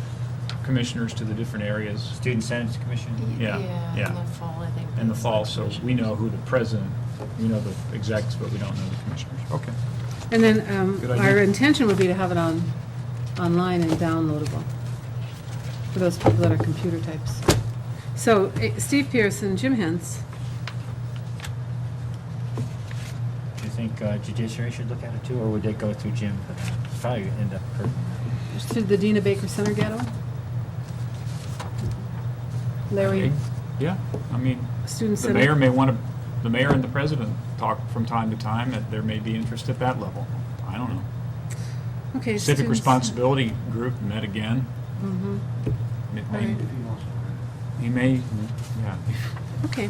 commissioners to the different areas? Student Senate Commission? Yeah, yeah. in the fall, I think. In the fall, so we know who the president, we know the execs, but we don't know the commissioners. Okay. And then Good idea. our intention would be to have it online and downloadable for those people that are computer types. So Steve Pearson, Jim Hintz. Do you think judiciary should look at it, too, or would they go through Jim for that? Probably end up hurting. Should the Dina Baker Center get one? Larry, Yeah, I mean, Student the Senate? mayor may want to, the mayor and the president talk from time to time, that there may be interest at that level. I don't know. Okay. Civic students- responsibility group met again. Mhm. It All may- right. He may, yeah. Okay,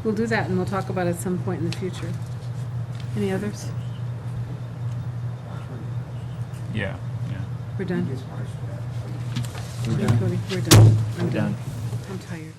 we'll do that, and we'll talk about it at some point in the future. Any others? Yeah, yeah. We're done? We're done. Cody, we're done. I'm We're done. I'm tired.